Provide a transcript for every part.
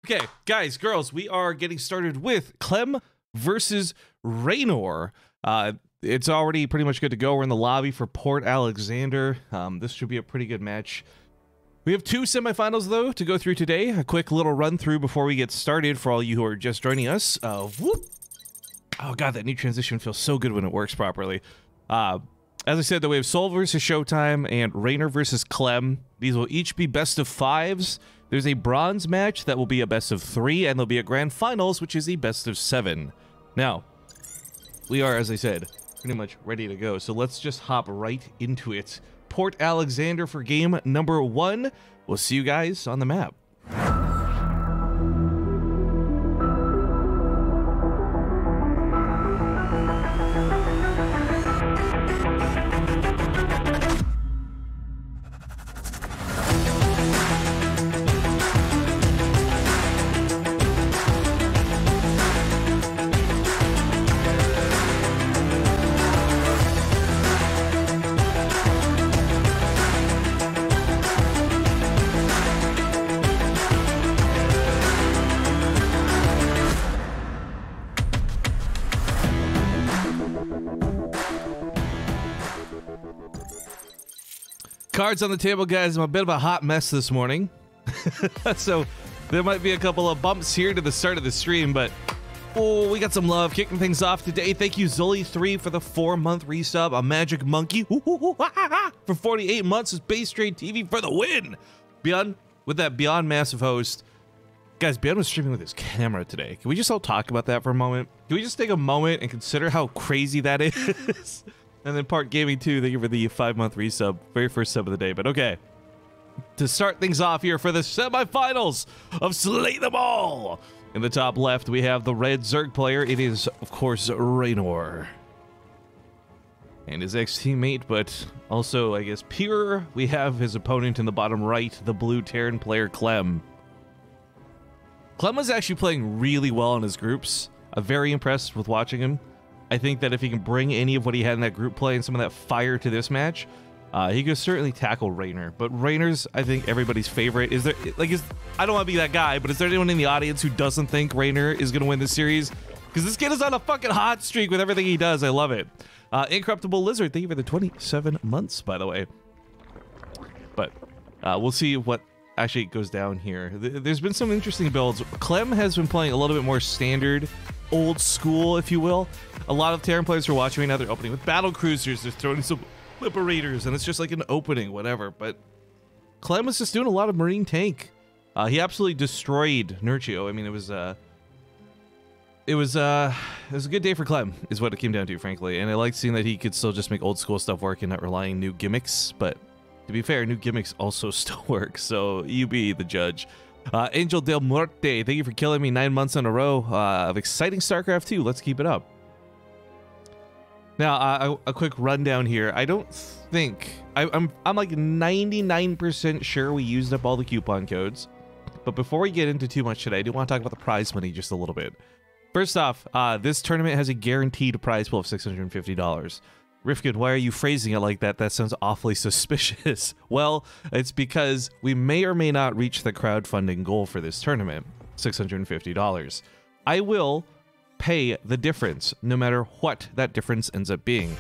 Okay, guys, girls, we are getting started with Clem versus Raynor. It's already pretty much good to go. We're in the lobby for Port Alexander. This should be a pretty good match. We have two semifinals, though, to go through today. A quick little run through before we get started for all you who are just joining us. Whoop. Oh, God, that new transition feels so good when it works properly. As I said, though, we have Soul versus Showtime and Raynor versus Clem. These will each be best of fives. There's a bronze match that will be a best of 3, and there'll be a grand finals, which is a best of 7. Now, we are, as I said, pretty much ready to go. So let's just hop right into it. Port Alexander for game number 1. We'll see you guys on the map. Cards on the table, guys. I'm a bit of a hot mess this morning. So there might be a couple of bumps here to the start of the stream, but oh, we got some love kicking things off today. Thank you, Zully3, for the 4-month resub. A Magic Monkey for 48 months is BaseTradeTV for the win. Beyond with that Beyond Massive host. Guys, Beyond was streaming with his camera today. Can we just all talk about that for a moment? Can we just take a moment and consider how crazy that is? And then Part Gaming 2, thank you for the 5-month resub. Very first sub of the day, but okay. To start things off here for the semifinals of Slay Them All. In the top left, we have the red Zerg player. It is, of course, Raynor. And his ex-teammate, but also, I guess, peer. We have his opponent in the bottom right, the blue Terran player, Clem. Clem was actually playing really well in his groups. I'm very impressed with watching him. I think that if he can bring any of what he had in that group play and some of that fire to this match, he could certainly tackle Raynor. But Raynor's, I think, everybody's favorite. Is there, like, I don't want to be that guy, but is there anyone in the audience who doesn't think Raynor is going to win this series? Because this kid is on a fucking hot streak with everything he does. I love it. Incorruptible Lizard, thank you for the 27 months, by the way. But we'll see what actually goes down here. There's been some interesting builds. Clem has been playing a little bit more standard, old school, if you will. A lot of Terran players are watching right now. They're opening with battle cruisers. They're throwing some liberators, and it's just like an opening, whatever. But Clem was just doing a lot of marine tank. He absolutely destroyed Nurchio. I mean, it was a good day for Clem, is what it came down to, frankly. And I liked seeing that he could still just make old school stuff work and not relying on new gimmicks. But to be fair, new gimmicks also still work. So you be the judge. Angel Del Muerte, thank you for killing me 9 months in a row of exciting StarCraft 2. Let's keep it up. Now, a quick rundown here. I don't think I'm like 99% sure we used up all the coupon codes. But before we get into too much today, I do want to talk about the prize money just a little bit. First off, this tournament has a guaranteed prize pool of $650. Rifkin, why are you phrasing it like that? That sounds awfully suspicious. Well, it's because we may or may not reach the crowdfunding goal for this tournament, $650. I will pay the difference, no matter what that difference ends up being.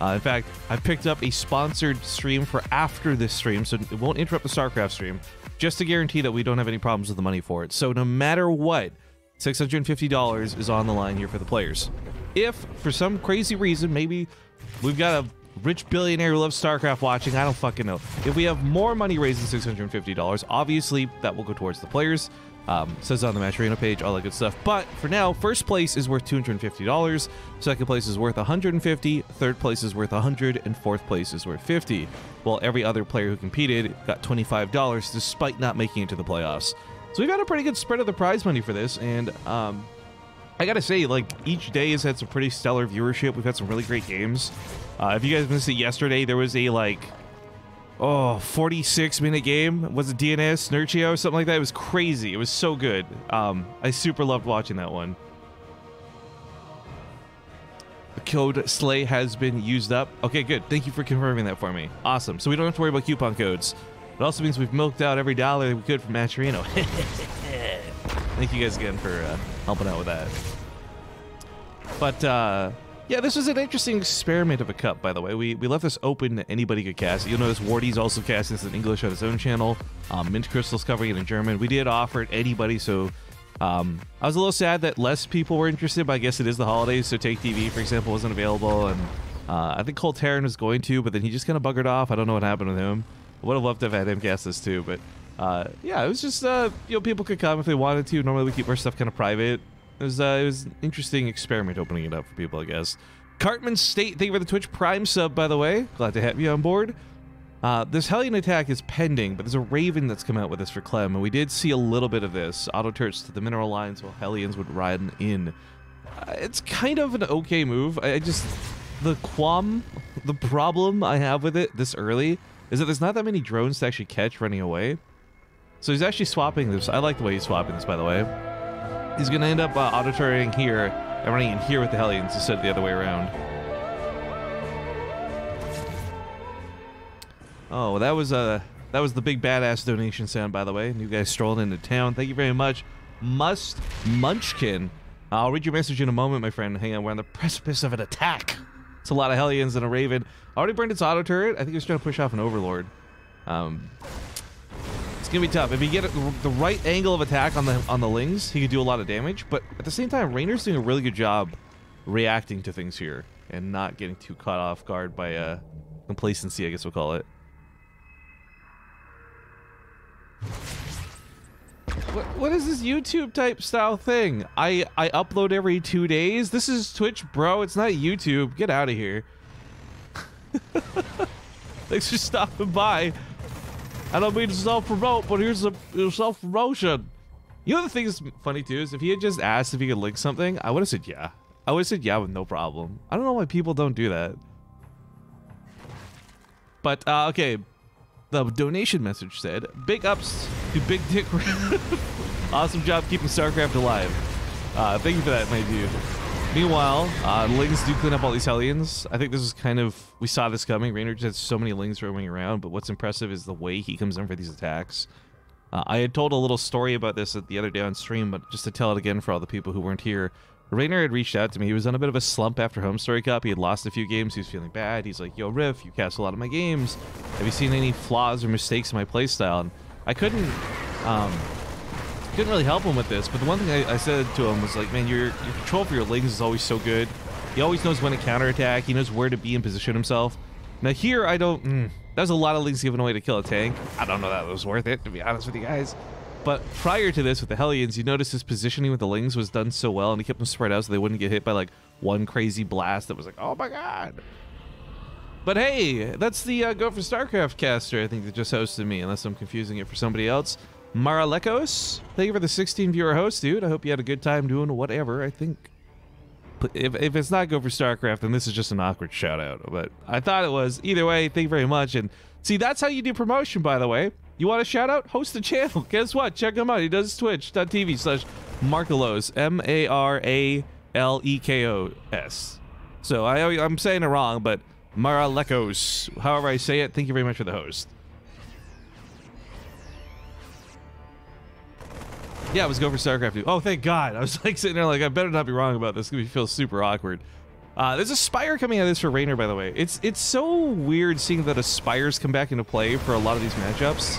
In fact, I picked up a sponsored stream for after this stream, so it won't interrupt the StarCraft stream, just to guarantee that we don't have any problems with the money for it. So no matter what, $650 is on the line here for the players. If, for some crazy reason, maybe we've got a rich billionaire who loves StarCraft watching, I don't fucking know. If we have more money raised than $650, obviously that will go towards the players. Says on the Match Arena page, all that good stuff. But for now, first place is worth $250, second place is worth $150, third place is worth $100, and fourth place is worth $50. While every other player who competed got $25 despite not making it to the playoffs. So we've got a pretty good spread of the prize money for this, and I gotta say, like, each day has had some pretty stellar viewership. We've had some really great games. If you guys missed it yesterday, there was a, like, 46-minute game. Was it DNS, Nurchio, or something like that? It was crazy. It was so good. I super loved watching that one. The code Sleigh has been used up. Okay, good. Thank you for confirming that for me. Awesome. So we don't have to worry about coupon codes. It also means we've milked out every dollar we could from Match Arena. Thank you guys again for helping out with that. But yeah, this was an interesting experiment of a cup, by the way. We left this open to anybody could cast it. You'll notice Wardy's also cast this in English on his own channel. Mint Crystal's covering it in German. We did offer it to anybody, so I was a little sad that less people were interested, but I guess it is the holidays, so Take TV, for example, wasn't available, and I think Cold Terran was going to, but then he just kind of buggered off. I don't know what happened with him. I would have loved to have had him cast this too, but yeah, it was just, you know, people could come if they wanted to. Normally we keep our stuff kind of private. It was an interesting experiment opening it up for people, I guess. Cartman State, thank you for the Twitch Prime sub, by the way. Glad to have you on board. This Hellion attack is pending, but there's a Raven that's come out with this for Clem, and we did see a little bit of this. Auto turrets to the mineral lines while Hellions would ride in. It's kind of an okay move. I just... the problem I have with it this early is that there's not that many drones to actually catch running away. So he's actually swapping this. I like the way he's swapping this, by the way. He's going to end up auto-turreting here and running in here with the Hellions instead of the other way around. Oh, that was the big badass donation sound, by the way. New guy strolling into town. Thank you very much, Must Munchkin. I'll read your message in a moment, my friend. Hang on, we're on the precipice of an attack. It's a lot of Hellions and a Raven. Already burned its auto turret. I think it's trying to push off an Overlord. It's gonna be tough. If you get the right angle of attack on the Lings, he could do a lot of damage. But at the same time, Rainer's doing a really good job reacting to things here and not getting too caught off guard by complacency, I guess we'll call it. What is this YouTube type style thing? I upload every 2 days. This is Twitch, bro. It's not YouTube. Get out of here. Thanks for stopping by. I don't mean to self-promote, but here's a self-promotion. You know the thing that's funny too is if he had just asked if he could link something, I would have said yeah. I would have said yeah with no problem. I don't know why people don't do that. But okay. The donation message said, big ups to Big Dick. Awesome job keeping StarCraft alive. Thank you for that, my dude. Meanwhile, Lings do clean up all these Hellions. I think this is kind of, we saw this coming. Rainer just has so many Lings roaming around, but what's impressive is the way he comes in for these attacks. I had told a little story about this the other day on stream, but just to tell it again for all the people who weren't here, Rainer had reached out to me. He was on a bit of a slump after Home Story Cup. He had lost a few games. He was feeling bad. He's like, yo, Riff, you cast a lot of my games. Have you seen any flaws or mistakes in my playstyle? And I couldn't really help him with this, but the one thing I said to him was like, man, your control for your Lings is always so good. He always knows when to counterattack. He knows where to be and position himself. Now here, I don't... There's a lot of Lings given away to kill a tank. I don't know that it was worth it, to be honest with you guys. But prior to this with the Hellions, you notice his positioning with the Lings was done so well, and he kept them spread out so they wouldn't get hit by like one crazy blast that was like, oh my god. But hey, that's the Go for StarCraft caster, I think, that just hosted me, unless I'm confusing it for somebody else. Maralekos, thank you for the 16 viewer host, dude. I hope you had a good time doing whatever. I think if it's not Go for StarCraft, then this is just an awkward shout out, but I thought it was. Either way, thank you very much. And see, that's how you do promotion, by the way. You want a shout out? Host the channel. Guess what? Check him out. He does twitch.tv/Markelos. Maralekos. So I'm saying it wrong, but Maralekos. However I say it, thank you very much for the host. Yeah, it was Go for StarCraft 2. Oh, thank God. I was like sitting there like, I better not be wrong about this. It's going to feel super awkward. There's a Spire coming out of this for Rainer, by the way. It's so weird seeing that a Spires come back into play for a lot of these matchups.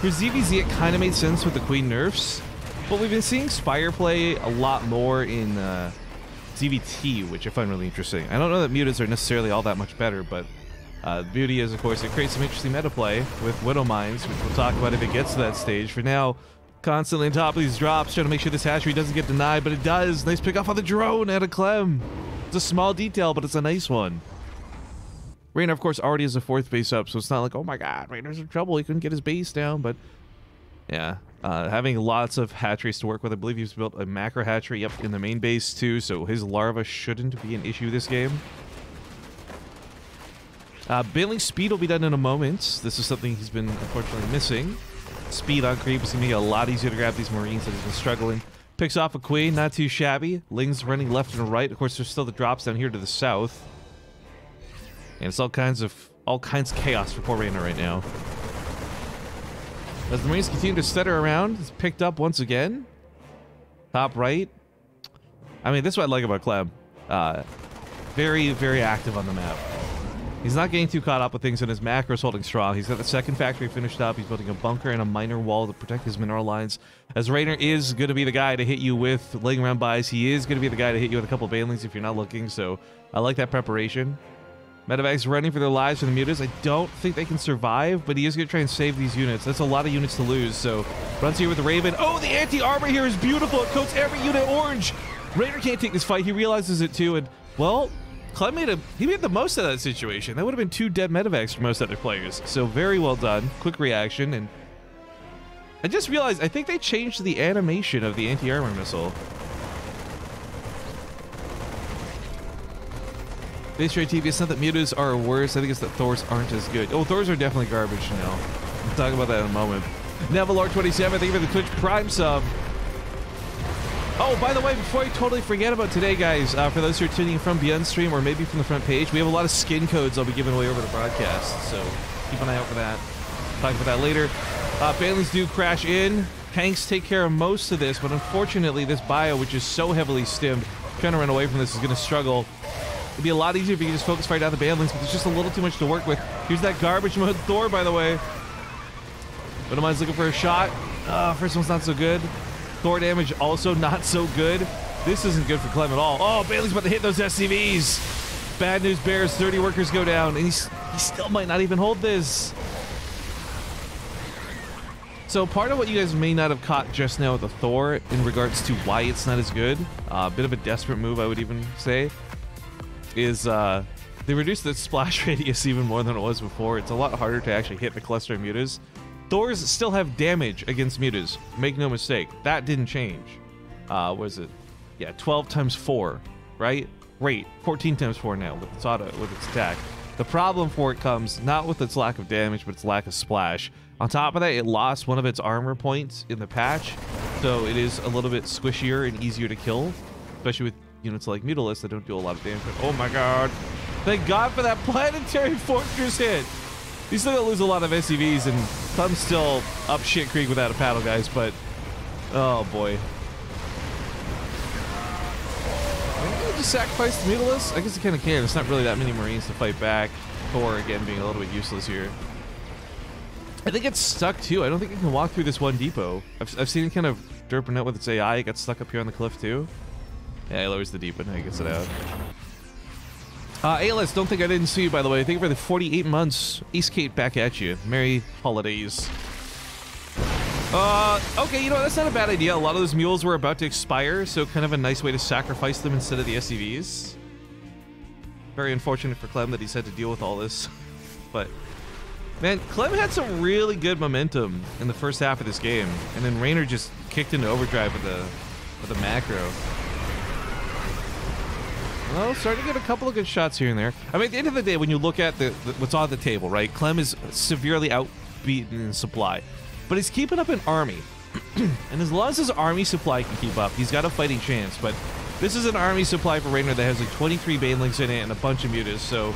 For ZVZ, it kind of made sense with the Queen nerfs, but we've been seeing Spire play a lot more in ZVT, which I find really interesting. I don't know that mutas are necessarily all that much better, but the beauty is, of course, it creates some interesting meta play with Widow Mines, which we'll talk about if it gets to that stage. For now, constantly on top of these drops, trying to make sure this hatchery doesn't get denied, but it does. Nice pick off on the drone out of Clem. It's a small detail, but it's a nice one. Rainer, of course, already has a 4th base up, so it's not like, oh my god, Rainer's in trouble. He couldn't get his base down, but yeah. Having lots of hatcheries to work with. I believe he's built a macro hatchery up in the main base too, so his larva shouldn't be an issue this game. Bailing speed will be done in a moment. This is something he's been unfortunately missing. Speed on creep is going to make it a lot easier to grab these Marines that he's been struggling. Picks off a Queen, not too shabby. Lings running left and right. Of course, there's still the drops down here to the south. And it's all kinds of chaos for poor Rainer right now. As the Marines continue to stutter around, it's picked up once again. Top right. I mean, this is what I like about Clem. Very, very active on the map. He's not getting too caught up with things, and his macro's holding strong. He's got the second factory finished up. He's building a bunker and a miner wall to protect his mineral lines. As Rainer is going to be the guy to hit you with laying around buys. He is going to be the guy to hit you with a couple of banelings if you're not looking, so I like that preparation. Medevac's running for their lives for the mutas. I don't think they can survive, but he is going to try and save these units. That's a lot of units to lose, so runs here with the Raven. Oh, the anti-armor here is beautiful. It coats every unit orange. Rainer can't take this fight. He realizes it too, and, well, Clem made the most of that situation. That would have been 2 dead medevacs for most other players. So very well done. Quick reaction, and I just realized I think they changed the animation of the anti-armor missile. BaseTradeTV, it's not that mutas are worse. I think it's that Thors aren't as good. Oh, Thors are definitely garbage now. We'll talk about that in a moment. Nevilor27, thank you for the Twitch Prime sub. Oh, by the way, before I totally forget about today, guys, for those who are tuning in from Beyond Stream or maybe from the front page, we have a lot of skin codes I'll be giving away over the broadcast, so keep an eye out for that. Talk about that later. Banelings do crash in. Tanks take care of most of this, but unfortunately, this bio, which is so heavily stimmed, trying to run away from this is going to struggle. It'd be a lot easier if you could just focus fire down the Banelings, but there's just a little too much to work with. Here's that garbage mode Thor, by the way. Minimize looking for a shot. First one's not so good. Thor damage also not so good. This isn't good for Clem at all. Oh, Bailey's about to hit those SCVs. Bad news bears, 30 workers go down, and he still might not even hold this. So part of what you guys may not have caught just now with the Thor in regards to why it's not as good, a bit of a desperate move I would even say, is they reduced the splash radius even more than it was before. It's a lot harder to actually hit the cluster of mutas. Thors still have damage against mutas. Make no mistake. That didn't change. What is it? Yeah, 12 times 4, right? Great. 14 times 4 now with its auto, with its attack. The problem for it comes not with its lack of damage, but its lack of splash. On top of that, it lost one of its armor points in the patch, so it is a little bit squishier and easier to kill, especially with units like Mutalisk that don't do a lot of damage. But, oh my god. Thank god for that planetary fortress hit. He's still gonna lose a lot of SCVs, and Clem's still up shit creek without a paddle, guys, but oh boy. Maybe just sacrifice the Mutalisk? I guess it kind of can. It's not really that many Marines to fight back. Thor, again, being a little bit useless here. I think it's stuck too. I don't think it can walk through this one depot. I've seen it kind of derping out with its AI. It got stuck up here on the cliff too. Yeah, he lowers the depot and he gets it out. ALS, don't think I didn't see you, by the way. Thank you for the 48 months. East Kate, back at you. Merry holidays. Okay, you know, that's not a bad idea. A lot of those mules were about to expire, so kind of a nice way to sacrifice them instead of the SCVs. Very unfortunate for Clem that he's had to deal with all this. But, man, Clem had some really good momentum in the first half of this game, and then Rainer just kicked into overdrive with the macro. Well, starting to get a couple of good shots here and there. I mean, at the end of the day, when you look at what's on the table, right? Clem is severely outbeaten in supply, but he's keeping up an army. And as long as his army supply can keep up, he's got a fighting chance. But this is an army supply for Rainer that has like 23 banelings in it and a bunch of mutas, so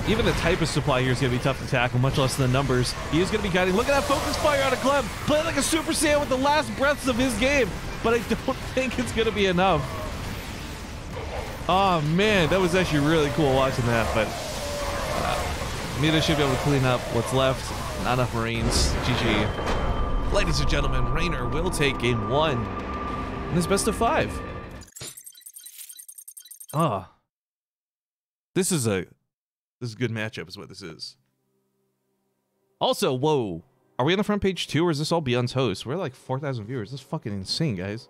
even the type of supply here is going to be tough to tackle, much less the numbers. He is going to be guiding. Look at that focus fire out of Clem. Playing like a Super Saiyan with the last breaths of his game, but I don't think it's going to be enough. Oh man, that was actually really cool watching that, but Muta should be able to clean up what's left. Not enough Marines. GG. Ladies and gentlemen, Rainer will take game 1 in his best of 5. This is a good matchup is what this is. Also, whoa. Are we on the front page too, or is this all Beyond's host? We're like 4,000 viewers. This is fucking insane, guys.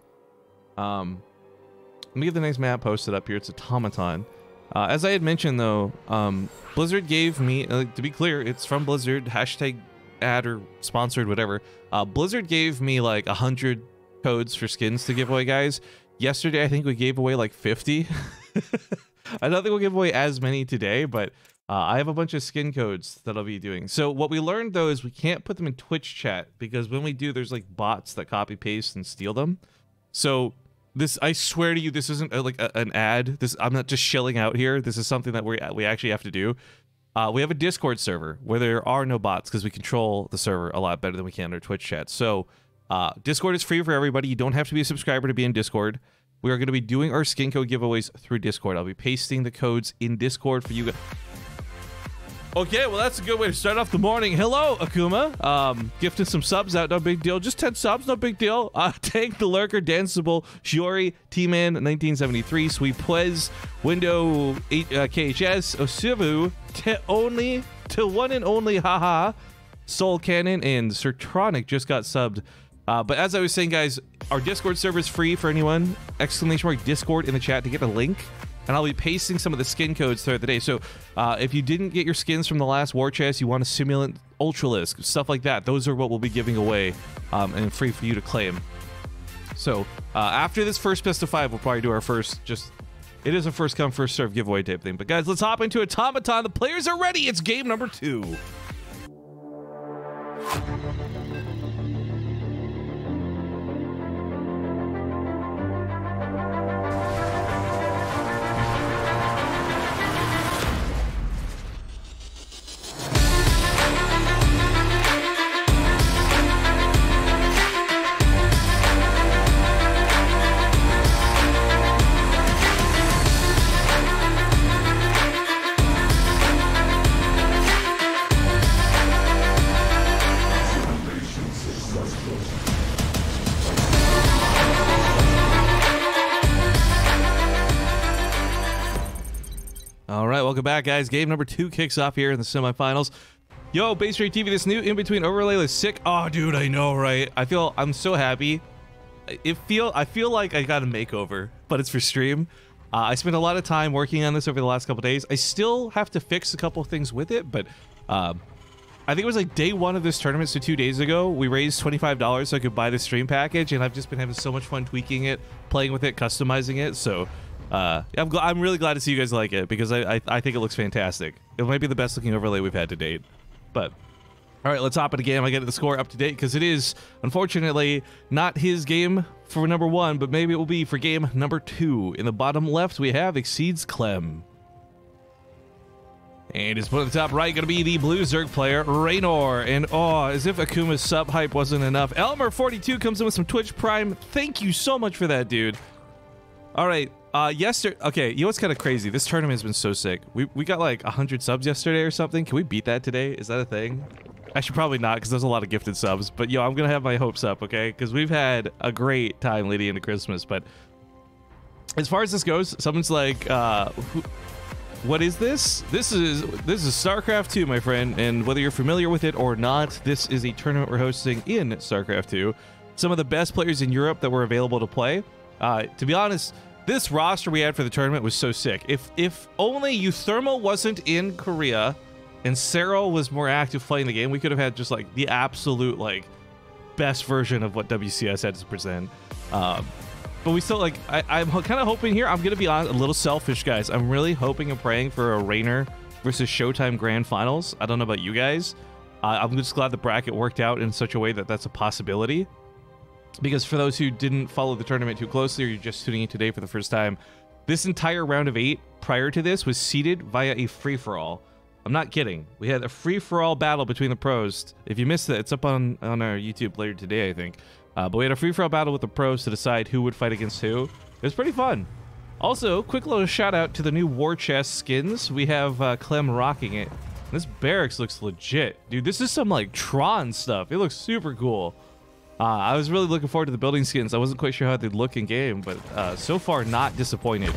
Let me get the next map posted up here. It's Automaton. As I had mentioned, though, Blizzard gave me, to be clear, it's from Blizzard, hashtag ad or sponsored, whatever. Blizzard gave me like 100 codes for skins to give away, guys. Yesterday, I think we gave away like 50. I don't think we'll give away as many today, but I have a bunch of skin codes that I'll be doing. So what we learned, though, is we can't put them in Twitch chat because when we do, there's like bots that copy paste and steal them. So this, I swear to you, this isn't an ad. I'm not just shilling out here. This is something that we actually have to do. We have a Discord server where there are no bots because we control the server a lot better than we can in our Twitch chat. So Discord is free for everybody. You don't have to be a subscriber to be in Discord. We are going to be doing our skin code giveaways through Discord. I'll be pasting the codes in Discord for you guys. Okay, well, that's a good way to start off the morning. Hello, Akuma. Gifting some subs out, no big deal. Just 10 subs, no big deal. Tank the Lurker, Danceable, Shiori, T-Man, 1973, Sweet Pwez, Window 8, KHS, Osivu, to one and only, haha, Soul Cannon, and Sertronic just got subbed. But as I was saying, guys, our Discord server is free for anyone. ! Discord in the chat to get a link. And I'll be pasting some of the skin codes throughout the day. So if you didn't get your skins from the last war chest, you want a Simulant Ultralisk, stuff like that, those are what we'll be giving away and free for you to claim. So after this first best of 5, we'll probably do our first, it is a first come, first serve giveaway type thing. But guys, let's hop into Automaton. The players are ready. It's game number 2. Welcome back, guys. Game number 2 kicks off here in the semifinals. Yo, BaseTradeTV, this new in-between overlay is sick. Oh, dude, I know, right? I'm so happy. I feel like I got a makeover, but it's for stream. I spent a lot of time working on this over the last couple days. I still have to fix a couple things with it, but I think it was like day 1 of this tournament, so 2 days ago, we raised $25 so I could buy the stream package, and I've just been having so much fun tweaking it, playing with it, customizing it, so... I'm really glad to see you guys like it, because I think it looks fantastic. It might be the best looking overlay we've had to date. But all right, let's hop in a game. I get the score up to date because it is unfortunately not his game for number 1, but maybe it will be for game number 2. In the bottom left, we have Exceeds Clem. And his opponent at the top right going to be the blue Zerg player, Raynor. And oh, as if Akuma's sub hype wasn't enough, Elmer42 comes in with some Twitch Prime. Thank you so much for that, dude. All right. Yesterday, okay, you know what's kind of crazy? This tournament has been so sick. We got like 100 subs yesterday or something. Can we beat that today? Is that a thing? Actually, probably not, because there's a lot of gifted subs. But yo, I'm gonna have my hopes up, okay? Because we've had a great time leading into Christmas. But as far as this goes, someone's like, what is this? This is StarCraft 2, my friend. And whether you're familiar with it or not, this is a tournament we're hosting in StarCraft 2. Some of the best players in Europe that were available to play. To be honest, this roster we had for the tournament was so sick. If only Euthermal wasn't in Korea and Cyril was more active playing the game, we could have had just like the absolute like best version of what WCS had to present. But we still like, I'm kind of hoping here, I'm gonna be a little selfish, guys. I'm really hoping and praying for a Raynor versus Showtime Grand Finals. I don't know about you guys. I'm just glad the bracket worked out in such a way that that's a possibility. Because for those who didn't follow the tournament too closely, or you're just tuning in today for the first time, this entire round of 8 prior to this was seeded via a free-for-all. I'm not kidding. We had a free-for-all battle between the pros. If you missed it, it's up on our YouTube later today, I think. But we had a free-for-all battle with the pros to decide who would fight against who. It was pretty fun. Also, quick little shout-out to the new War Chest skins. We have Clem rocking it. This barracks looks legit. Dude, this is some, like, Tron stuff. It looks super cool. I was really looking forward to the building skins. I wasn't quite sure how they'd look in game, but so far not disappointed.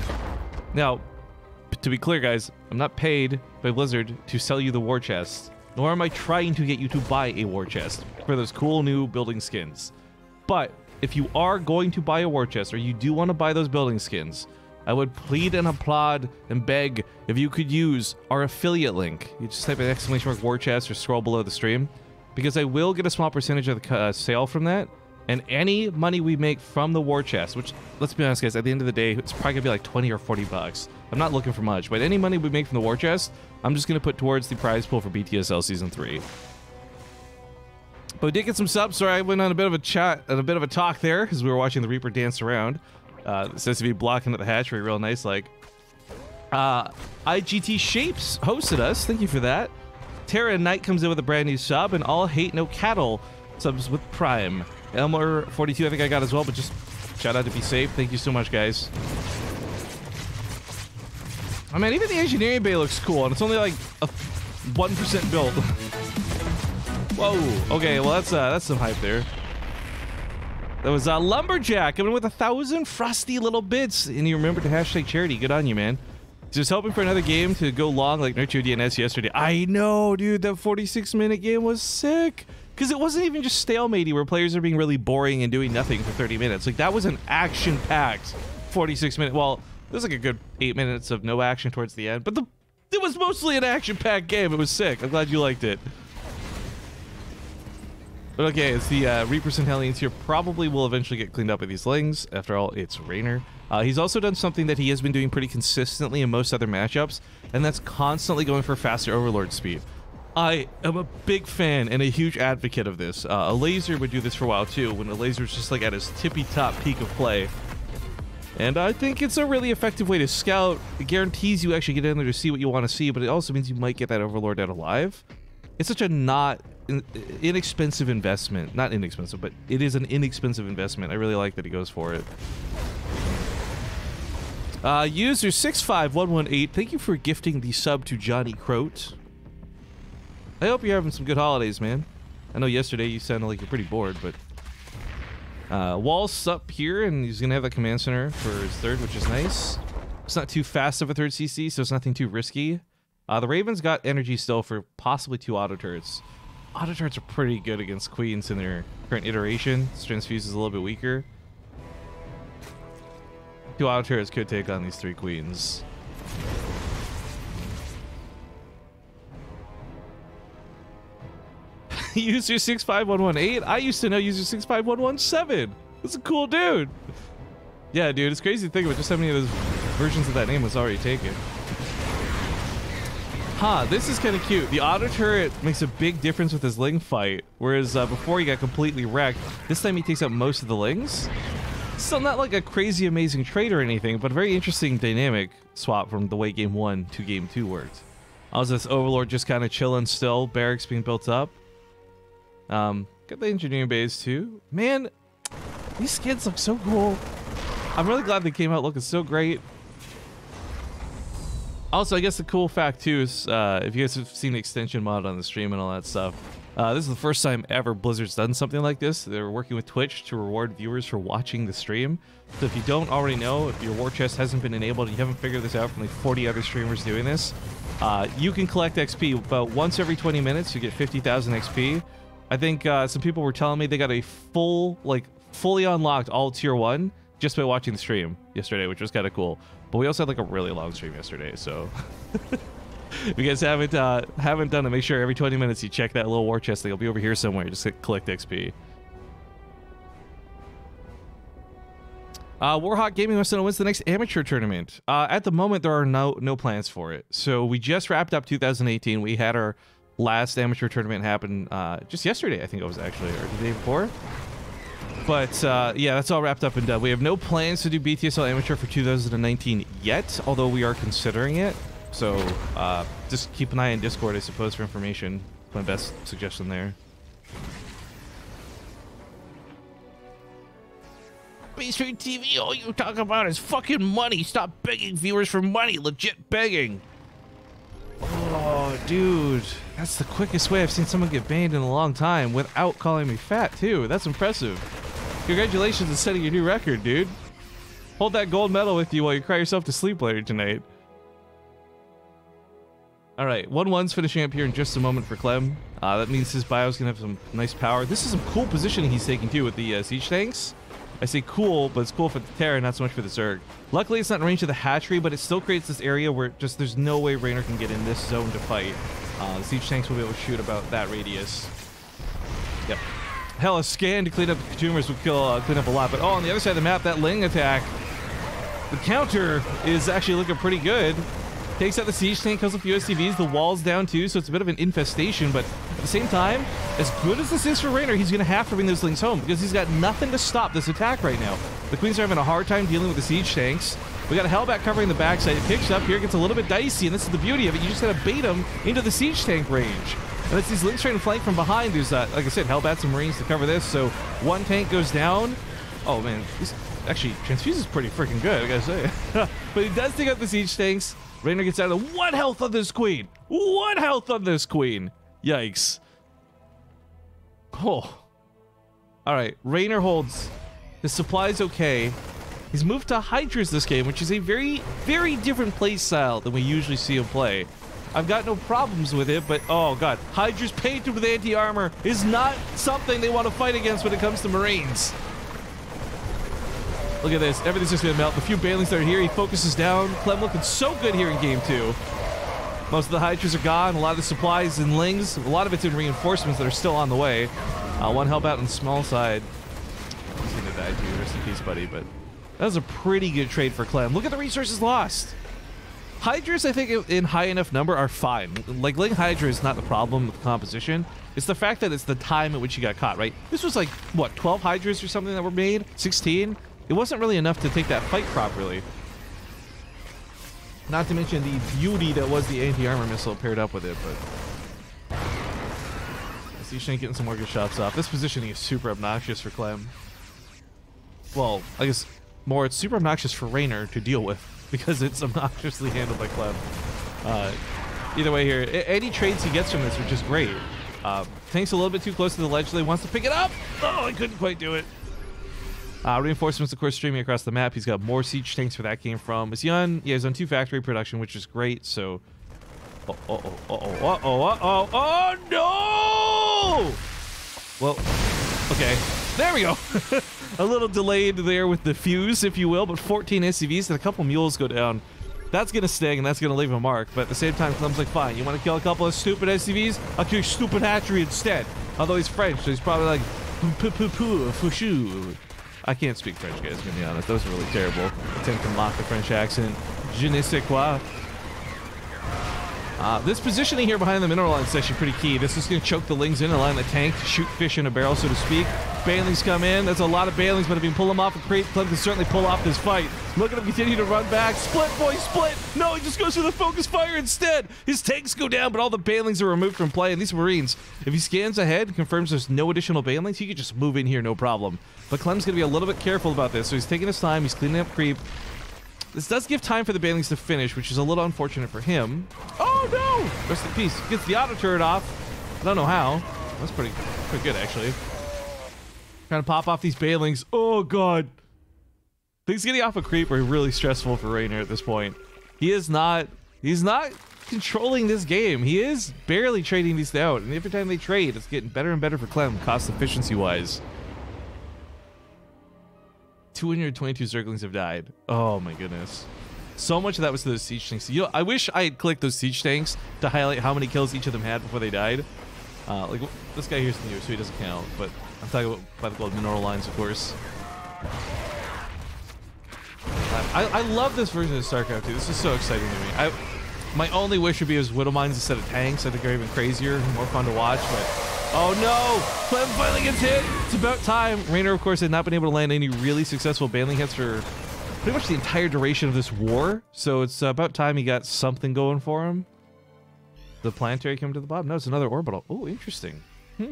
Now, to be clear, guys, I'm not paid by Blizzard to sell you the war chest, nor am I trying to get you to buy a war chest for those cool new building skins. But if you are going to buy a war chest, or you do want to buy those building skins, I would plead and applaud and beg if you could use our affiliate link. You just type an ! war chest or scroll below the stream. Because I will get a small percentage of the sale from that, and any money we make from the war chest, which, let's be honest, guys, at the end of the day, it's probably gonna be like 20 or 40 bucks. I'm not looking for much, but any money we make from the war chest, I'm just gonna put towards the prize pool for BTSL Season 3. But we did get some subs. Sorry, I went on a bit of a chat and a bit of a talk there as we were watching the Reaper dance around. It says to be blocking at the hatchery, real nice. Like, IGT Shapes hosted us. Thank you for that. Terra Knight comes in with a brand new sub, and All Hate No Cattle subs with Prime. Elmer 42, I think I got as well, but just shout out to be safe. Thank you so much, guys. I mean, even the engineering bay looks cool, and it's only like a 1% build. Whoa. Okay, well that's some hype there. That was Lumberjack coming with 1,000 frosty little bits, and you remembered to hashtag charity. Good on you, man. Just hoping for another game to go long like Nurture DNS yesterday. I know, dude. That 46-minute game was sick. Because it wasn't even just stalemate where players are being really boring and doing nothing for 30 minutes. Like, that was an action-packed 46-minute. Well, it was like a good 8 minutes of no action towards the end. But it was mostly an action-packed game. It was sick. I'm glad you liked it. But okay, it's the Reapers and Hellions here. Probably will eventually get cleaned up by these Lings. After all, it's Raynor. He's also done something that he has been doing pretty consistently in most other matchups, and that's constantly going for faster Overlord speed. I am a big fan and a huge advocate of this. A laser would do this for a while too, when a laser is just like at his tippy-top peak of play. And I think it's a really effective way to scout. It guarantees you actually get in there to see what you want to see, but it also means you might get that Overlord out alive. It's such a not inexpensive investment. Not inexpensive, but it is an inexpensive investment. I really like that he goes for it. User 65118, thank you for gifting the sub to Johnny Croat. I hope you're having some good holidays, man. I know yesterday you sounded like you're pretty bored, but Wall's up here, and he's gonna have that command center for his third, which is nice. It's not too fast of a third CC, so it's nothing too risky. The Ravens got energy still for possibly 2 auto turrets. Auto turrets are pretty good against queens in their current iteration. This transfuse is a little bit weaker. 2 auto turrets could take on these 3 queens. User 65118. I used to know user 65117. That's a cool dude. Yeah, dude, it's crazy to think about just how many of those versions of that name was already taken. Huh, this is kind of cute. The auto turret makes a big difference with his Ling fight, whereas before he got completely wrecked. This time he takes out most of the Lings. Still not like a crazy amazing trade or anything, but a very interesting dynamic swap from the way game 1 to game 2 worked. Also, this Overlord just kind of chilling still, barracks being built up. Got the engineering base too. Man, these skins look so cool. I'm really glad they came out looking so great. Also, I guess the cool fact too is, if you guys have seen the extension mod on the stream and all that stuff, this is the first time ever Blizzard's done something like this. They're working with Twitch to reward viewers for watching the stream. So if you don't already know, if your war chest hasn't been enabled and you haven't figured this out from like 40 other streamers doing this, you can collect XP about once every 20 minutes. You get 50,000 XP. I think some people were telling me they got a fully unlocked all tier 1 just by watching the stream yesterday, which was kind of cool. But we also had like a really long stream yesterday, so if you guys haven't done it, make sure every 20 minutes you check that little war chest. They'll be over here somewhere. Just collect XP. Warhawk Gaming wants to know when's the next amateur tournament. At the moment, there are no plans for it. So we just wrapped up 2018. We had our last amateur tournament happen just yesterday, I think it was actually, or the day before. But yeah, that's all wrapped up and done. We have no plans to do BTSL Amateur for 2019 yet, although we are considering it. So just keep an eye on Discord, I suppose, for information. My best suggestion there. BaseTradeTV, all you talk about is fucking money. Stop begging viewers for money. Legit begging. Oh, dude. That's the quickest way I've seen someone get banned in a long time without calling me fat, too. That's impressive. Congratulations on setting your new record, dude. Hold that gold medal with you while you cry yourself to sleep later tonight. All right, 1-1's finishing up here in just a moment for Clem. That means his bio's gonna have some nice power. This is some cool positioning he's taking, too, with the siege tanks. I say cool, but it's cool for the Terra, not so much for the Zerg. Luckily, it's not in range of the hatchery, but it still creates this area where just there's no way Raynor can get in this zone to fight. The siege tanks will be able to shoot about that radius. Yep. Hell, a scan to clean up the tumors would clean up a lot. But oh, on the other side of the map, that Ling attack, the counter is actually looking pretty good. Takes out the siege tank, kills a few SCVs, the wall's down too, so it's a bit of an infestation, but at the same time, as good as this is for Raynor, he's gonna have to bring those Lings home because he's got nothing to stop this attack right now. The Queens are having a hard time dealing with the siege tanks. We got a Hellbat covering the backside. It picks up here, gets a little bit dicey, and this is the beauty of it. You just gotta bait him into the siege tank range. And it's these Lynx trying to flank from behind. There's, like I said, Hellbats and Marines to cover this. So one tank goes down. Oh, man. Actually, Transfuse is pretty freaking good, I gotta say. But he does take out the siege tanks. Raynor gets out of 1 health on this queen. 1 health on this queen. Yikes. Oh. All right. Raynor holds. His supply is okay. He's moved to Hydras this game, which is a very, very different play style than we usually see him play. I've got no problems with it, but oh god. Hydras painted with anti-armor is not something they want to fight against when it comes to Marines. Look at this. Everything's just going to melt. The few Banelings that are here, he focuses down. Clem looking so good here in game 2. Most of the Hydras are gone. A lot of the supplies and Lings. A lot of it's in reinforcements that are still on the way. One Hellbat on the small side. He's going to die too. Rest in peace, buddy. But that was a pretty good trade for Clem. Look at the resources lost. Hydras, I think, in high enough number are fine. Like, Ling Hydra is not the problem with the composition. It's the fact that it's the time at which you got caught, right? This was like, what, 12 Hydras or something that were made? 16? It wasn't really enough to take that fight properly. Not to mention the beauty that was the anti-armor missile paired up with it, but... I see Shank getting some more good shots off. This positioning is super obnoxious for Clem. Well, I guess more it's super obnoxious for Raynor to deal with, because it's obnoxiously handled by Clem. Either way here, any trades he gets from this are just great. Tank's a little bit too close to the ledge, so he wants to pick it up! Oh, I couldn't quite do it. Reinforcements, of course, streaming across the map. He's got more siege tanks where that came from. Is he on? Yeah, he's on 2 factory production, which is great. So, oh no! Well, okay, there we go. A little delayed there with the fuse, if you will, but 14 SCVs and a couple mules go down. That's gonna sting and that's gonna leave a mark. But at the same time, Clem's like, fine, you want to kill a couple of stupid SCVs? I'll kill your stupid hatchery instead. Although he's French, so he's probably like, fouchou. I can't speak French, guys, gonna be honest. That was really terrible. Attempt to mock the French accent. Je ne sais quoi. This positioning here behind the mineral line is actually pretty key. This is going to choke the Lings in and line the tank to shoot fish in a barrel, so to speak. Banelings come in. That's a lot of Banelings, but if you can pull them off a crate, Clem can certainly pull off this fight. Look at him continue to run back. Split, boy, split! No, he just goes for the focus fire instead! His tanks go down, but all the Banelings are removed from play. And these Marines, if he scans ahead and confirms there's no additional Banelings, he could just move in here, no problem. But Clem's going to be a little bit careful about this, so he's taking his time. He's cleaning up creep. This does give time for the Banelings to finish, which is a little unfortunate for him. Oh no! Rest in peace. Gets the auto turret off. I don't know how. That's pretty good, actually. Trying to pop off these Banelings. Oh god. Things getting off a creep are really stressful for Raynor at this point. He's not controlling this game. He is barely trading these out, and every time they trade, it's getting better and better for Clem, cost efficiency wise. 222 Zerglings have died. Oh my goodness. So much of that was to those siege tanks. You know, I wish I had clicked those siege tanks to highlight how many kills each of them had before they died. Like, this guy here's new, so he doesn't count, but I'm talking about by the gold mineral lines, of course. I love this version of StarCraft 2. This is so exciting to me. My only wish would be as Widow Mines instead of tanks. I think they're even crazier and more fun to watch, but... Oh no! Clem finally gets hit! It's about time! Raynor, of course, had not been able to land any really successful Baneling hits for pretty much the entire duration of this war, so it's about time he got something going for him. The planetary came to the bottom. No, it's another orbital. Oh, interesting. I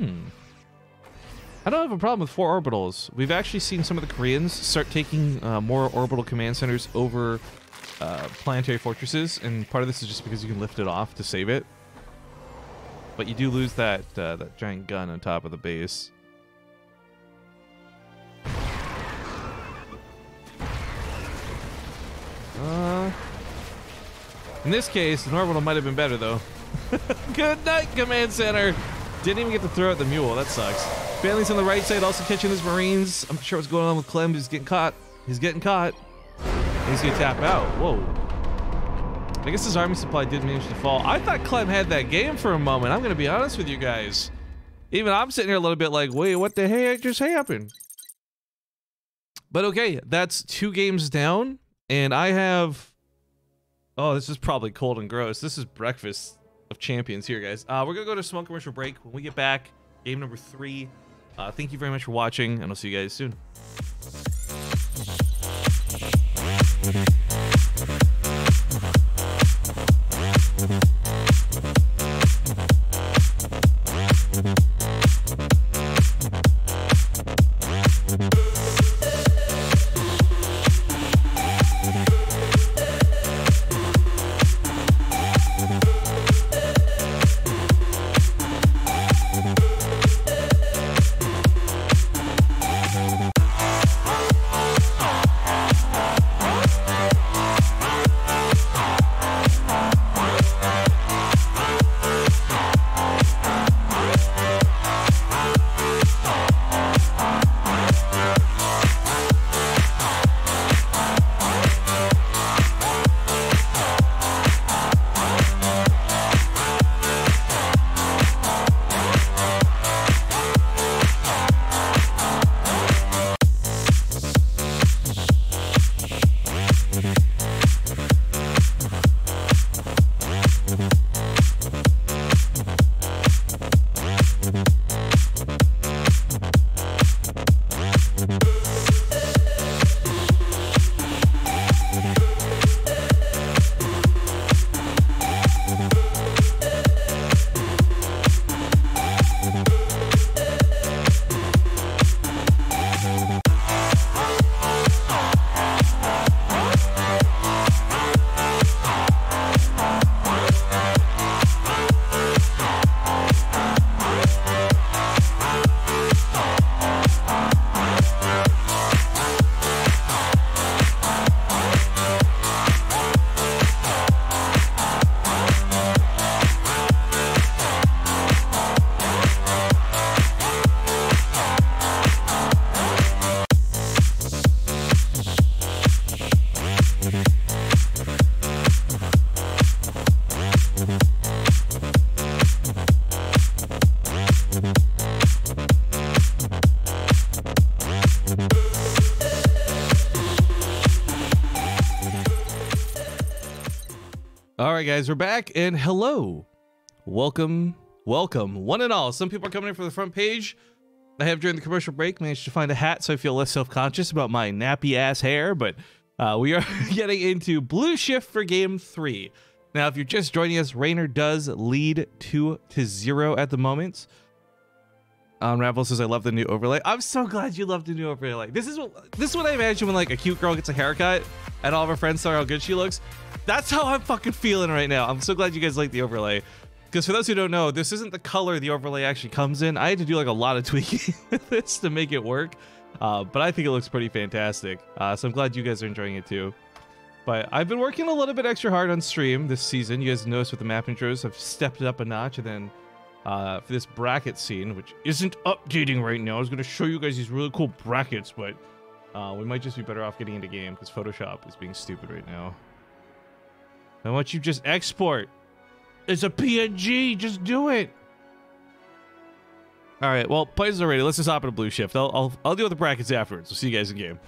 don't have a problem with 4 orbitals. We've actually seen some of the Koreans start taking more orbital command centers over planetary fortresses, and part of this is just because you can lift it off to save it. But you do lose that that giant gun on top of the base. In this case, an orbital might have been better, though. Good night, Command Center! Didn't even get to throw out the mule. That sucks. Banelings on the right side also catching his Marines. I'm not sure what's going on with Clem. He's getting caught. He's getting caught. And he's going to tap out. Whoa. I guess his army supply did manage to fall. I thought Clem had that game for a moment. I'm going to be honest with you guys. Even I'm sitting here a little bit like, wait, what the heck just happened? But okay, that's 2 games down. And I have... Oh, this is probably cold and gross. This is breakfast of champions here, guys. We're going to go to a small commercial break. When we get back, game number 3. Thank you very much for watching, and I'll see you guys soon. All right, guys, we're back, and hello. Welcome, one and all. Some people are coming in for the front page. I have, during the commercial break, managed to find a hat so I feel less self-conscious about my nappy-ass hair, but we are getting into Blue Shift for Game 3. Now, if you're just joining us, Rainer does lead 2-0 at the moment. Ravel says, I love the new overlay. I'm so glad you love the new overlay. This is what I imagine when, like, a cute girl gets a haircut and all of her friends saw how good she looks. That's how I'm fucking feeling right now. I'm so glad you guys like the overlay. Because for those who don't know, this isn't the color the overlay actually comes in. I had to do like a lot of tweaking with this to make it work. But I think it looks pretty fantastic. So I'm glad you guys are enjoying it too. But I've been working a little bit extra hard on stream this season. You guys noticed with the map intros, I've stepped it up a notch. And then for this bracket scene, which isn't updating right now, I was going to show you guys these really cool brackets. But we might just be better off getting into game because Photoshop is being stupid right now. Why don't you just export? It's a PNG. Just do it. All right. Well, plays are ready. Let's just hop into Blue Shift. I'll deal with the brackets afterwards. We'll see you guys in game.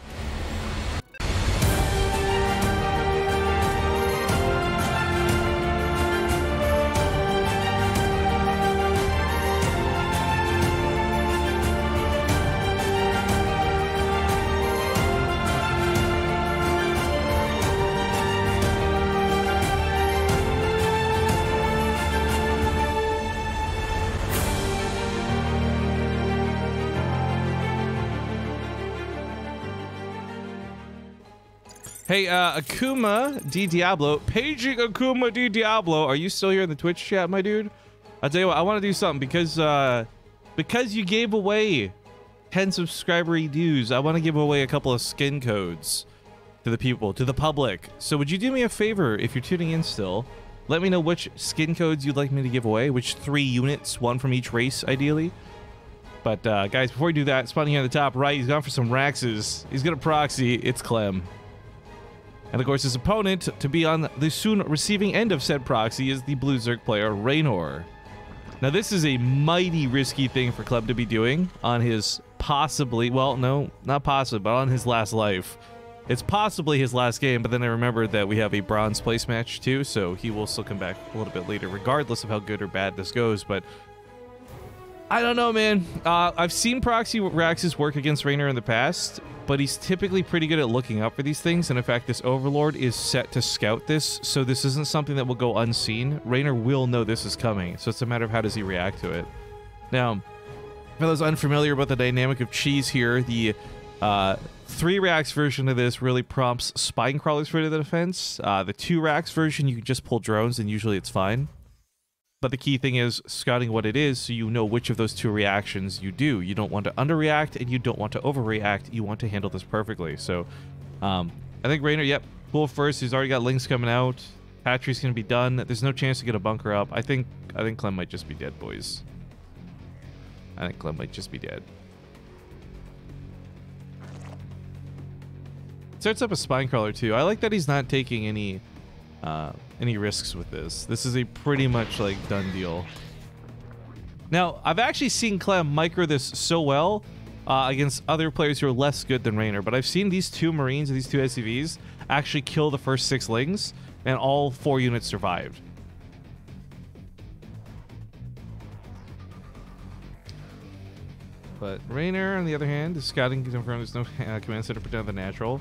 Hey, Akuma D Diablo, paging Akuma D Diablo. Are you still here in the Twitch chat, my dude? I'll tell you what, I want to do something because you gave away 10 subscriber dues. I want to give away a couple of skin codes to the people, to the public. So would you do me a favor if you're tuning in still? Let me know which skin codes you'd like me to give away, which 3 units, 1 from each race, ideally. But guys, before we do that, spawning here on the top right, he's gone for some Raxes. He's gonna proxy. It's Clem. And of course, his opponent, to be on the soon receiving end of said proxy, is the Blue Zerg player, Raynor. Now, this is a mighty risky thing for Clem to be doing on his possibly, well, no, not possibly, but on his last life. It's possibly his last game, but then I remembered that we have a bronze place match too, so he will still come back a little bit later, regardless of how good or bad this goes. But I don't know, man. I've seen proxy Raxes work against Raynor in the past, but he's typically pretty good at looking out for these things, and in fact, this Overlord is set to scout this, so this isn't something that will go unseen. Raynor will know this is coming, so it's a matter of how does he react to it. Now, for those unfamiliar about the dynamic of cheese here, the 3 racks version of this really prompts spine crawlers for the defense. The 2 racks version, you can just pull drones, and usually it's fine. But the key thing is scouting what it is so you know which of those 2 reactions you do. You don't want to underreact and you don't want to overreact. You want to handle this perfectly. So I think Raynor, yep, pull first. He's already got links coming out. Hatchery's going to be done. There's no chance to get a bunker up. I think Clem might just be dead, boys. I think Clem might just be dead. Starts up a spine crawler too. I like that he's not taking any risks with this. This is a pretty much like done deal. Now, I've actually seen Clem micro this so well against other players who are less good than Raynor, but I've seen these 2 Marines and these 2 SCVs actually kill the first 6 lings, and all 4 units survived. But Raynor, on the other hand, is scouting confirmed there's no command center protect the natural.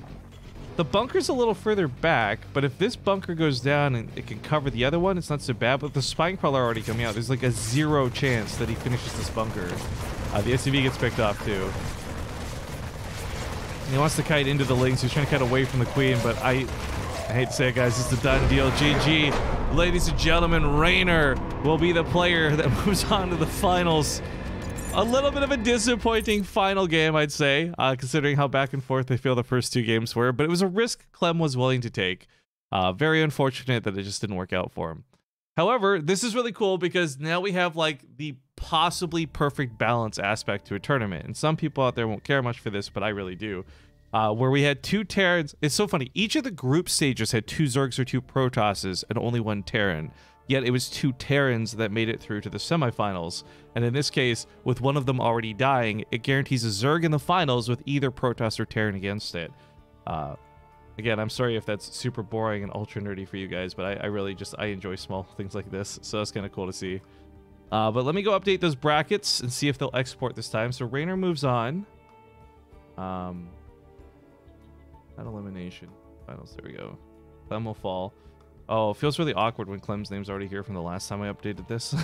The bunker's a little further back, but if this bunker goes down and it can cover the other one, it's not so bad. But the spine crawler already coming out, there's like a 0 chance that he finishes this bunker. The SCV gets picked off too. He wants to kite into the lings. He's trying to kite away from the queen, but I hate to say it, guys, it's a done deal. GG. Ladies and gentlemen, Raynor will be the player that moves on to the finals. A little bit of a disappointing final game, I'd say, considering how back and forth I feel the first 2 games were, but it was a risk Clem was willing to take. Very unfortunate that it just didn't work out for him. However, this is really cool because now we have like the possibly perfect balance aspect to a tournament, and some people out there won't care much for this, but I really do. Where we had 2 Terrans. It's so funny. Each of the group stages had 2 Zergs or 2 Protosses and only 1 Terran. Yet it was 2 Terrans that made it through to the semifinals. And in this case, with one of them already dying, it guarantees a Zerg in the finals with either Protoss or Terran against it. Again, I'm sorry if that's super boring and ultra nerdy for you guys, but I really just, I enjoy small things like this, so that's kind of cool to see. But let me go update those brackets and see if they'll export this time. So Rainer moves on. Not elimination. Finals, there we go. Clem will fall. Oh, it feels really awkward when Clem's name's already here from the last time I updated this.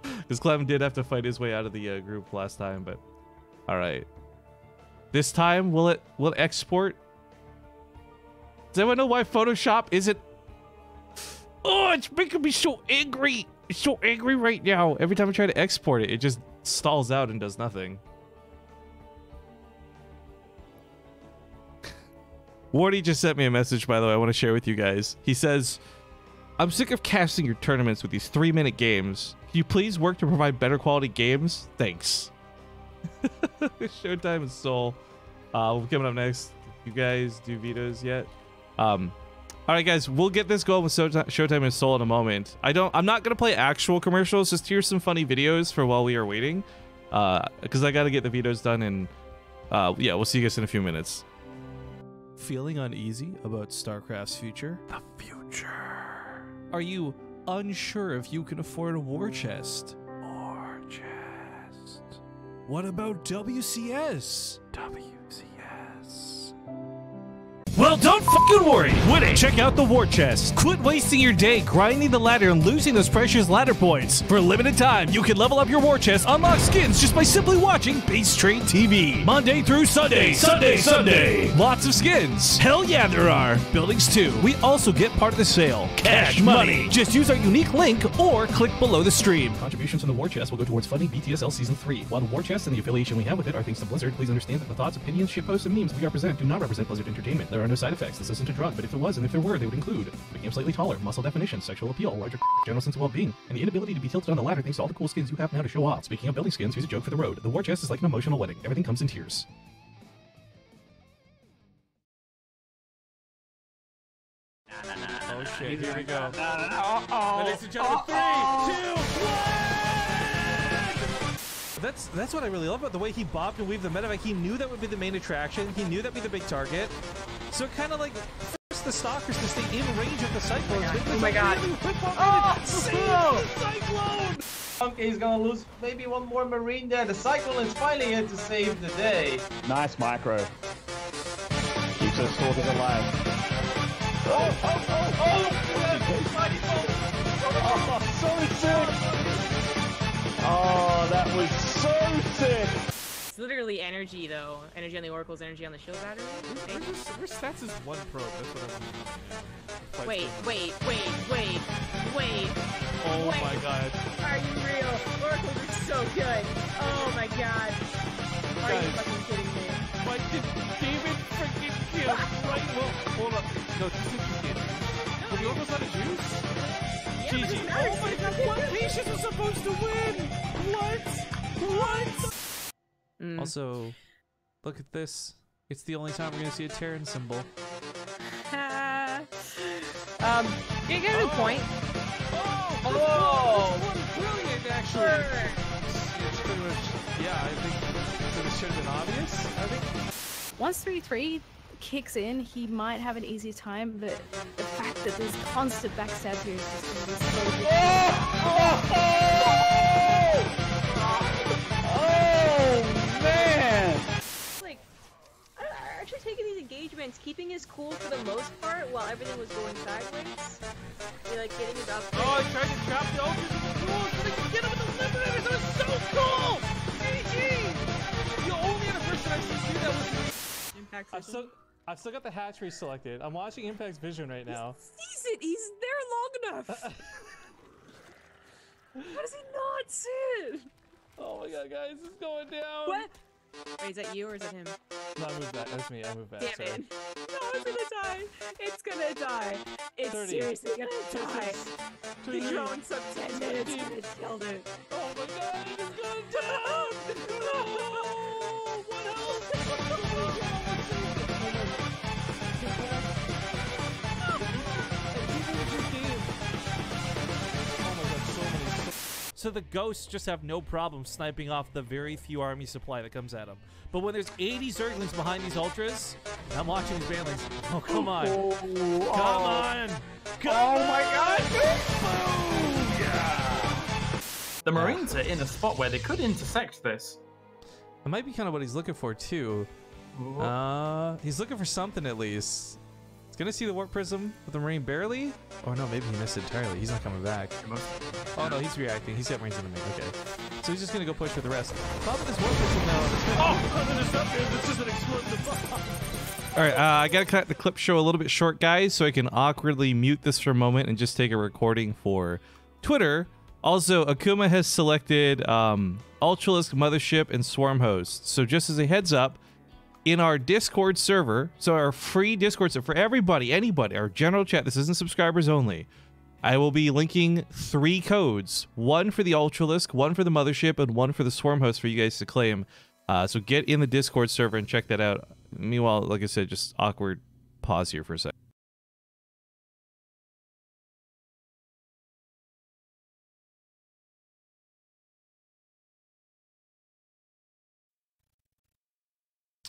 Because Clem did have to fight his way out of the group last time, but... Alright. This time, will it export? Does anyone know why Photoshop isn't... Oh, it's making me so angry. It's so angry right now. Every time I try to export it, it just stalls out and does nothing. Wardy just sent me a message, by the way, I want to share with you guys. He says, I'm sick of casting your tournaments with these 3-minute games. Can you please work to provide better quality games? Thanks. Showtime and Soul. Coming up next. You guys do vetoes yet? Alright guys, we'll get this going with Showtime and Soul in a moment. I'm not gonna play actual commercials, just here's some funny videos for while we are waiting. Because I gotta get the vetoes done, and yeah, we'll see you guys in a few minutes. Feeling uneasy about StarCraft's future? The future. Are you unsure if you can afford a war chest? War chest. What about WCS? Well, don't fucking worry. Win it. Check out the war chest. Quit wasting your day grinding the ladder and losing those precious ladder points. For a limited time, you can level up your war chest, unlock skins just by simply watching BaseTradeTV. Monday through Sunday. Sunday. Lots of skins. Hell yeah, there are. Buildings too. We also get part of the sale. Cash money. Just use our unique link or click below the stream. Contributions from the war chest will go towards funding BTSL Season 3. While the war chest and the affiliation we have with it are thanks to Blizzard, please understand that the thoughts, opinions, shitposts, and memes we represent do not represent Blizzard Entertainment. There are no side effects. This isn't a drug, but if it was, and if there were, they would include making him slightly taller, muscle definition, sexual appeal, larger general sense of well-being, and the inability to be tilted on the ladder thanks to all the cool skins you have now to show off. Speaking of building skins, here's a joke for the road. The war chest is like an emotional wedding. Everything comes in tears. Oh shit, here we go. Ladies and gentlemen, 3, 2, 1! That's what I really love about the way he bopped and weaved the medevac. He knew that would be the main attraction. He knew that'd be the big target. So it kind of like forced the stalkers to stay in range of the cyclones. Oh my god. Cyclone! Okay, he's gonna lose maybe one more marine there. The cyclone is finally here to save the day. Nice micro. Keeps us talking alive. Oh, so sick! Oh, that was so sick! It's literally energy, though. Energy on the oracles, energy on the shield battery. Where stats is 1 probe? That's what I want. Wait. Oh my god. Are you real? Oracles are so good. Oh my god. Are you fucking kidding me? Why did David freaking kill? Right? Well, hold up. No, just think you did. Were the oracles out of juice? GG. Oh my god, what Patience was supposed to win? What? Also, look at this. It's the only time we're gonna see a Terran symbol. You get a good point. Oh! Brilliant, actually. It's pretty much, yeah, I think this should have been obvious, I think. Once 3-3 kicks in, he might have an easier time, but the fact that there's constant backstab here is just going to be so good. Oh, man! Like, actually taking these engagements, keeping his cool for the most part while everything was going sideways. You're like getting about. Oh, I tried to trap the ultras with the tools so they could get him with the liberators. That was so cool! GG! The only other person I've seen do that was Impact. I've still got the hatchery selected. I'm watching Impact's vision right now. Sees it. He's there long enough. How does he not see it? Oh my god, guys, it's going down. What? Wait, is that you or is that him? No, I moved back. That's me. I moved back. Damn Sorry. it. No, it's gonna die. It's gonna die. It's 30. seriously gonna die. The 20. drone took 10 minutes and it killed it. Oh my god, it is going down! No! What else? so the ghosts just have no problem sniping off the very few army supply that comes at them. But when there's 80 Zerglings behind these ultras, I'm watching these banelings. Oh, come on. Come on. Oh my god! Boom! Yeah! The Marines are in a spot where they could intersect this. That might be kind of what he's looking for, too. He's looking for something, at least. He's going to see the Warp Prism with the Marine barely? Oh, no, maybe he missed it entirely. He's not coming back. Oh, no, he's reacting. He's got Marines in the main. Okay. So he's just going to go push for the rest. Problem with this Warp Prism now... This is an explosive. All right, I got to cut the clip show a little bit short, guys, so I can awkwardly mute this for a moment and just take a recording for Twitter. Also, Akuma has selected Ultralisk, Mothership, and Swarm Host. So just as a heads up, in our Discord server, so our free Discord server for everybody, anybody, our general chat, this isn't subscribers only, I will be linking 3 codes. 1 for the Ultralisk, 1 for the Mothership, and 1 for the Swarm Host for you guys to claim. So get in the Discord server and check that out. Meanwhile, like I said, just awkward pause here for a second.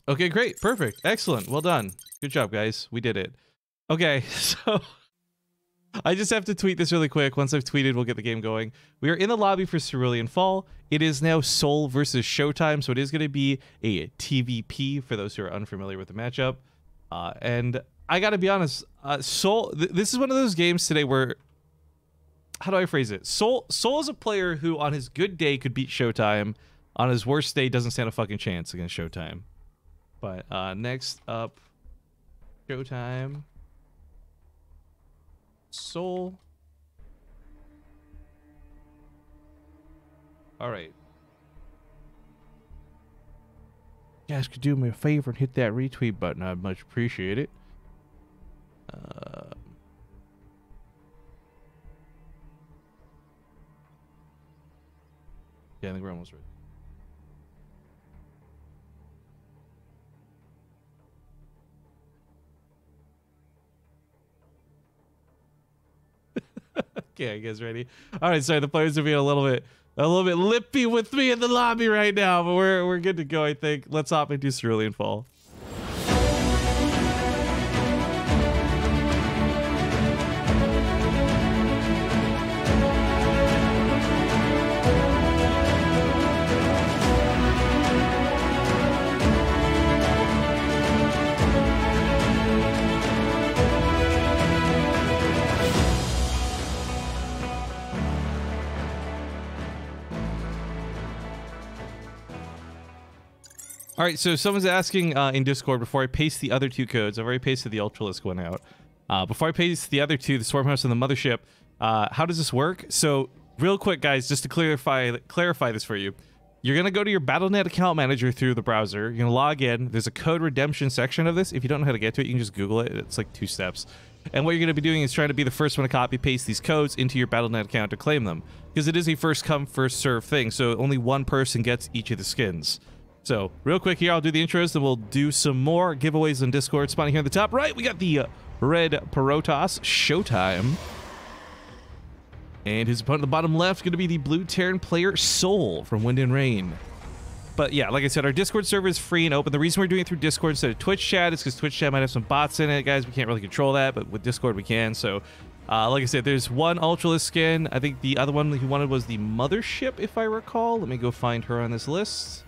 Okay, great. Perfect. Excellent. Well done. Good job, guys. We did it. Okay, so I just have to tweet this really quick. Once I've tweeted, we'll get the game going. We are in the lobby for Cerulean Fall. It is now Soul versus Showtime, so it is going to be a TVP for those who are unfamiliar with the matchup. And I got to be honest, Soul, this is one of those games today where, how do I phrase it? Soul is a player who on his good day could beat Showtime. On his worst day, doesn't stand a fucking chance against Showtime. But next up, Showtime, Soul. All right. You guys could do me a favor and hit that retweet button. I'd much appreciate it. Yeah, I think we're almost ready. Okay, you guys ready? All right, sorry, the players are being a little bit lippy with me in the lobby right now, but we're good to go, I think. Let's hop into Cerulean Fall. All right, so someone's asking in Discord before I paste the other 2 codes. I've already pasted the Ultralisk one out. Before I paste the other 2, the Swarm House and the Mothership, how does this work? So real quick, guys, just to clarify this for you. You're going to go to your Battle.net account manager through the browser. You're going to log in. There's a code redemption section of this. If you don't know how to get to it, you can just Google it. It's like 2 steps. And what you're going to be doing is trying to be the first one to copy paste these codes into your Battle.net account to claim them. Because it is a first come, first serve thing. So only one person gets each of the skins. So, real quick here, I'll do the intros, then we'll do some more giveaways on Discord. Spawning here in the top right, we got the red Protoss, Showtime. And his opponent in the bottom left is going to be the blue Terran player, Soul, from Wind and Rain. But yeah, like I said, our Discord server is free and open. The reason we're doing it through Discord instead of Twitch chat is because Twitch chat might have some bots in it, guys. We can't really control that, but with Discord we can. So, like I said, there's one Ultralisk skin. I think the other one he wanted was the Mothership, if I recall. Let me go find her on this list.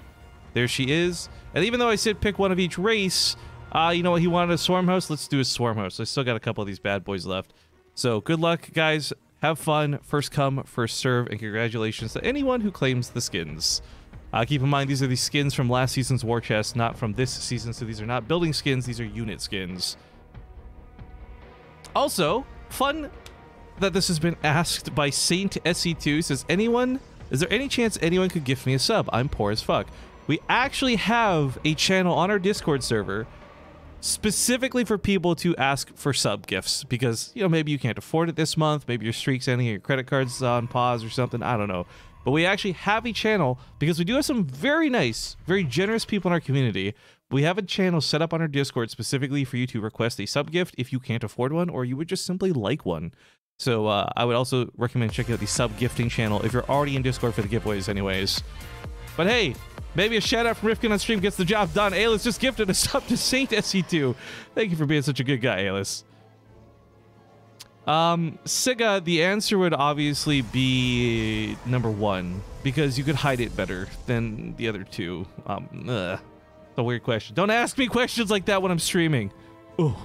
There she is. And even though I said pick one of each race, you know what? He wanted a Swarm Host. Let's do a Swarm Host. I still got a couple of these bad boys left. So good luck, guys. Have fun. First come, first serve. And congratulations to anyone who claims the skins. Keep in mind, these are the skins from last season's war chest, not from this season. So these are not building skins. These are unit skins. Also, fun that this has been asked by Saint SC2. Says, is there any chance anyone could gift me a sub? I'm poor as fuck. We actually have a channel on our Discord server specifically for people to ask for sub gifts because, you know, maybe you can't afford it this month. Maybe your streak's ending, your credit card's on pause or something. I don't know. But we actually have a channel because we do have some very nice, very generous people in our community. We have a channel set up on our Discord specifically for you to request a sub gift if you can't afford one or you would just simply like one. So I would also recommend checking out the sub gifting channel if you're already in Discord for the giveaways anyways. But hey, maybe a shout out from Rifkin on stream gets the job done. Aylis just gifted a sub to Saint SE2. Thank you for being such a good guy, Aylis. Siga, the answer would obviously be number 1 because you could hide it better than the other two. It's a weird question. Don't ask me questions like that when I'm streaming. Ooh.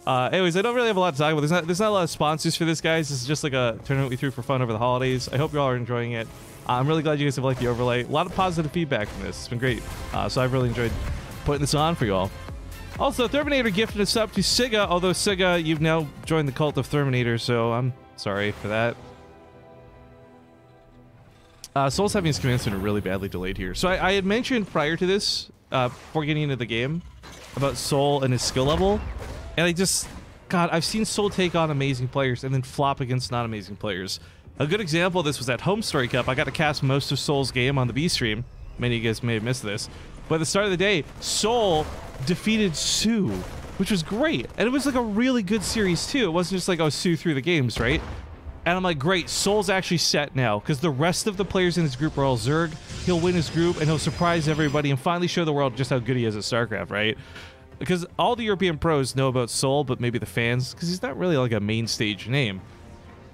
Anyways, I don't really have a lot to talk about. There's not a lot of sponsors for this, guys. This is just like a tournament we threw for fun over the holidays. I hope you all are enjoying it. I'm really glad you guys have liked the overlay. A lot of positive feedback from this. It's been great. So I've really enjoyed putting this on for you all. Also, Therminator gifted a sub to Siga, although Siga, you've now joined the cult of Therminator, so I'm sorry for that. Soul's having his command center really badly delayed here. So I had mentioned prior to this, before getting into the game, about Soul and his skill level, and God, I've seen Soul take on amazing players and then flop against not amazing players. A good example of this was at Home Story Cup. I got to cast most of Soul's game on the B stream. Many of you guys may have missed this. But at the start of the day, Soul defeated Sue, which was great. And it was like a really good series too. It wasn't just like, oh, Sue through the games, right? And I'm like, great, Soul's actually set now because the rest of the players in his group are all Zerg. He'll win his group and he'll surprise everybody and finally show the world just how good he is at StarCraft, right? Because all the European pros know about Soul, but maybe the fans, because he's not really like a main stage name.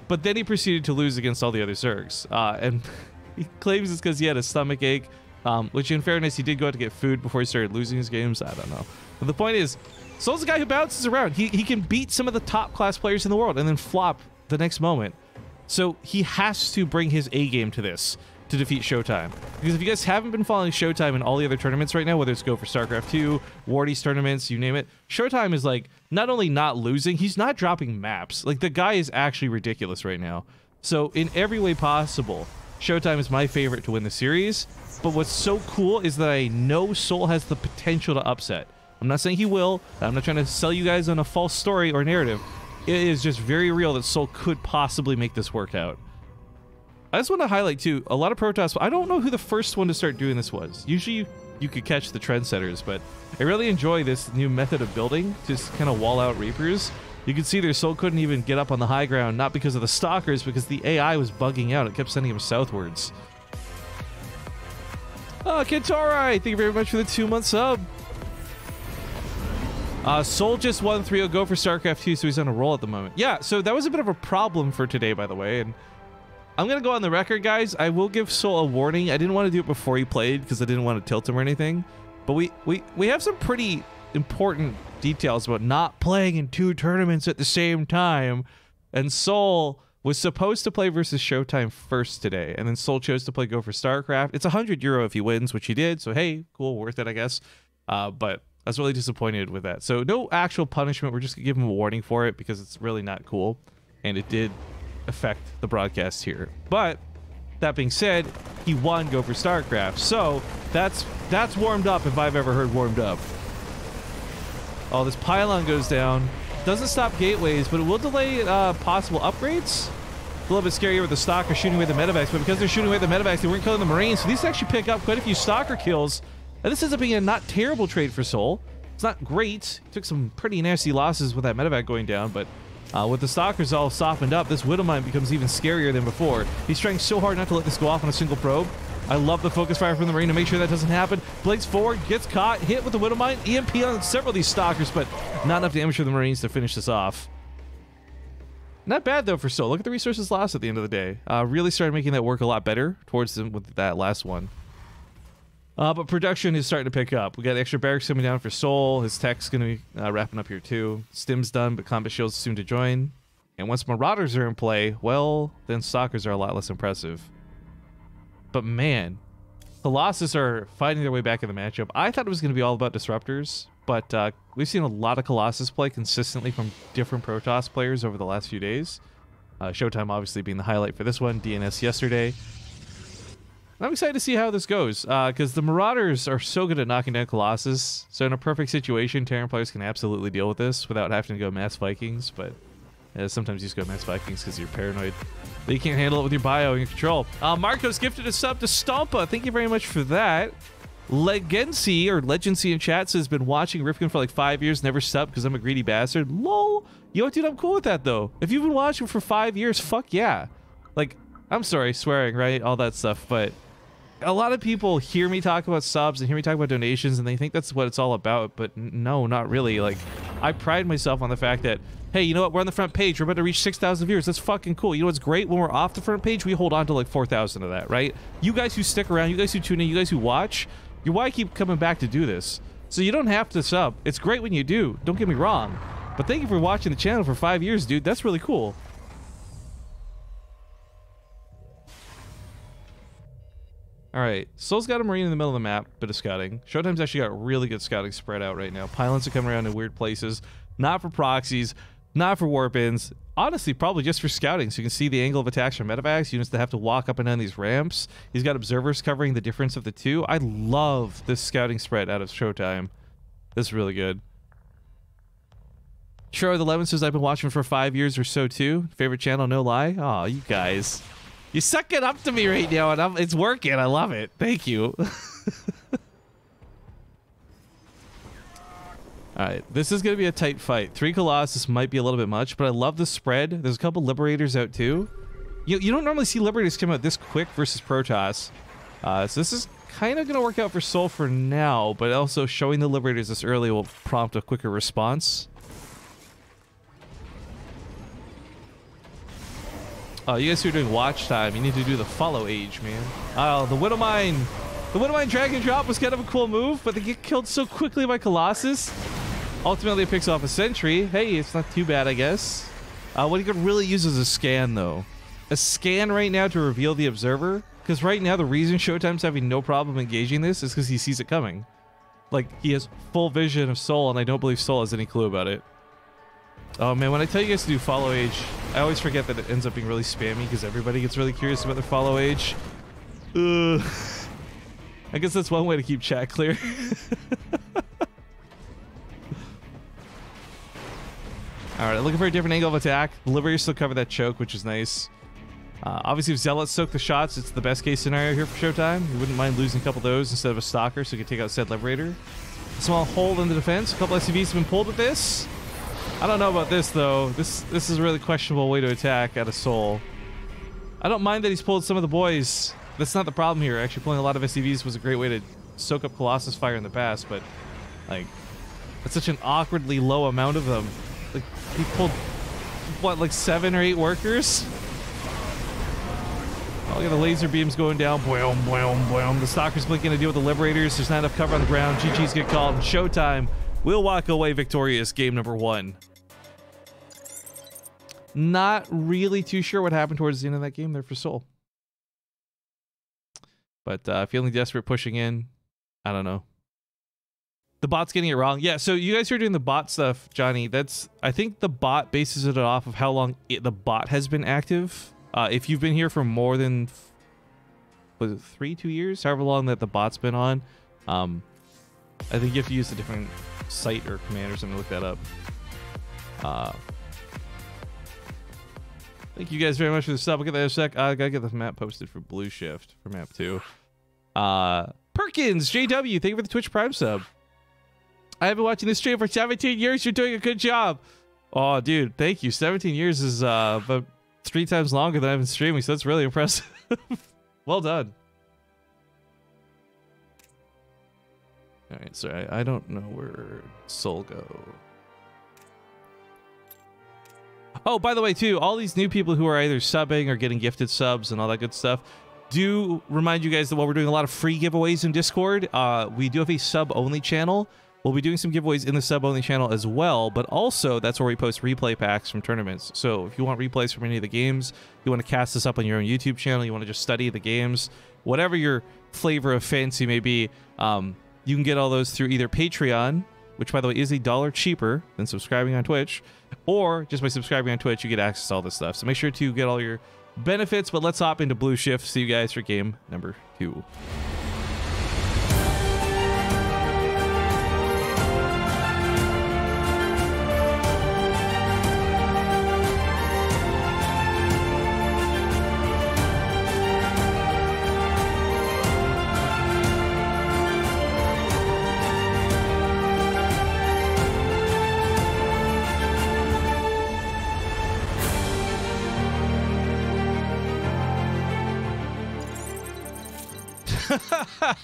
But then he proceeded to lose against all the other Zergs. And he claims it's because he had a stomach ache, which in fairness, he did go out to get food before he started losing his games. I don't know. But the point is, Soul's a guy who bounces around. He can beat some of the top class players in the world and then flop the next moment. So he has to bring his A game to this to defeat Showtime. Because if you guys haven't been following Showtime in all the other tournaments right now, whether it's Go for StarCraft 2, Wardy's tournaments, you name it, Showtime is like not only not losing, he's not dropping maps. Like the guy is actually ridiculous right now. So in every way possible, Showtime is my favorite to win the series. But what's so cool is that I know Soul has the potential to upset. I'm not saying he will. I'm not trying to sell you guys on a false story or narrative. It is just very real that Soul could possibly make this work out. I just want to highlight too, a lot of Protoss, I don't know who the first one to start doing this was. Usually you could catch the trendsetters, but I really enjoy this new method of building, just kind of wall out Reapers. You can see their Soul couldn't even get up on the high ground, not because of the Stalkers, because the AI was bugging out. It kept sending him southwards. Oh, Kentorai, thank you very much for the 2-month sub. Soul just won 3-0 Go for StarCraft 2, so he's on a roll at the moment. Yeah, so that was a bit of a problem for today, by the way, and I'm going to go on the record, guys. I will give Soul a warning. I didn't want to do it before he played because I didn't want to tilt him or anything, but we have some pretty important details about not playing in 2 tournaments at the same time, and Soul was supposed to play versus Showtime first today, and then Soul chose to play Go for StarCraft. It's €100 if he wins, which he did, so hey, cool, worth it, I guess. But I was really disappointed with that. So no actual punishment. We're just going to give him a warning for it because it's really not cool, and it did affect the broadcast here. But that being said, he won Go for StarCraft, so that's warmed up if I've ever heard warmed up. Oh, this pylon goes down. Doesn't stop gateways, but it will delay possible upgrades. A little bit scarier with the Stalker shooting away the medevacs, but because they're shooting away the medevacs, they weren't killing the Marines, so these actually pick up quite a few Stalker kills. And this ends up being a not terrible trade for Soul. It's not great. Took some pretty nasty losses with that medevac going down, but with the Stalkers all softened up, this Widowmine becomes even scarier than before. He's trying so hard not to let this go off on a single probe. I love the focus fire from the Marine to make sure that doesn't happen. Blades forward, gets caught, hit with the Widowmine, EMP on several of these Stalkers, but not enough damage for the Marines to finish this off. Not bad though for Soul. Look at the resources lost at the end of the day. Really started making that work a lot better towards them with that last one. But production is starting to pick up. We got extra barracks coming down for Soul. His tech's going to be wrapping up here too. Stim's done, but combat shields soon to join. And once Marauders are in play, well, then Stalkers are a lot less impressive. But man, Colossus are fighting their way back in the matchup. I thought it was going to be all about Disruptors, but we've seen a lot of Colossus play consistently from different Protoss players over the last few days. Showtime obviously being the highlight for this one, DNS yesterday. I'm excited to see how this goes, because the Marauders are so good at knocking down Colossus, so in a perfect situation, Terran players can absolutely deal with this without having to go Mass Vikings, but sometimes you just go Mass Vikings because you're paranoid that you can't handle it with your bio and your control. Marcos gifted a sub to Stompa. Thank you very much for that. Legency or Legency in chat says been watching Rifkin for like 5 years, never subbed because I'm a greedy bastard. Lol. You know what, dude? I'm cool with that though. If you've been watching for 5 years, fuck yeah. Like, I'm sorry, swearing, right? All that stuff, but a lot of people hear me talk about subs and hear me talk about donations and they think that's what it's all about, but no, not really. Like, I pride myself on the fact that, hey, you know what? We're on the front page. We're about to reach 6,000 viewers. That's fucking cool. You know what's great? When we're off the front page, we hold on to like 4,000 of that, right? You guys who stick around, you guys who tune in, you guys who watch, you're why I keep coming back to do this. So you don't have to sub. It's great when you do. Don't get me wrong. But thank you for watching the channel for 5 years, dude. That's really cool. Alright, Soul's got a Marine in the middle of the map, bit of scouting. Showtime's actually got really good scouting spread out right now. Pylons are coming around in weird places. Not for proxies, not for warp-ins. Honestly, probably just for scouting, so you can see the angle of attacks from medevacs, units that have to walk up and down these ramps. He's got observers covering the difference of the two. I love this scouting spread out of Showtime. This is really good. Sure, the 11 says I've been watching for 5 years or so too. Favorite channel, no lie. Aw, you guys. You suck it up to me right now, and it's working. I love it. Thank you. Alright, this is going to be a tight fight. 3 Colossus might be a little bit much, but I love the spread. There's a couple Liberators out too. You don't normally see Liberators come out this quick versus Protoss. So this is kind of going to work out for Soul for now, but also showing the Liberators this early will prompt a quicker response. Oh, you guys who are doing watch time, you need to do the follow age, man. Oh, the Widowmine. The Widowmine drag and drop was kind of a cool move, but they get killed so quickly by Colossus. Ultimately, it picks off a sentry. Hey, it's not too bad, I guess. What you could really use is a scan, though. A scan right now to reveal the observer. Because right now, the reason Showtime's having no problem engaging this is because he sees it coming. Like, he has full vision of Soul, and I don't believe Soul has any clue about it. Oh man, when I tell you guys to do follow age, I always forget that it ends up being really spammy because everybody gets really curious about their follow age. Ugh. I guess that's one way to keep chat clear. Alright, looking for a different angle of attack. The Liberators still cover that choke, which is nice. Obviously, if Zealots soak the shots, it's the best case scenario here for Showtime. You wouldn't mind losing a couple of those instead of a Stalker, so you can take out said Liberator. A small hole in the defense. A couple SCVs have been pulled with this. I don't know about this, though. This is a really questionable way to attack at a Soul. I don't mind that he's pulled some of the boys. That's not the problem here. Actually, pulling a lot of SCVs was a great way to soak up Colossus fire in the past, but, like, that's such an awkwardly low amount of them. Like, he pulled, what, like 7 or 8 workers? Oh, look at the laser beams going down. Boom, boom, boom. The Stalker's blinking to deal with the Liberators. There's not enough cover on the ground. GG's get called. Showtime will walk away victorious. Game number 1. Not really too sure what happened towards the end of that game there for Soul. But feeling desperate, pushing in. I don't know. The bot's getting it wrong. Yeah, so you guys are doing the bot stuff, Johnny. I think the bot bases it off of how long the bot has been active. If you've been here for more than, was it 2 years? However long that the bot's been on. I think you have to use a different site or command or something to look that up. Thank you guys very much for the sub. I'll get that in a sec. I gotta get the map posted for Blue Shift for map 2. Perkins, JW, thank you for the Twitch Prime sub. I have been watching this stream for 17 years. You're doing a good job. Oh, dude, thank you. 17 years is about 3 times longer than I've been streaming, so that's really impressive. Well done. All right, so I don't know where Soul go. Oh, by the way, too, all these new people who are either subbing or getting gifted subs and all that good stuff, do remind you guys that while we're doing a lot of free giveaways in Discord, we do have a sub-only channel. We'll be doing some giveaways in the sub-only channel as well, but also that's where we post replay packs from tournaments. So if you want replays from any of the games, you want to cast this up on your own YouTube channel, you want to just study the games, whatever your flavor of fancy may be, you can get all those through either Patreon, which, by the way, is $1 cheaper than subscribing on Twitch, or just by subscribing on Twitch, you get access to all this stuff. So make sure to get all your benefits, but let's hop into Blue Shift. See you guys for game number 2.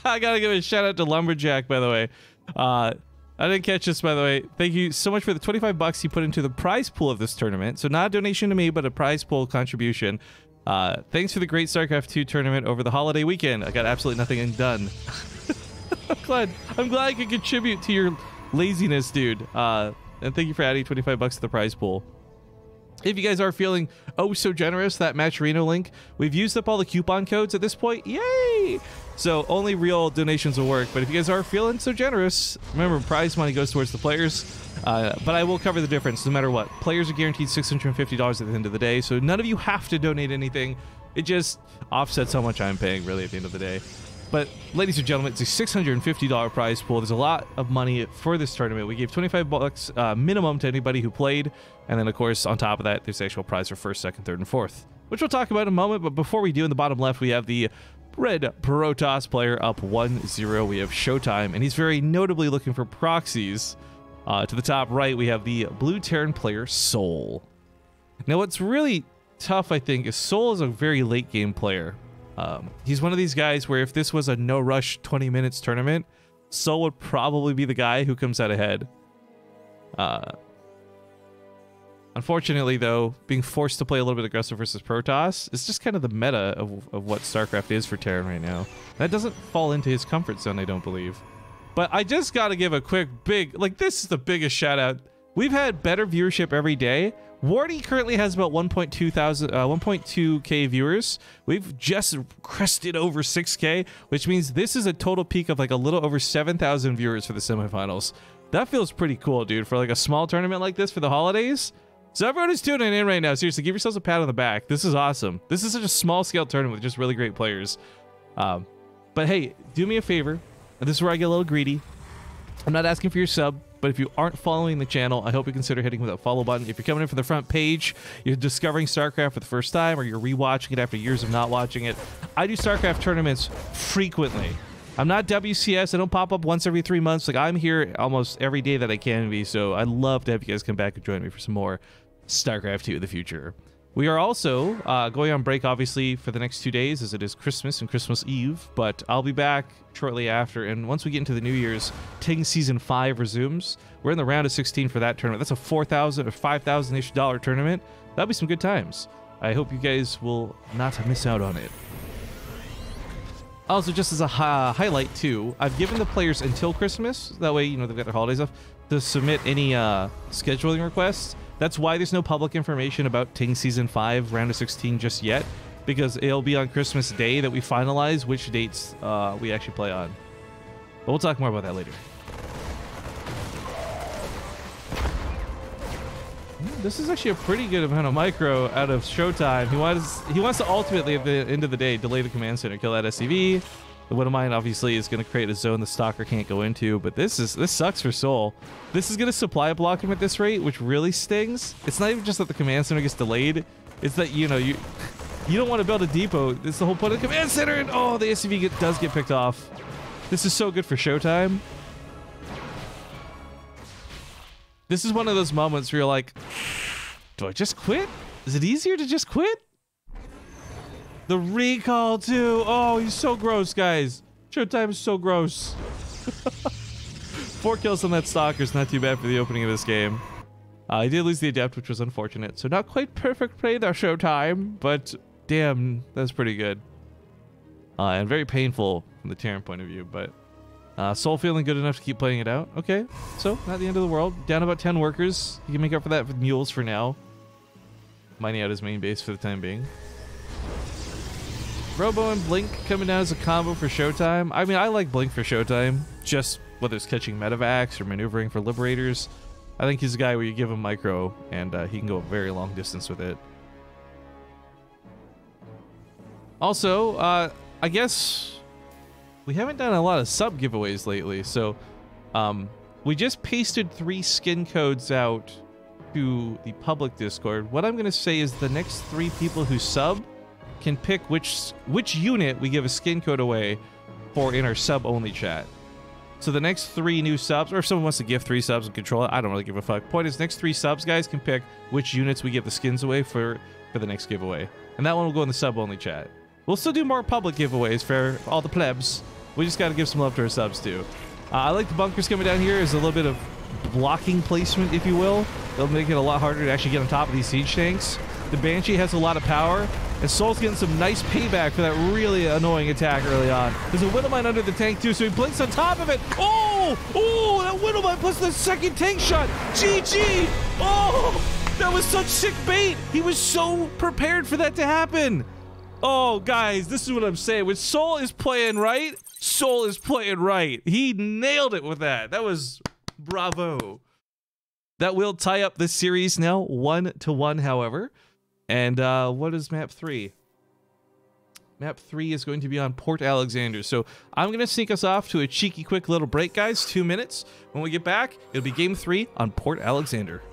I gotta give a shout out to Lumberjack, by the way. I didn't catch this, by the way. Thank you so much for the 25 bucks you put into the prize pool of this tournament. So not a donation to me, but a prize pool contribution. Thanks for the great StarCraft 2 tournament over the holiday weekend. I got absolutely nothing done. I'm glad I could contribute to your laziness, dude. And thank you for adding 25 bucks to the prize pool. If you guys are feeling oh so generous, that Match Reno link, we've used up all the coupon codes at this point. Yay! So only real donations will work. But if you guys are feeling so generous, remember prize money goes towards the players. But I will cover the difference no matter what. Players are guaranteed $650 at the end of the day, so none of you have to donate anything. It just offsets how much I'm paying really at the end of the day. But ladies and gentlemen, it's a $650 prize pool. There's a lot of money for this tournament. We gave 25 bucks minimum to anybody who played. And then, of course, on top of that, there's the actual prize for first, second, third, and fourth, which we'll talk about in a moment. But before we do, in the bottom left, we have the red Protoss player up 1-0. We have Showtime, and he's very notably looking for proxies. To the top right, we have the blue Terran player, Soul. Now, what's really tough, I think, is Soul is a very late game player. He's one of these guys where if this was a no-rush 20 minutes tournament, Soul would probably be the guy who comes out ahead. Unfortunately, though, being forced to play a little bit aggressive versus Protoss is just kind of the meta of what StarCraft is for Terran right now. That doesn't fall into his comfort zone, I don't believe. But I just got to give a quick, this is the biggest shout out. We've had better viewership every day. Wardy currently has about 1.2k viewers. We've just crested over 6k, which means this is a total peak of like a little over 7,000 viewers for the semifinals. That feels pretty cool, dude, for like a small tournament like this for the holidays. So everyone who's tuning in right now, seriously, give yourselves a pat on the back. This is awesome. This is such a small scale tournament with just really great players. But hey, do me a favor. This is where I get a little greedy. I'm not asking for your sub, but if you aren't following the channel, I hope you consider hitting that follow button. If you're coming in from the front page, you're discovering StarCraft for the first time, or you're rewatching it after years of not watching it. I do StarCraft tournaments frequently. I'm not WCS. I don't pop up once every 3 months. Like, I'm here almost every day that I can be, so I'd love to have you guys come back and join me for some more StarCraft 2 in the future. We are also going on break, obviously, for the next 2 days, as it is Christmas and Christmas Eve, but I'll be back shortly after, and once we get into the New Year's, Ting Season 5 resumes. We're in the round of 16 for that tournament. That's a $4,000 or $5,000-ish tournament. That'll be some good times. I hope you guys will not miss out on it. Also, just as a highlight, too, I've given the players until Christmas, that way, you know, they've got their holidays off, to submit any scheduling requests. That's why there's no public information about Ting Season 5 Round of 16 just yet, because it'll be on Christmas Day that we finalize which dates we actually play on. But we'll talk more about that later. This is actually a pretty good amount of micro out of Showtime. He wants to ultimately, at the end of the day, delay the command center, kill that SCV. The one of mine obviously is going to create a zone the stalker can't go into, but this sucks for Soul. This is going to supply block him at this rate, which really stings. It's not even just that the command center gets delayed. It's that, you know, you don't want to build a depot. That's the whole point of the command center, and oh, the SCV does get picked off. This is so good for Showtime. This is one of those moments where you're like, do I just quit? Is it easier to just quit? The recall, too. Oh, he's so gross, guys. Showtime is so gross. 4 kills on that Stalker is not too bad for the opening of this game. I did lose the Adept, which was unfortunate. So not quite perfect play there, Showtime. But damn, that's pretty good. And very painful from the Terran point of view. But Soul feeling good enough to keep playing it out. Okay, so not the end of the world. Down about 10 workers. You can make up for that with mules for now. Mining out his main base for the time being. Robo and Blink coming down as a combo for Showtime. I mean, I like Blink for Showtime, just whether it's catching medevacs or maneuvering for Liberators. I think he's a guy where you give him micro, and he can go a very long distance with it. Also, I guess we haven't done a lot of sub giveaways lately, so we just pasted 3 skin codes out to the public Discord. What I'm going to say is the next 3 people who sub can pick which unit we give a skin code away for in our sub-only chat. So the next 3 new subs, or if someone wants to give 3 subs and control it, I don't really give a fuck. Point is, next 3 subs guys can pick which units we give the skins away for the next giveaway. And that one will go in the sub-only chat. We'll still do more public giveaways for all the plebs. We just got to give some love to our subs too. I like the bunkers coming down here as a little bit of blocking placement, if you will. They'll make it a lot harder to actually get on top of these siege tanks. The Banshee has a lot of power, and Soul's getting some nice payback for that really annoying attack early on. There's a Widowmine under the tank too, so he blinks on top of it. Oh! Oh! That Widowmine plus the second tank shot! GG! Oh! That was such sick bait! He was so prepared for that to happen! Oh, guys, this is what I'm saying. When Soul is playing right, Soul is playing right. He nailed it with that. That was bravo. That will tie up this series now 1-1, however. And what is map 3? Map 3 is going to be on Port Alexander. So I'm going to sneak us off to a cheeky quick little break, guys. 2 minutes. When we get back, it'll be game 3 on Port Alexander.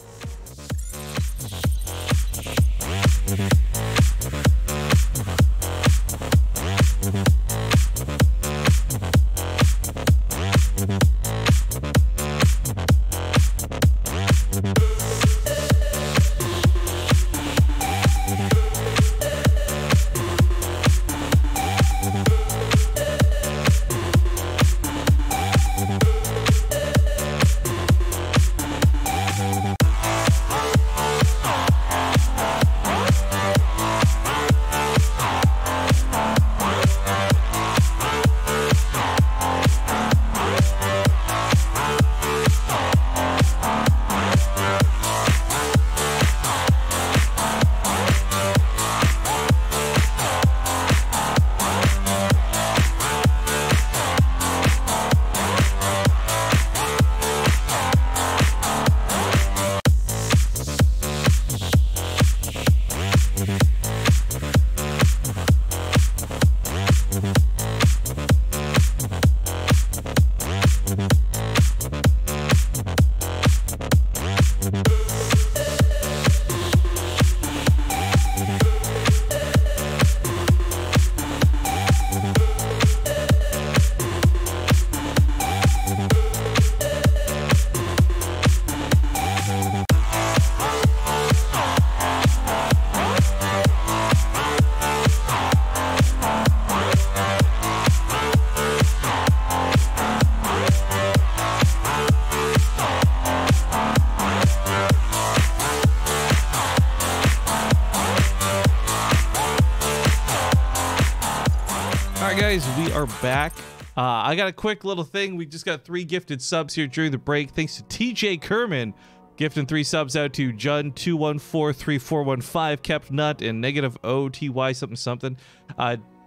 Guys, we are back. I got a quick little thing. We just got 3 gifted subs here during the break. Thanks to TJ Kerman, gifting 3 subs out to Jun2143415, Kept Nut, and negative OTY something something.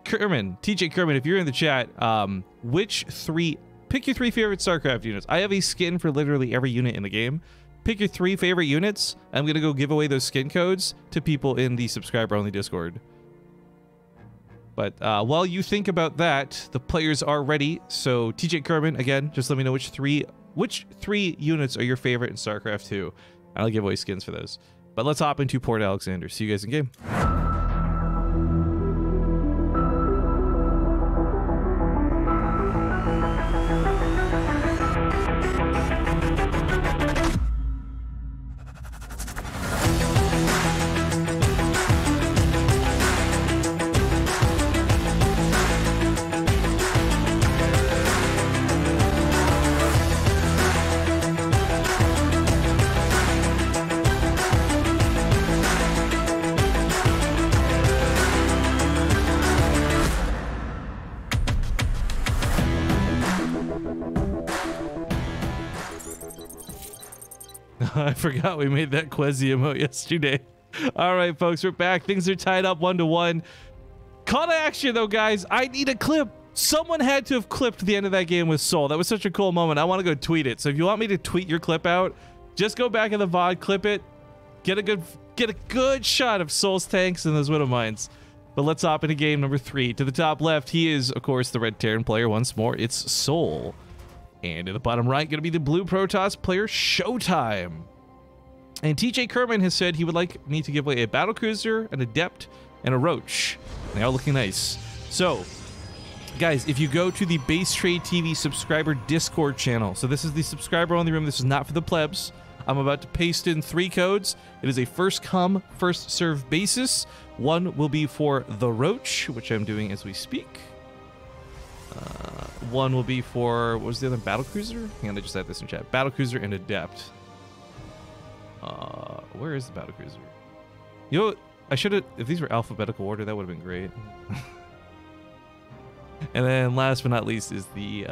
Kerman, TJ Kerman, if you're in the chat, pick your 3 favorite StarCraft units. I have a skin for literally every unit in the game. Pick your 3 favorite units. I'm gonna go give away those skin codes to people in the subscriber-only Discord. But while you think about that, the players are ready. So TJ Kerman, again, just let me know which three units are your favorite in StarCraft 2. And I'll give away skins for those. But let's hop into Port Alexander. See you guys in game. I forgot we made that Quezzy emote yesterday. All right, folks, we're back. Things are tied up 1-1. Call to action, though, guys. I need a clip. Someone had to have clipped the end of that game with Soul. That was such a cool moment. I want to go tweet it. So if you want me to tweet your clip out, just go back in the VOD, clip it, get a good shot of Soul's tanks and those Widowmines. But let's hop into game number 3. To the top left, he is, of course, the Red Terran player once more. It's Soul. And in the bottom right, going to be the blue Protoss player, Showtime. And TJ Kerman has said he would like me to give away a battlecruiser, an adept, and a roach. They are looking nice. So, guys, if you go to the BaseTradeTV subscriber Discord channel, so this is the subscriber only room, this is not for the plebs. I'm about to paste in 3 codes. It is a first come, first serve basis. One will be for the Roach, which I'm doing as we speak. One will be for, what was the other, Battlecruiser? Hang on, I just had this in chat. Battlecruiser and Adept. Where is the Battlecruiser? You know, I should have, if these were alphabetical order, that would have been great. And then last but not least is the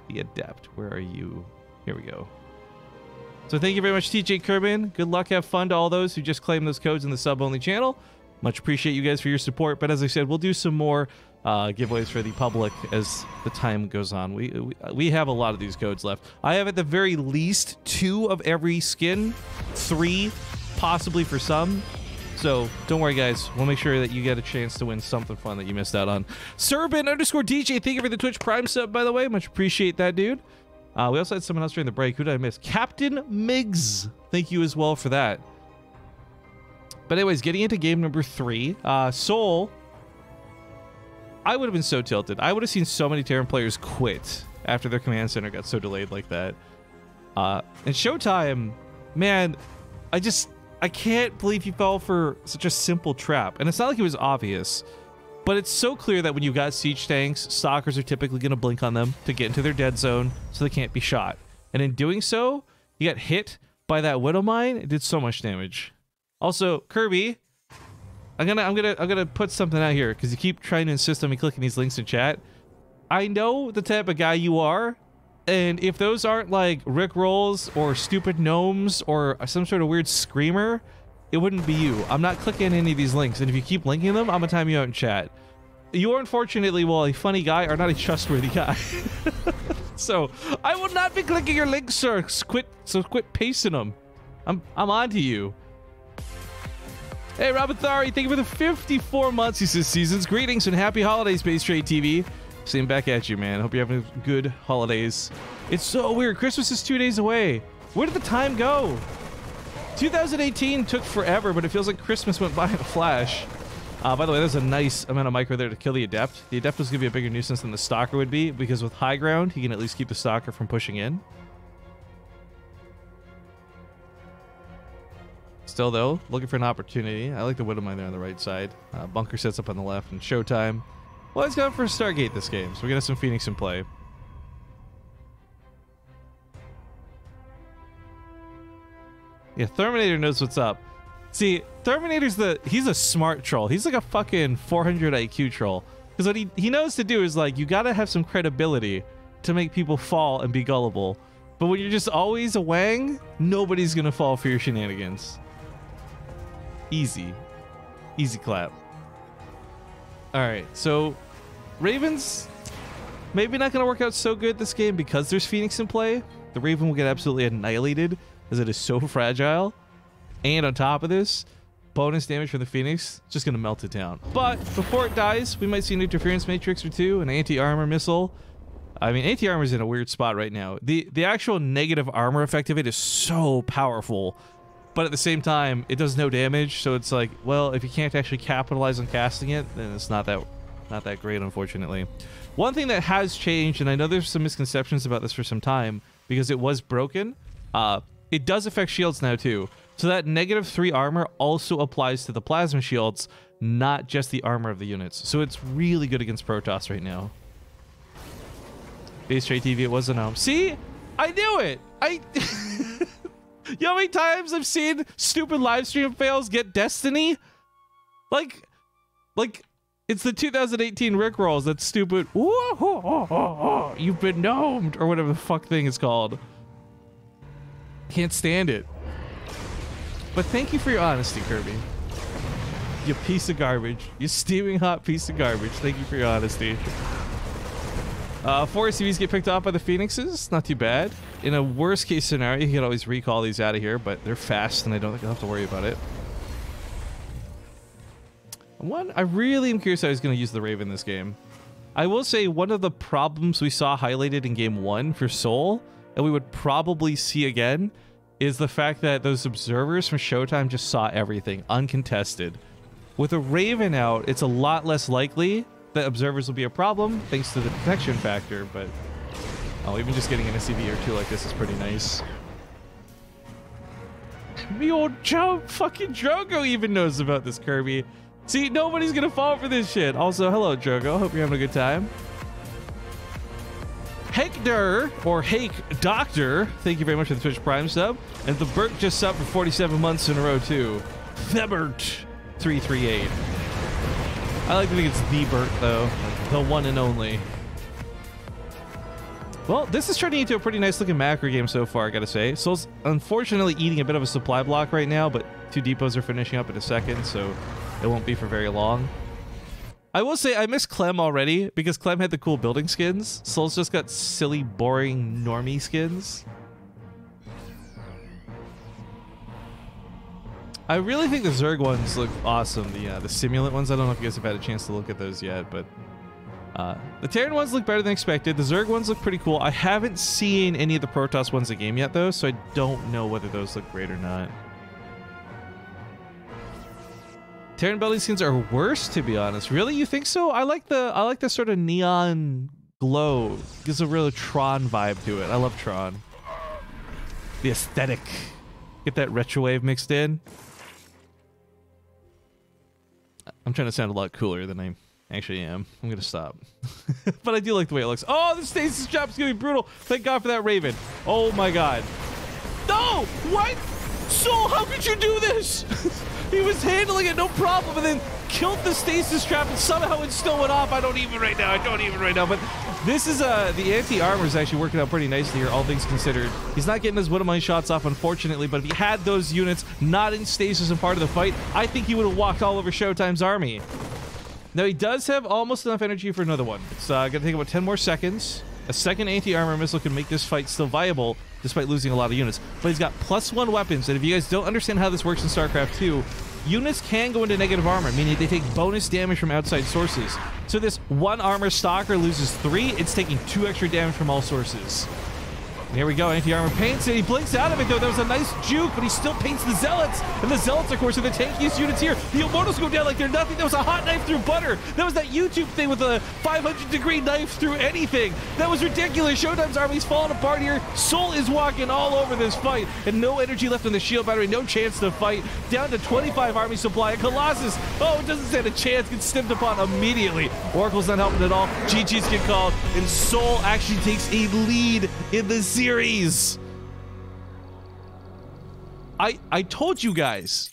Adept. Where are you? Here we go. So thank you very much, TJ Kerbin. Good luck, have fun to all those who just claim those codes in the sub-only channel. Much appreciate you guys for your support. But as I said, we'll do some more giveaways for the public as the time goes on. We have a lot of these codes left. I have at the very least 2 of every skin, 3 possibly for some. So don't worry, guys. We'll make sure that you get a chance to win something fun that you missed out on. Serban_DJ, thank you for the Twitch Prime sub, by the way. Much appreciate that, dude. We also had someone else during the break. Who did I miss? Captain Miggs. Thank you as well for that. But anyways, getting into game number 3. Soul. I would have been so tilted. I would have seen so many Terran players quit after their command center got so delayed like that. And Showtime, man, I can't believe he fell for such a simple trap. And it's not like it was obvious, but it's so clear that when you've got siege tanks, stalkers are typically going to blink on them to get into their dead zone so they can't be shot. And in doing so, you got hit by that Widow Mine. It did so much damage. Also, Kirby, I'm gonna put something out here because you keep trying to insist on me clicking these links in chat. I know the type of guy you are, and if those aren't like Rick Rolls or stupid gnomes or some sort of weird screamer, it wouldn't be you. I'm not clicking any of these links, and if you keep linking them, I'm gonna time you out in chat. You are unfortunately, well, a funny guy are not a trustworthy guy. So I will not be clicking your links, sir. Quit pasting them. I'm on to you. Hey, Rabathari, thank you for the 54 months. He says, seasons, greetings, and happy holidays, BaseTradeTV. Same back at you, man. Hope you're having good holidays. It's so weird. Christmas is 2 days away. Where did the time go? 2018 took forever, but it feels like Christmas went by in a flash. By the way, there's a nice amount of micro there to kill the Adept. The Adept was going to be a bigger nuisance than the Stalker would be, because with high ground, he can at least keep the Stalker from pushing in. Still, though, looking for an opportunity. I like the Widow Mine there on the right side. Bunker sets up on the left, and Showtime. Well, he's going for a Stargate this game, so we got some Phoenix in play. Yeah, Terminator knows what's up. See, Terminator's he's a smart troll. He's like a fucking 400 IQ troll. Because what he knows to do is, like, you gotta have some credibility to make people fall and be gullible. But when you're just always a wang, nobody's gonna fall for your shenanigans. Easy. Easy clap. Alright, so Ravens maybe not gonna work out so good this game because there's Phoenix in play. The Raven will get absolutely annihilated as it is so fragile. And on top of this, bonus damage for the Phoenix, just gonna melt it down. But before it dies, we might see an interference matrix or two, an anti-armor missile. I mean, anti-armor's in a weird spot right now. The actual negative armor effect of it is so powerful, but at the same time, it does no damage, so it's like, well, if you can't actually capitalize on casting it, then it's not that great, unfortunately. One thing that has changed, and I know there's some misconceptions about this for some time, because it was broken, it does affect shields now too. So that -3 armor also applies to the plasma shields, not just the armor of the units. So it's really good against Protoss right now. BaseTradeTV, it was a gnome. See? I knew it! You know how many times I've seen stupid livestream fails get Destiny? Like, it's the 2018 Rickrolls, that stupid, you've been gnomed, or whatever the fuck thing is called. Can't stand it. But thank you for your honesty, Kirby. You piece of garbage. You steaming hot piece of garbage. Thank you for your honesty. 4 SCVs get picked off by the Phoenixes. Not too bad. In a worst case scenario, you can always recall these out of here, but they're fast and I don't think I'll have to worry about it. I really am curious how he's going to use the Raven this game. I will say one of the problems we saw highlighted in game 1 for Soul, and we would probably see again, is the fact that those observers from Showtime just saw everything, uncontested. With a Raven out, it's a lot less likely that observers will be a problem, thanks to the detection factor, but... Oh, even just getting an SCV or 2 like this is pretty nice. Me old Joe fucking Drogo even knows about this, Kirby. See, nobody's gonna fall for this shit. Also, hello, Drogo. Hope you're having a good time. Hakedur, or Hake Doctor, thank you very much for the Twitch Prime sub. And the Burt just subbed for 47 months in a row, too. Thebert338. I like to think it's the Burt, though. The one and only. Well, this is turning into a pretty nice looking macro game so far, I gotta say. Soul's unfortunately eating a bit of a supply block right now, but 2 depots are finishing up in a second, so it won't be for very long. I will say I miss Clem already, because Clem had the cool building skins. Soul's just got silly, boring, normie skins. I really think the Zerg ones look awesome. The simulant ones, I don't know if you guys have had a chance to look at those yet, but the Terran ones look better than expected. The Zerg ones look pretty cool. I haven't seen any of the Protoss ones in game yet, though, so I don't know whether those look great or not. Terran belly skins are worse, to be honest. Really, you think so? I like the sort of neon glow. It gives a real Tron vibe to it. I love Tron. The aesthetic. Get that retro wave mixed in. I'm trying to sound a lot cooler than I actually am. I'm gonna stop. But I do like the way it looks. Oh, the stasis job's gonna be brutal. Thank God for that Raven. Oh my God. No! What? Soul, how could you do this? He was handling it no problem and then killed the stasis trap and somehow it still went off. I don't even right now. But this is the anti-armor is actually working out pretty nicely here, all things considered. He's not getting his Widowmine shots off, unfortunately, but if he had those units not in stasis and part of the fight, I think he would have walked all over Showtime's army. Now, he does have almost enough energy for another one. It's going to take about 10 more seconds. A second anti-armor missile can make this fight still viable, despite losing a lot of units. But he's got +1 weapons, and if you guys don't understand how this works in StarCraft 2, units can go into negative armor, meaning they take bonus damage from outside sources. So this 1 armor stalker loses 3, it's taking 2 extra damage from all sources. And here we go, anti-armor paints it. He blinks out of it, though. That was a nice juke, but he still paints the Zealots. And the Zealots, of course, are the tankiest units here. The Immortals go down like they're nothing. That was a hot knife through butter. That was that YouTube thing with a 500-degree knife through anything. That was ridiculous. Showtime's army's falling apart here. Soul is walking all over this fight. And no energy left in the shield battery. No chance to fight. Down to 25 army supply. And Colossus, oh, it doesn't stand a chance. Gets snipped upon immediately. Oracle's not helping at all. GG's get called. And Soul actually takes a lead in the series. I told you guys.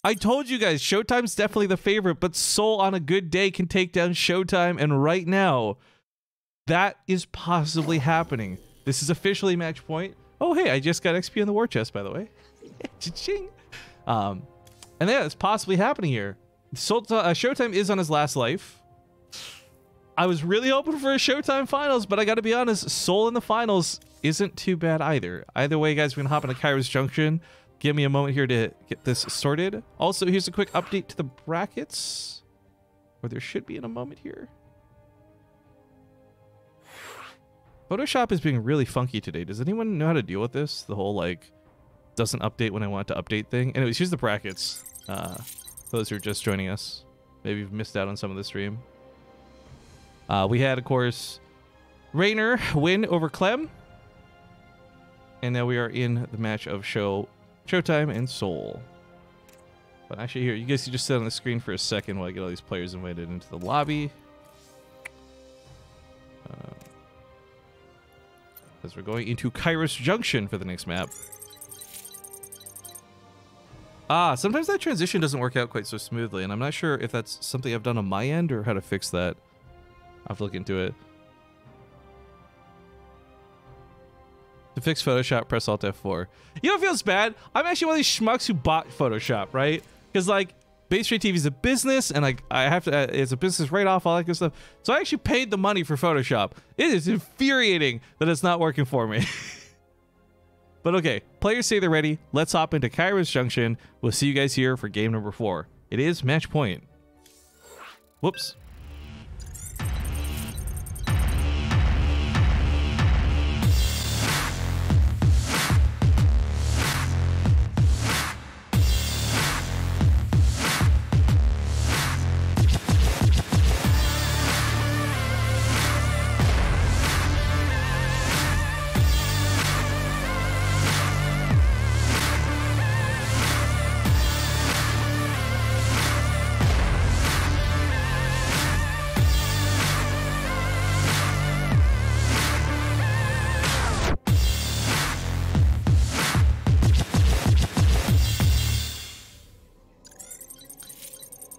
Showtime's definitely the favorite, but Soul on a good day can take down Showtime, and right now, that is possibly happening. This is officially match point. Oh, hey, I just got XP in the war chest, by the way. Cha-ching. And yeah, it's possibly happening here. Showtime is on his last life. I was really hoping for a Showtime finals, but I gotta be honest, Soul in the finals isn't too bad either. Either way, guys, we're gonna hop into Kairos Junction. Give me a moment here to get this sorted. Also, here's a quick update to the brackets, or there should be in a moment here. Photoshop is being really funky today. Does anyone know how to deal with this? The whole, like, doesn't update when I want to update thing. Anyways, here's the brackets. Those who are just joining us. Maybe you've missed out on some of the stream. We had, of course, Raynor win over Clem. And now we are in the match of Showtime and Soul. But actually here, you guys can just sit on the screen for a second while I get all these players invited into the lobby. Because we're going into Kairos Junction for the next map. Sometimes that transition doesn't work out quite so smoothly, and I'm not sure if that's something I've done on my end or how to fix that. I'll have to look into it. To fix Photoshop, press Alt F4. You know what feels bad? I'm actually one of these schmucks who bought Photoshop, right? Because, like, BaseTradeTV is a business, and I have to, it's a business write-off, all that good stuff. So I actually paid the money for Photoshop. It is infuriating that it's not working for me. But okay, players say they're ready. Let's hop into Kairos Junction. We'll see you guys here for game number 4. It is match point. Whoops.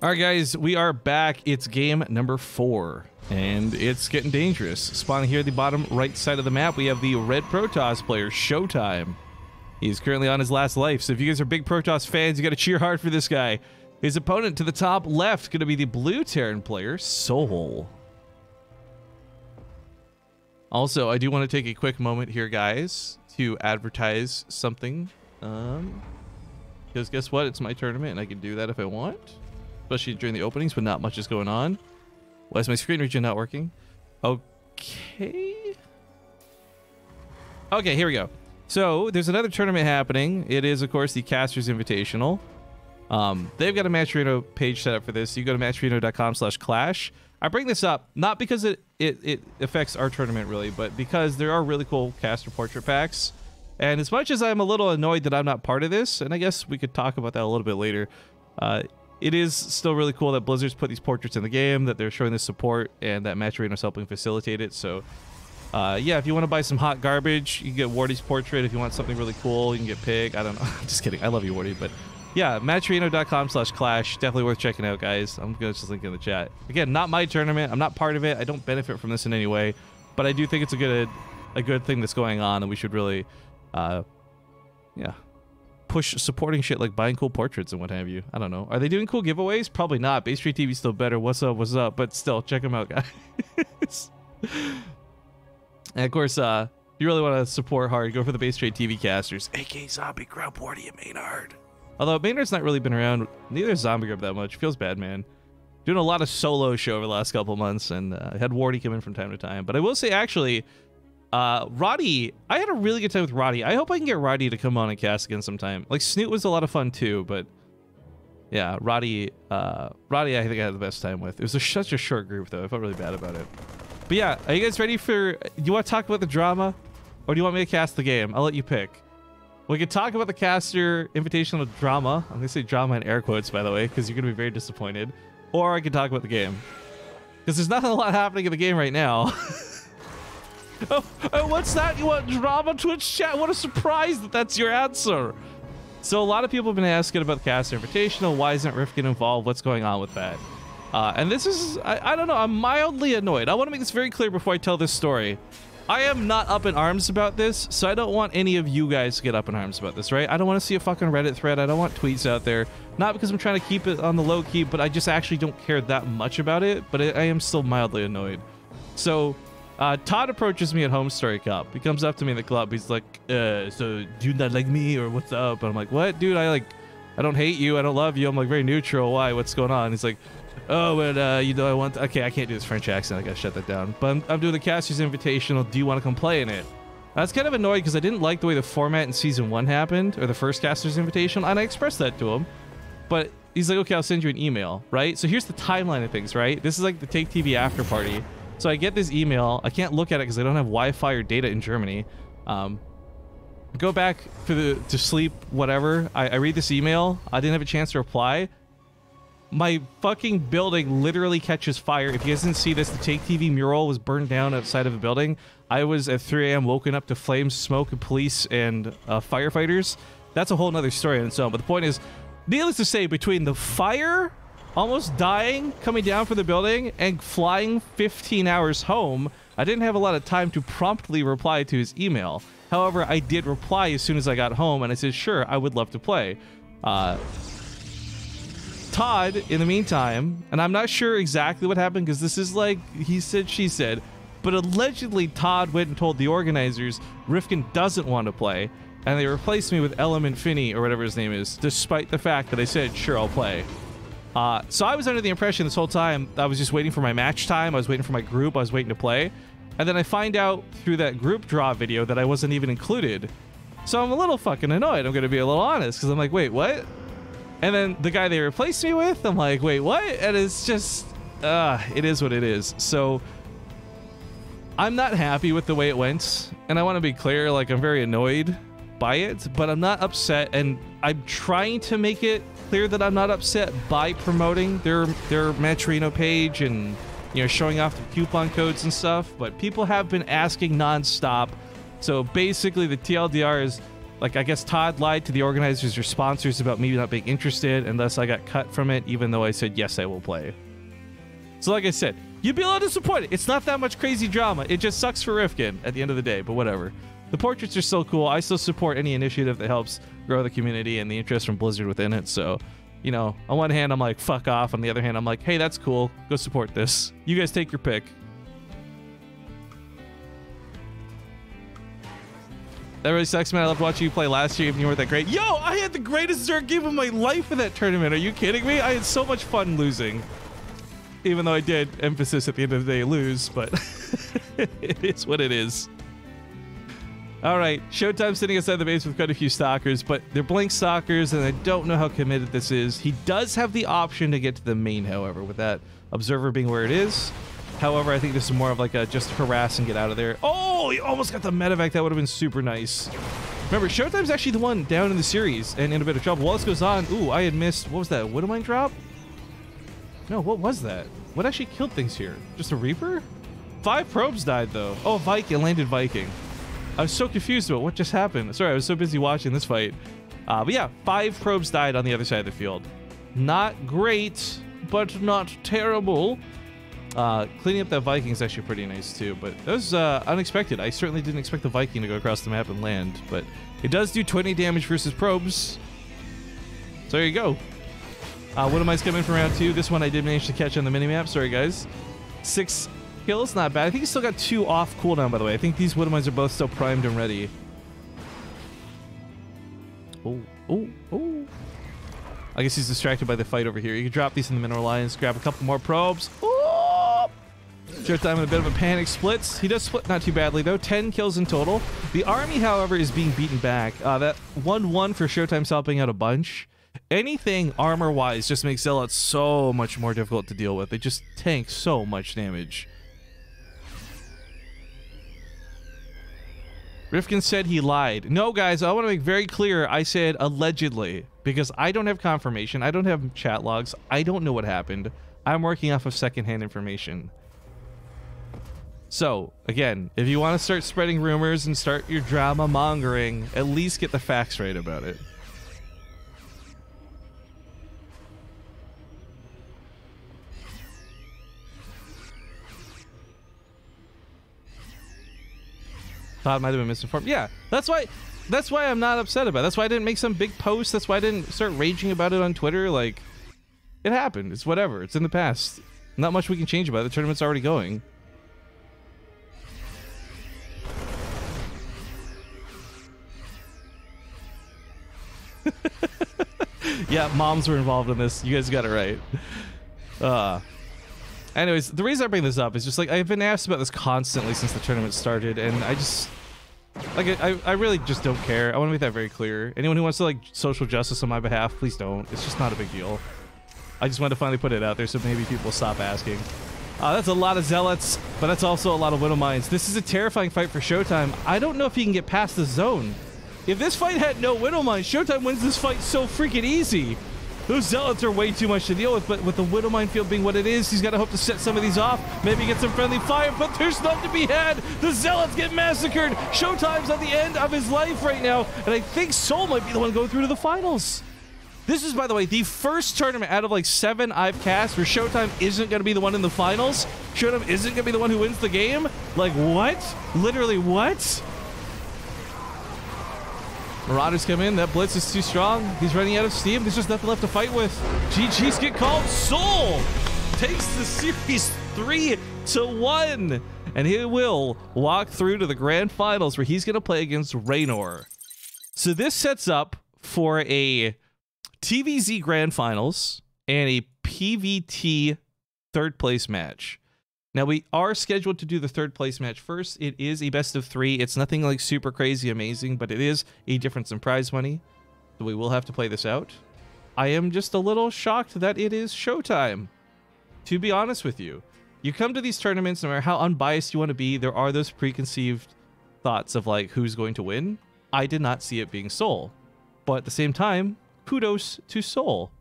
All right, guys, we are back. It's game number 4, and it's getting dangerous. Spawning here at the bottom right side of the map, we have the red Protoss player, Showtime. He's currently on his last life, so if you guys are big Protoss fans, you got to cheer hard for this guy. His opponent to the top left going to be the blue Terran player, Soul. Also, I do want to take a quick moment here, guys, to advertise something. Because guess what? It's my tournament, and I can do that if I want. Especially during the openings, but not much is going on. Why is my screen region not working? Okay. Okay, here we go. So, there's another tournament happening. It is, of course, the Casters Invitational. They've got a Matcherino page set up for this. You go to matcherino.com/clash. I bring this up, not because it affects our tournament, really, but because there are really cool caster portrait packs. And as much as I'm a little annoyed that I'm not part of this, and I guess we could talk about that a little bit later, it is still really cool that Blizzard's put these portraits in the game, that they're showing this support, and that Matcherino's helping facilitate it. So, yeah, if you want to buy some hot garbage, you can get Wardy's portrait. If you want something really cool, you can get Pig. I don't know. Just kidding. I love you, Wardy. But, yeah, matcherino.com/clash. Definitely worth checking out, guys. I'm going to just link in the chat. Again, not my tournament. I'm not part of it. I don't benefit from this in any way. But I do think it's a good thing that's going on, and we should really, yeah, push supporting shit like buying cool portraits and what have you. I don't know. Are they doing cool giveaways? Probably not. BaseTradeTV is still better. What's up? What's up? But still, check them out, guys. And of course, you really want to support hard, go for the BaseTradeTV casters. AK Zombie Grub, Wardy, and Maynard. Although Maynard's not really been around. Neither is Zombie Grub that much. Feels bad, man. Doing a lot of solo show over the last couple months, and I had Wardy come in from time to time. But I will say, actually, Roddy, I had a really good time with Roddy. I hope I can get Roddy to come on and cast again sometime. Like, Snoot was a lot of fun too, but yeah, Roddy I think I had the best time with. It was such a short group though. I felt really bad about it. But yeah, are you guys ready for, do you want to talk about the drama, or do you want me to cast the game? I'll let you pick. We can talk about the caster invitational drama. I'm gonna say drama in air quotes, by the way, because you're gonna be very disappointed. Or I can talk about the game, because there's not a lot happening in the game right now. Oh, what's that? You want drama, Twitch chat? What a surprise that that's your answer. So a lot of people have been asking about the Caster Invitational. Why isn't Rifkin involved? What's going on with that? And this is, I don't know, I'm mildly annoyed. I want to make this very clear before I tell this story. I am not up in arms about this, so I don't want any of you guys to get up in arms about this, right? I don't want to see a fucking Reddit thread. I don't want tweets out there. Not because I'm trying to keep it on the low key, but I just actually don't care that much about it. But I am still mildly annoyed. So Todd approaches me at Home Story Cup. He comes up to me in the club. He's like, so do you not like me, or what's up? And I'm like, what, dude? I don't hate you. I don't love you. I'm like very neutral. Why? What's going on? He's like, oh, but you know, okay, I can't do this French accent. I gotta shut that down. But I'm doing the Casters Invitational. Do you want to come play in it? I was kind of annoyed because I didn't like the way the format in Season 1 happened, or the first Casters Invitational, and I expressed that to him. But he's like, okay, I'll send you an email, right? So here's the timeline of things, right? This is like the Take TV after party. So I get this email. I can't look at it because I don't have Wi-Fi or data in Germany. Go back to sleep, whatever. I read this email. I didn't have a chance to reply. My fucking building literally catches fire. If you guys didn't see this, the Take TV mural was burned down outside of the building. I was at 3 a.m. woken up to flames, smoke, and police and firefighters. That's a whole nother story on its own. But the point is, needless to say, between the fire, almost dying, coming down from the building, and flying 15 hours home, I didn't have a lot of time to promptly reply to his email. However, I did reply as soon as I got home, and I said, sure, I would love to play. Todd, in the meantime, and I'm not sure exactly what happened because this is like he said, she said, but allegedly Todd went and told the organizers Rifkin doesn't want to play, and they replaced me with Element Finney, or whatever his name is, despite the fact that I said, sure, I'll play. So I was under the impression this whole time I was just waiting for my match time, I was waiting for my group, I was waiting to play, and then I find out through that group draw video that I wasn't even included. So I'm a little fucking annoyed, I'm gonna be a little honest, because I'm like, wait, what? And then the guy they replaced me with, I'm like, wait, what? And it's just, it is what it is. So I'm not happy with the way it went. And I want to be clear, like, I'm very annoyed by it, but I'm not upset. And I'm trying to make it clear that I'm not upset by promoting their Matcherino page and, you know, showing off the coupon codes and stuff. But people have been asking nonstop. So basically the TLDR is, like, I guess Todd lied to the organizers or sponsors about me not being interested, and thus I got cut from it, even though I said, yes, I will play. So like I said, you'd be a little disappointed. It's not that much crazy drama. It just sucks for Rifkin at the end of the day, but whatever. The portraits are still cool. I still support any initiative that helps grow the community and the interest from Blizzard within it, so, you know, on one hand, I'm like, fuck off. On the other hand, I'm like, hey, that's cool. Go support this. You guys take your pick. That really sucks, man. I loved watching you play last year, even you weren't that great. Yo, I had the greatest Zerg game of my life in that tournament. Are you kidding me? I had so much fun losing. Even though I did, emphasis at the end of the day, lose, but it is what it is. All right, Showtime's sitting outside the base with quite a few stalkers, but they're blank stalkers, and I don't know how committed this is. He does have the option to get to the main, however, with that observer being where it is. However, I think this is more of like a just harass and get out of there. Oh, he almost got the medevac. That would have been super nice. Remember, Showtime's actually the one down in the series and in a bit of trouble. While this goes on, ooh, I had missed, what was that, Widowmine drop? No, what was that? What actually killed things here? Just a Reaper? 5 probes died, though. Oh, Viking, landed Viking. I was so confused about what just happened. Sorry, I was so busy watching this fight. But yeah, 5 probes died on the other side of the field. Not great, but not terrible. Cleaning up that Viking is actually pretty nice too, but that was unexpected. I certainly didn't expect the Viking to go across the map and land, but it does do 20 damage versus probes. So there you go. Widowmine's coming from round 2. This one I did manage to catch on the minimap. Sorry, guys. 6 kills, not bad. I think he's still got 2 off cooldown, by the way. I think these Widowmines are both still primed and ready. Oh, oh, oh. I guess he's distracted by the fight over here. You can drop these in the Mineral Lines, grab a couple more probes. Oh! Showtime in a bit of a panic splits. He does split not too badly, though. 10 kills in total. The army, however, is being beaten back. That 1-1 for Showtime's helping out a bunch. Anything armor-wise just makes Zealots so much more difficult to deal with. They just tank so much damage. Rifkin said he lied. No, guys, I want to make very clear I said allegedly, because I don't have confirmation. I don't have chat logs. I don't know what happened. I'm working off of secondhand information. So, again, if you want to start spreading rumors and start your drama mongering, at least get the facts right about it. Todd might have been misinformed. Yeah, that's why I'm not upset about it. That's why I didn't make some big post. That's why I didn't start raging about it on Twitter. Like, it happened. It's whatever. It's in the past. Not much we can change about it. The tournament's already going. Yeah, moms were involved in this. You guys got it right. Anyways, the reason I bring this up is just like I've been asked about this constantly since the tournament started, and I just like I really just don't care. I want to make that very clear. Anyone who wants to like social justice on my behalf, please don't. It's just not a big deal. I just wanted to finally put it out there so maybe people will stop asking. That's a lot of Zealots, but that's also a lot of Widowmines. This is a terrifying fight for Showtime. I don't know if he can get past the zone. If this fight had no Widowmine, Showtime wins this fight so freaking easy. Those Zealots are way too much to deal with, but with the Widowmine field being what it is, he's got to hope to set some of these off, maybe get some friendly fire, but there's none to be had. The Zealots get massacred. Showtime's at the end of his life right now, and I think Soul might be the one going through to the finals. This is, by the way, the first tournament out of like 7 I've cast where Showtime isn't going to be the one in the finals. Showtime isn't going to be the one who wins the game. Like, what? Literally, what? Marauders come in. That blitz is too strong. He's running out of steam. There's just nothing left to fight with. GG's get called. Soul takes the series 3-1. And he will walk through to the grand finals where he's going to play against Raynor. So this sets up for a TVZ grand finals and a PVT third place match. Now, we are scheduled to do the third place match first. It is a best of 3. It's nothing like super crazy amazing, but it is a difference in prize money. So we will have to play this out. I am just a little shocked that it is Showtime. To be honest with you, you come to these tournaments, no matter how unbiased you want to be, there are those preconceived thoughts of like who's going to win. I did not see it being Soul. But at the same time, kudos to Soul.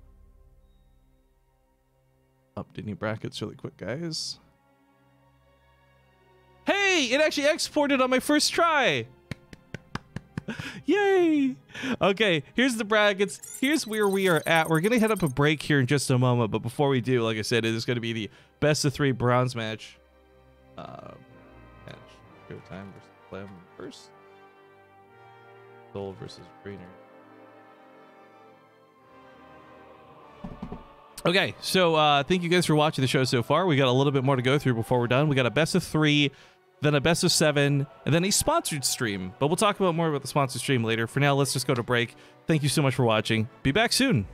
Updating brackets really quick, guys. Hey, it actually exported on my first try. Yay! Okay, here's the brackets. Here's where we are at. We're gonna head up a break here in just a moment, but before we do, like I said, it is gonna be the best of 3 bronze match. Showtime versus Clem first. Soul versus Greener. Okay, so thank you guys for watching the show so far. We got a little bit more to go through before we're done. We got a best of 3, then a best of 7, and then a sponsored stream. But we'll talk more about the sponsored stream later. For now, let's just go to break. Thank you so much for watching. Be back soon.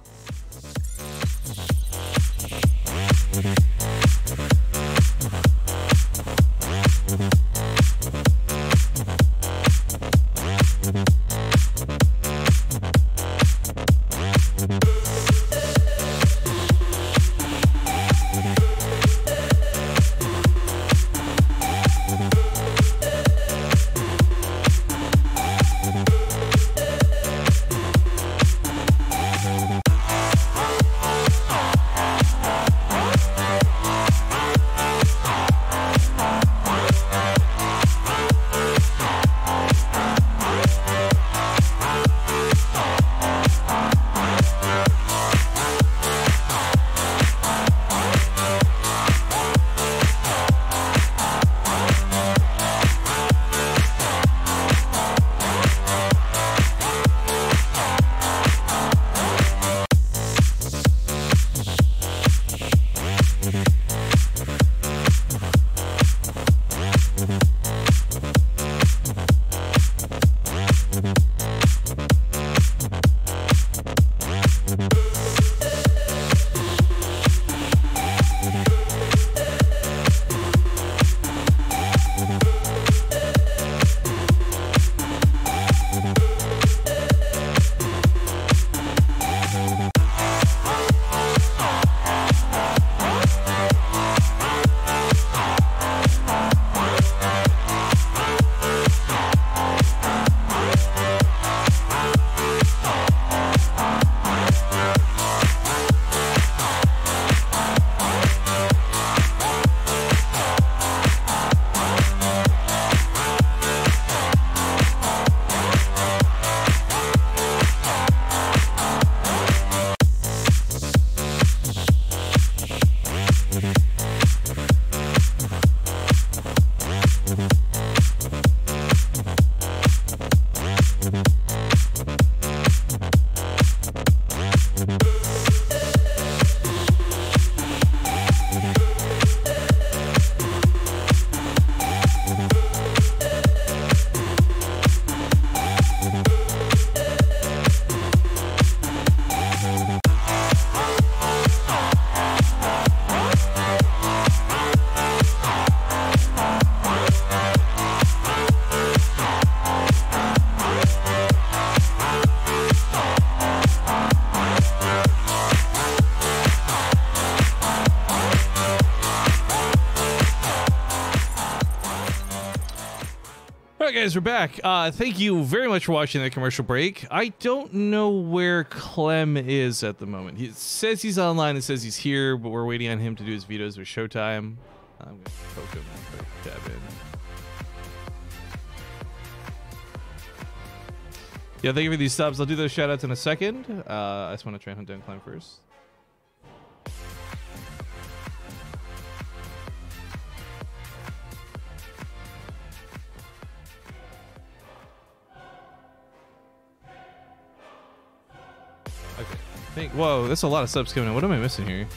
Alright guys, we're back. Thank you very much for watching that commercial break. I don't know where Clem is at the moment. He says he's online, it says he's here, but we're waiting on him to do his vetoes with Showtime. I'm going to poke him and tab in. Yeah, thank you for these subs. I'll do those shoutouts in a second. I just want to try and hunt down Clem first. Whoa, that's a lot of subs coming in. What am I missing here?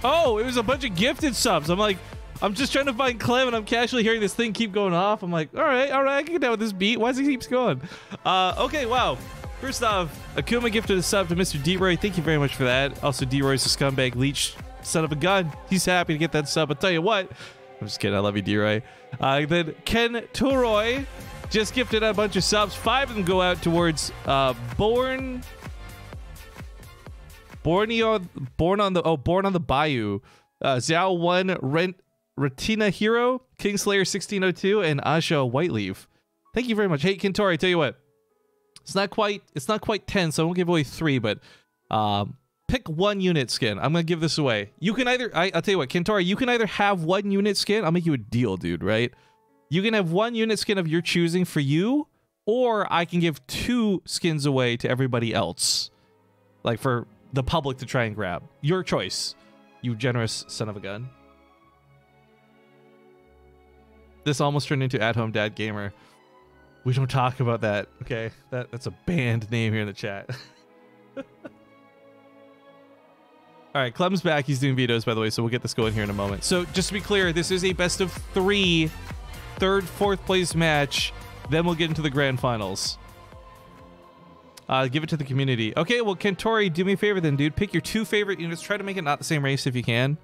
Oh, it was a bunch of gifted subs. I'm like, I'm just trying to find Clem, and I'm casually hearing this thing keep going off. I'm like, all right, I can get down with this beat. Why does it keeps going? Okay, wow. First off, Akuma gifted a sub to Mr. D-Roy. Thank you very much for that. Also, D-Roy's a scumbag leech son of a gun. He's happy to get that sub. I'll tell you what. I'm just kidding. I love you, D-Roy. Then Ken Turoy just gifted a bunch of subs. 5 of them go out towards Born on the Bayou, Xiao 1, Retina Hero, Kingslayer 1602, and Asha Whiteleaf. Thank you very much. Hey Kentori, I tell you what, it's not quite 10, so I won't give away 3, but pick 1 unit skin. I'm gonna give this away. You can either I'll tell you what, Kentori, you can either have 1 unit skin. I'll make you a deal, dude. Right? You can have 1 unit skin of your choosing for you, or I can give 2 skins away to everybody else, like for the public to try and grab. Your choice, you generous son of a gun. This almost turned into At Home Dad Gamer. We don't talk about that, okay? That's a banned name here in the chat. All right, Clem's back. He's doing vetoes, by the way, so we'll get this going here in a moment. So just to be clear, this is a best of 3, 3rd, 4th place match. Then we'll get into the grand finals. Give it to the community. Okay, well, Kentori, do me a favor then, dude. Pick your 2 favorite units. Try to make it not the same race if you can.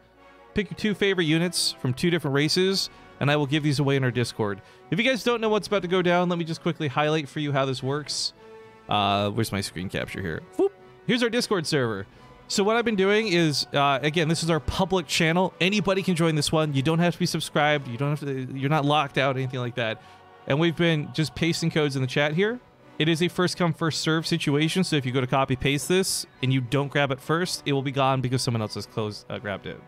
Pick your 2 favorite units from 2 different races, and I will give these away in our Discord. If you guys don't know what's about to go down, let me just quickly highlight for you how this works. Where's my screen capture here? Whoop. Here's our Discord server. So what I've been doing is, again, this is our public channel. Anybody can join this one. You don't have to be subscribed. You don't have to. You're not locked out, anything like that. And we've been just pasting codes in the chat here. It is a first come first serve situation. So if you go to copy paste this and you don't grab it first, it will be gone because someone else has grabbed it.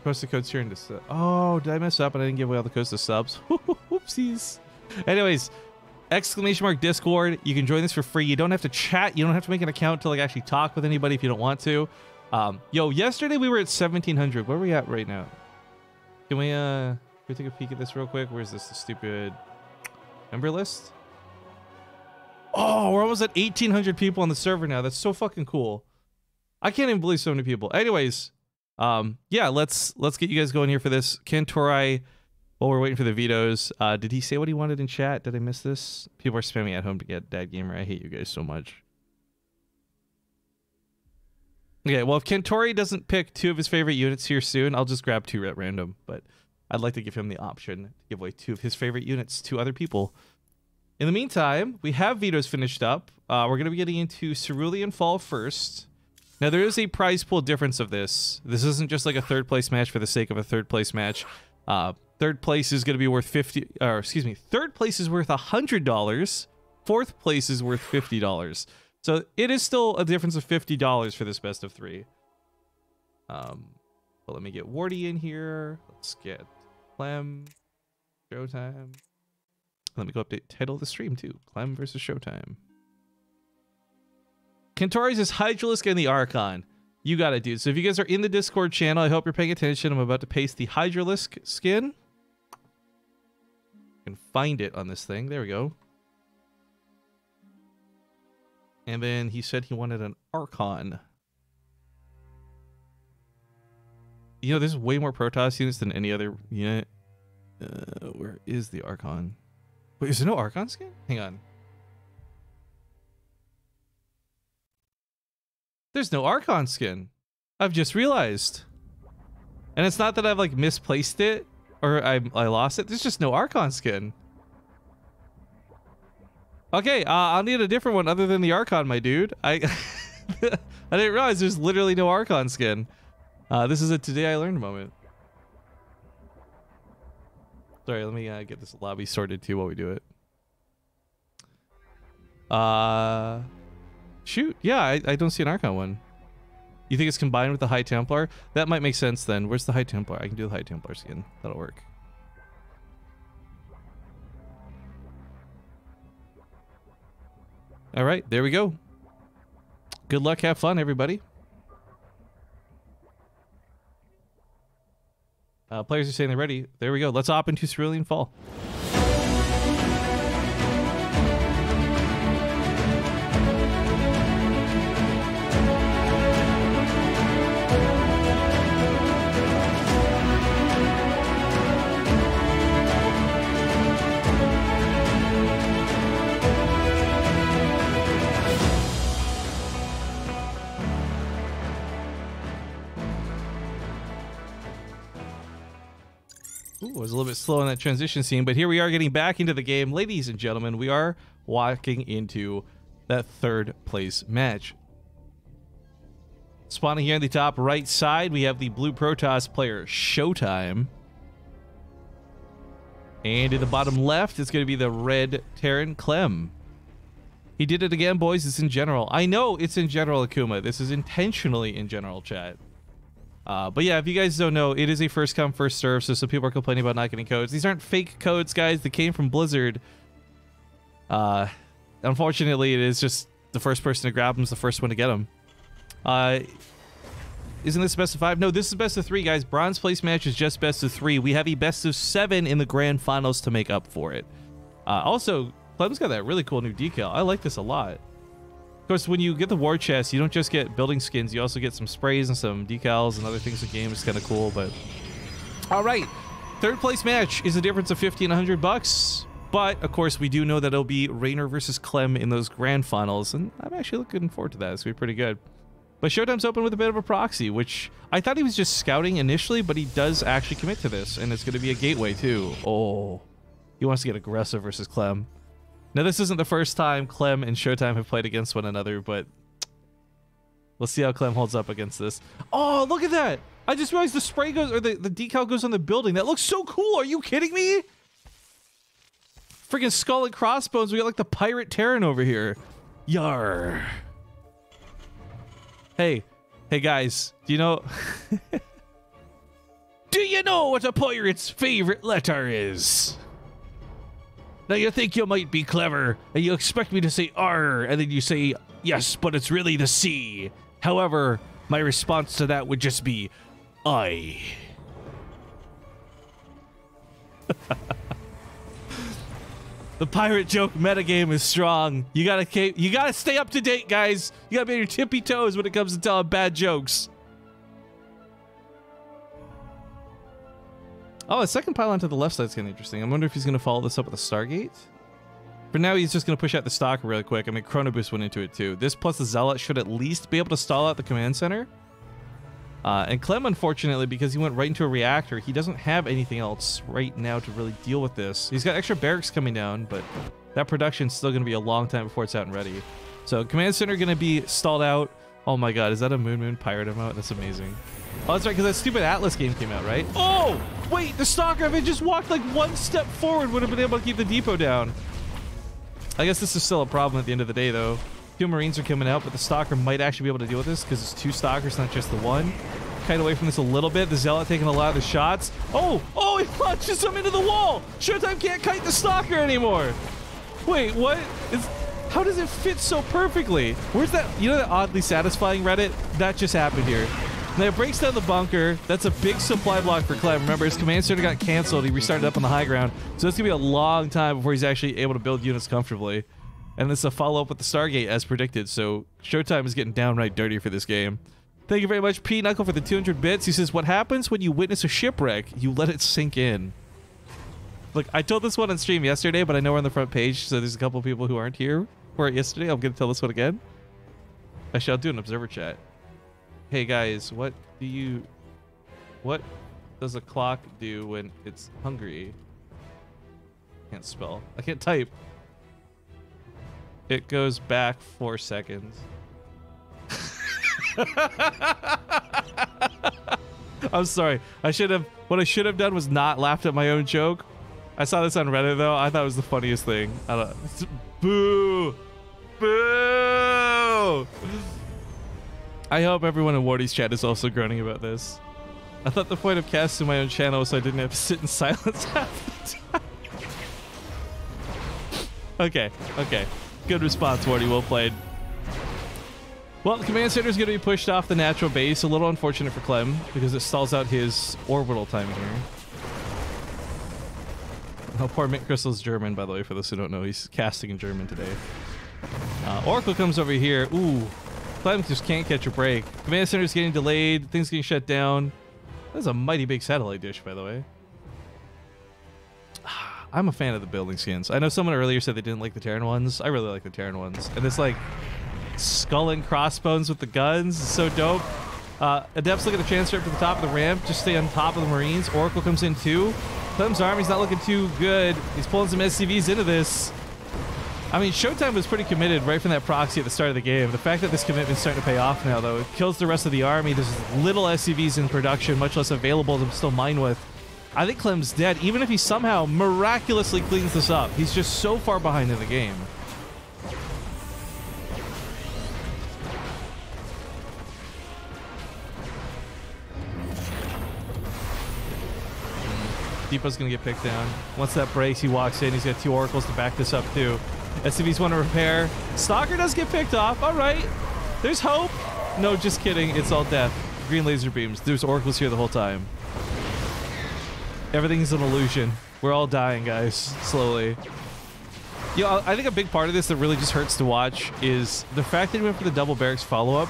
Post the codes here into oh, did I mess up and I didn't give away all the codes to subs? Whoopsies. Anyways, !Discord. You can join this for free. You don't have to chat. You don't have to make an account to like actually talk with anybody if you don't want to. Yo, yesterday we were at 1700. Where are we at right now? Can we take a peek at this real quick? Where's this? The stupid member list? Oh, we're almost at 1800 people on the server now. That's so fucking cool. I can't even believe so many people. Anyways, yeah, let's get you guys going here for this. Kentori, while we're waiting for the vetoes, did he say what he wanted in chat? Did I miss this? People are spamming At Home to get Dad Gamer. I hate you guys so much. Okay, well, if Kentori doesn't pick 2 of his favorite units here soon, I'll just grab 2 at random, but I'd like to give him the option to give away 2 of his favorite units to other people. In the meantime, we have vetoes finished up. We're going to be getting into Cerulean Fall first. Now, there is a prize pool difference of this. This isn't just like a 3rd place match for the sake of a 3rd place match. 3rd place is going to be worth 3rd place is worth $100. 4th place is worth $50. So it is still a difference of $50 for this best of 3. But let me get Wardy in here. Let's get Clem. Showtime. Let me go update title of the stream too. Clem versus Showtime. Kentori's is Hydralisk and the Archon. You got it, dude. So if you guys are in the Discord channel, I hope you're paying attention. I'm about to paste the Hydralisk skin. You can find it on this thing. There we go. And then he said he wanted an Archon. You know, there's way more Protoss units than any other unit. Where is the Archon? Wait, is there no Archon skin? Hang on. There's no Archon skin. I've just realized. And it's not that I've like misplaced it or I lost it. There's just no Archon skin. Okay, I'll need a different one other than the Archon, my dude. I didn't realize there's literally no Archon skin. This is a today I learned moment. Sorry, let me get this lobby sorted too while we do it. Shoot, yeah, I don't see an Archon one. You think it's combined with the High Templar? That might make sense then. Where's the High Templar? I can do the High Templar skin. That'll work. All right, there we go. Good luck, have fun, everybody. Players are saying they're ready. There we go. Let's hop into Cerulean Fall. Ooh, I was a little bit slow on that transition scene, but here we are getting back into the game. Ladies and gentlemen, we are walking into that 3rd place match. Spawning here in the top right side, we have the blue Protoss player, Showtime. And in the bottom left, it's going to be the red Terran, Clem. He did it again, boys. It's in general. I know it's in general, Akuma. This is intentionally in general, chat. But yeah, if you guys don't know, it is a first come, first serve, so some people are complaining about not getting codes. These aren't fake codes, guys. They came from Blizzard. Unfortunately, it is just the first person to grab them is the first one to get them. Isn't this best of 5? No, this is best of 3, guys. Bronze place match is just best of 3. We have a best of 7 in the grand finals to make up for it. Also, Clem's got that really cool new decal. I like this a lot. Of course, when you get the war chest, you don't just get building skins. You also get some sprays and some decals and other things in the game. It's kind of cool, but... All right. Third place match is a difference of 50 and $100. But, of course, we do know that it'll be Rainer versus Clem in those grand finals. And I'm actually looking forward to that. It's going to be pretty good. But Showtime's open with a bit of a proxy, which I thought he was just scouting initially, but he does actually commit to this, and it's going to be a gateway, too. Oh, he wants to get aggressive versus Clem. Now, this isn't the first time Clem and Showtime have played against one another, but we'll see how Clem holds up against this. Oh, look at that! I just realized the spray goes, or the decal goes on the building. That looks so cool! Are you kidding me? Freaking skull and crossbones. We got like the pirate Terran over here. Yar. Hey guys, do you know do you know what a pirate's favorite letter is? Now you think you might be clever and you expect me to say R and then you say yes, but it's really the C. However, my response to that would just be I. The pirate joke metagame is strong. You gotta stay up to date, guys. You gotta be on your tippy toes when it comes to telling bad jokes. Oh, a second pylon to the left side's kind of interesting. I wonder if he's gonna follow this up with a Stargate. For now, he's just gonna push out the Stalker really quick. I mean, Chrono Boost went into it too. This plus the Zealot should at least be able to stall out the command center. And Clem, unfortunately, because he went right into a reactor, he doesn't have anything else right now to really deal with this. He's got extra barracks coming down, but that production's still going to be a long time before it's out and ready. So command center going to be stalled out. Oh my god, is that a Moon pirate emote? That's amazing. Oh, that's right, because that stupid Atlas game came out, right? Oh! Wait, the Stalker, if it just walked like one step forward, would have been able to keep the depot down. I guess this is still a problem at the end of the day, though. 2 Marines are coming out, but the Stalker might actually be able to deal with this because it's 2 Stalkers, not just the one. Kite away from this a little bit. The Zealot taking a lot of the shots. Oh, he launches him into the wall. Showtime can't kite the Stalker anymore. Wait, what? How does it fit so perfectly? Where's that? You know that oddly satisfying Reddit? That just happened here. Now it breaks down the bunker. That's a big supply block for Clem. Remember, his command center got canceled. He restarted up on the high ground. So it's going to be a long time before he's actually able to build units comfortably. And this is a follow-up with the Stargate as predicted, so Showtime is getting downright dirty for this game. Thank you very much, P. Knuckle, for the 200 bits. He says, what happens when you witness a shipwreck? You let it sink in. Look, I told this one on stream yesterday, but I know we're on the front page, so there's a couple people who aren't here for it yesterday. I'm going to tell this one again. Actually, I'll do an observer chat. Hey, guys, what does a clock do when it's hungry? Can't spell. I can't type. It goes back 4 seconds. I'm sorry. What I should have done was not laughed at my own joke. I saw this on Reddit though. I thought it was the funniest thing. Boo! Boo! I hope everyone in Wardy's chat is also groaning about this. I thought the point of casting my own channel was so I didn't have to sit in silence half the time. Okay. Good response, Wardy. Well played. Well, the command center is going to be pushed off the natural base. A little unfortunate for Clem because it stalls out his orbital time here. Oh, poor Mint Crystal's German, by the way, for those who don't know. He's casting in German today. Oracle comes over here. Ooh. Clem just can't catch a break. Command center is getting delayed. Things getting shut down. That's a mighty big satellite dish, by the way. I'm a fan of the building skins. I know someone earlier said they didn't like the Terran ones. I really like the Terran ones. And this, like, skull and crossbones with the guns is so dope. Adepts look at the transfer up to the top of the ramp. Just stay on top of the Marines. Oracle comes in too. Clem's army's not looking too good. He's pulling some SCVs into this. I mean, Showtime was pretty committed right from that proxy at the start of the game. The fact that this commitment's starting to pay off now, though, it kills the rest of the army. There's little SCVs in production, much less available to still mine with. I think Clem's dead, even if he somehow miraculously cleans this up. He's just so far behind in the game. Depot's gonna get picked down. Once that breaks, he walks in. He's got 2 oracles to back this up too. SCVs want to repair. Stalker does get picked off. All right. There's hope. No, just kidding. It's all death. Green laser beams. There's oracles here the whole time. Everything's an illusion. We're all dying, guys. Slowly. You know, I think a big part of this that really just hurts to watch is the fact that he went for the double barracks follow-up.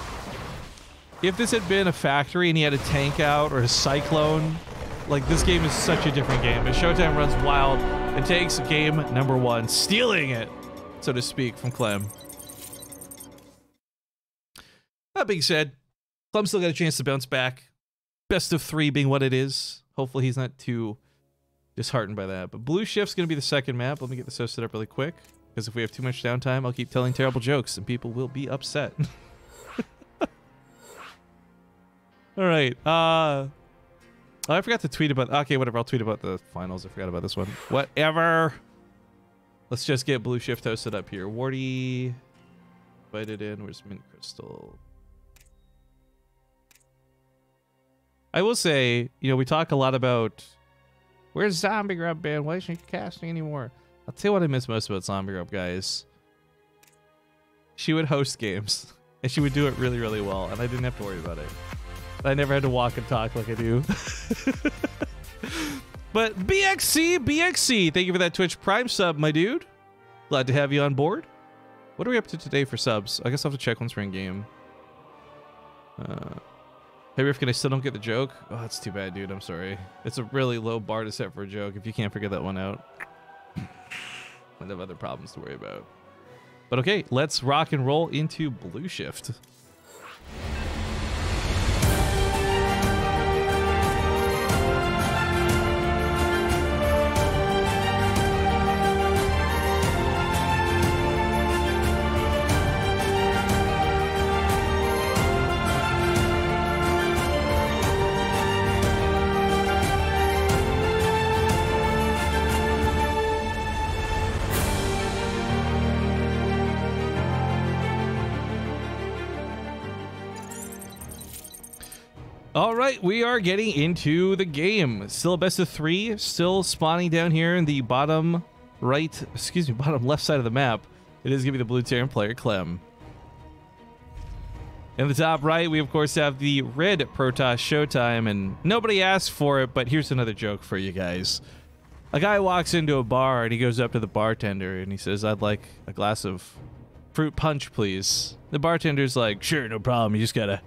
If this had been a factory and he had a tank out or a cyclone, like, this game is such a different game. But Showtime runs wild and takes game number 1, stealing it, so to speak, from Clem. That being said, Clem's still got a chance to bounce back. Best of 3 being what it is. Hopefully he's not too disheartened by that. But Blue Shift's going to be the second map. Let me get this hosted up really quick, because if we have too much downtime, I'll keep telling terrible jokes and people will be upset. All right. Oh, I forgot to tweet about... Okay, whatever. I'll tweet about the finals. I forgot about this one. Whatever. Let's just get Blue Shift hosted up here. Wardy. Invited in. Where's Mint Crystal? I will say, you know, we talk a lot about... Where's Zombie Grub band? Why isn't she casting anymore? I'll tell you what I miss most about Zombie Grub, guys. She would host games. And she would do it really, really well. And I didn't have to worry about it. I never had to walk and talk like I do. But BXC, thank you for that Twitch Prime sub, my dude. Glad to have you on board. What are we up to today for subs? I guess I'll have to check once we're in game. Hey, Riff, I still don't get the joke? Oh, that's too bad, dude. I'm sorry. It's a really low bar to set for a joke if you can't figure that one out. I have other problems to worry about. But okay, let's rock and roll into Blue Shift. All right, we are getting into the game. Still a best of 3, still spawning down here in the bottom right, excuse me, bottom left side of the map. It is going to be the blue Terran player, Clem. In the top right, we of course have the red Protoss Showtime, and nobody asked for it, but here's another joke for you guys. A guy walks into a bar and he goes up to the bartender and he says, "I'd like a glass of fruit punch, please." The bartender's like, "Sure, no problem. You just gotta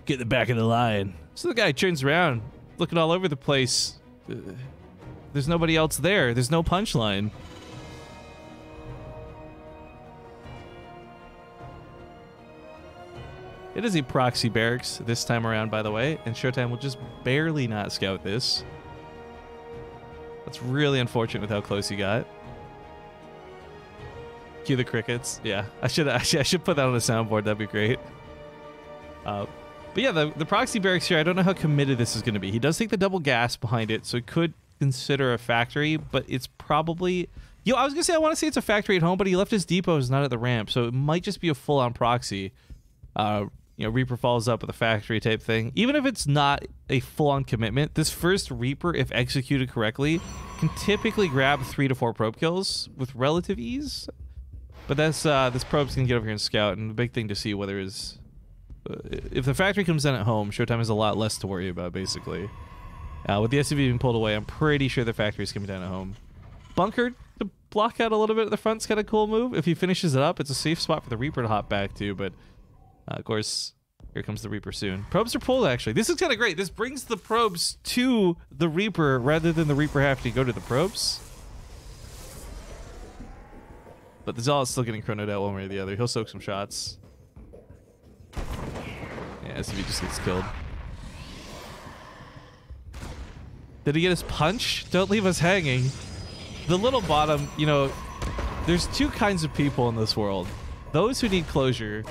get in the back of the line." So the guy turns around, looking all over the place. There's nobody else there. There's no punchline. It is a proxy barracks this time around, by the way, and Showtime will just barely not scout this. That's really unfortunate with how close he got. Cue the crickets. Yeah, I should put that on the soundboard. That'd be great. But yeah, the proxy barracks here, I don't know how committed this is going to be. He does take the double gas behind it, so he could consider a factory, but it's probably... Yo, I was going to say, I want to say it's a factory at home, but he left his depots not at the ramp, so it might just be a full-on proxy. You know, Reaper follows up with a factory type thing. Even if it's not a full-on commitment, this first Reaper, if executed correctly, can typically grab 3 to 4 probe kills with relative ease. But that's this probe's going to get over here and scout, and the big thing to see whether is... if the factory comes in at home, Showtime has a lot less to worry about, basically. With the SUV being pulled away, I'm pretty sure the factory's coming down at home. Bunkered to block out a little bit at the front's kind of cool move. If he finishes it up, it's a safe spot for the Reaper to hop back to, but of course, here comes the Reaper soon. Probes are pulled, actually. This is kind of great. This brings the probes to the Reaper rather than the Reaper having to go to the probes. But the Zealot's still getting chronoed out one way or the other. He'll soak some shots. Yeah, SUV just gets killed. Did he get his punch? Don't leave us hanging. The little bottom, you know, there's 2 kinds of people in this world. Those who need closure.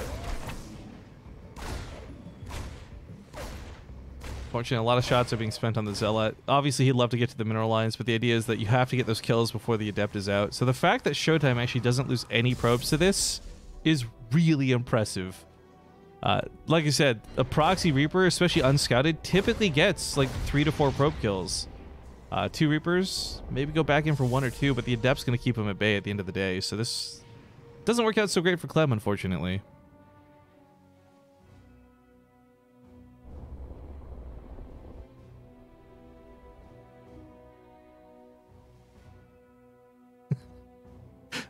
Fortunately, a lot of shots are being spent on the Zealot. Obviously, he'd love to get to the mineral lines, but the idea is that you have to get those kills before the Adept is out. So the fact that Showtime actually doesn't lose any probes to this is really impressive. Like I said, a proxy Reaper, especially unscouted, typically gets like 3 to 4 probe kills. 2 Reapers, maybe go back in for 1 or 2, but the Adept's going to keep him at bay at the end of the day. So this doesn't work out so great for Clem, unfortunately.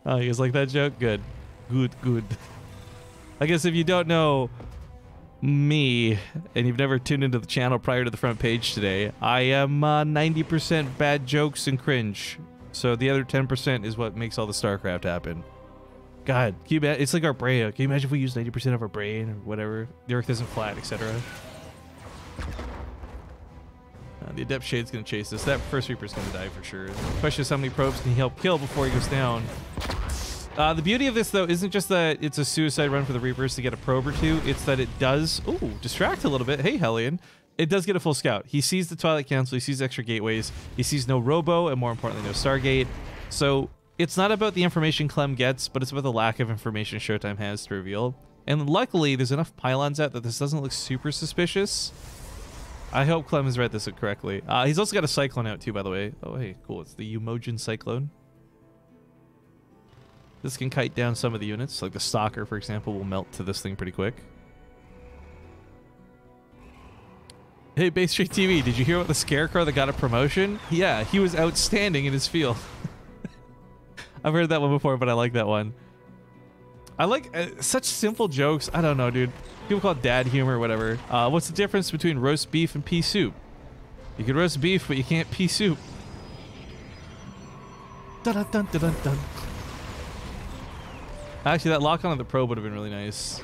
Oh, you guys like that joke? Good. Good. I guess if you don't know me and you've never tuned into the channel prior to the front page today, I am 90% bad jokes and cringe. So the other 10% is what makes all the StarCraft happen. God, can you imagine? It's like our brain. Can you imagine if we use 90% of our brain or whatever? The Earth isn't flat, etc. The Adept Shade's going to chase this. That first Reaper's going to die for sure. The question is how many probes can he help kill before he goes down? The beauty of this, though, isn't just that it's a suicide run for the Reapers to get a probe or 2. It's that it does, distract a little bit. Hey, Hellion. It does get a full scout. He sees the Twilight Council. He sees extra gateways. He sees no Robo, and more importantly, no Stargate. So it's not about the information Clem gets, but it's about the lack of information Showtime has to reveal. And luckily, there's enough pylons out that this doesn't look super suspicious. I hope Clem has read this correctly. He's also got a Cyclone out, too, by the way. Oh, hey, cool. It's the Umojan Cyclone. This can kite down some of the units. Like the Stalker, for example, will melt to this thing pretty quick. Hey, BaseTradeTV, did you hear about the Scarecrow that got a promotion? Yeah, he was outstanding in his field. I've heard that one before, but I like that one. I like such simple jokes. I don't know, dude. People call it dad humor or whatever. What's the difference between roast beef and pea soup? You can roast beef, but you can't pea soup. Dun dun dun dun dun. Actually, that lock on of the probe would have been really nice.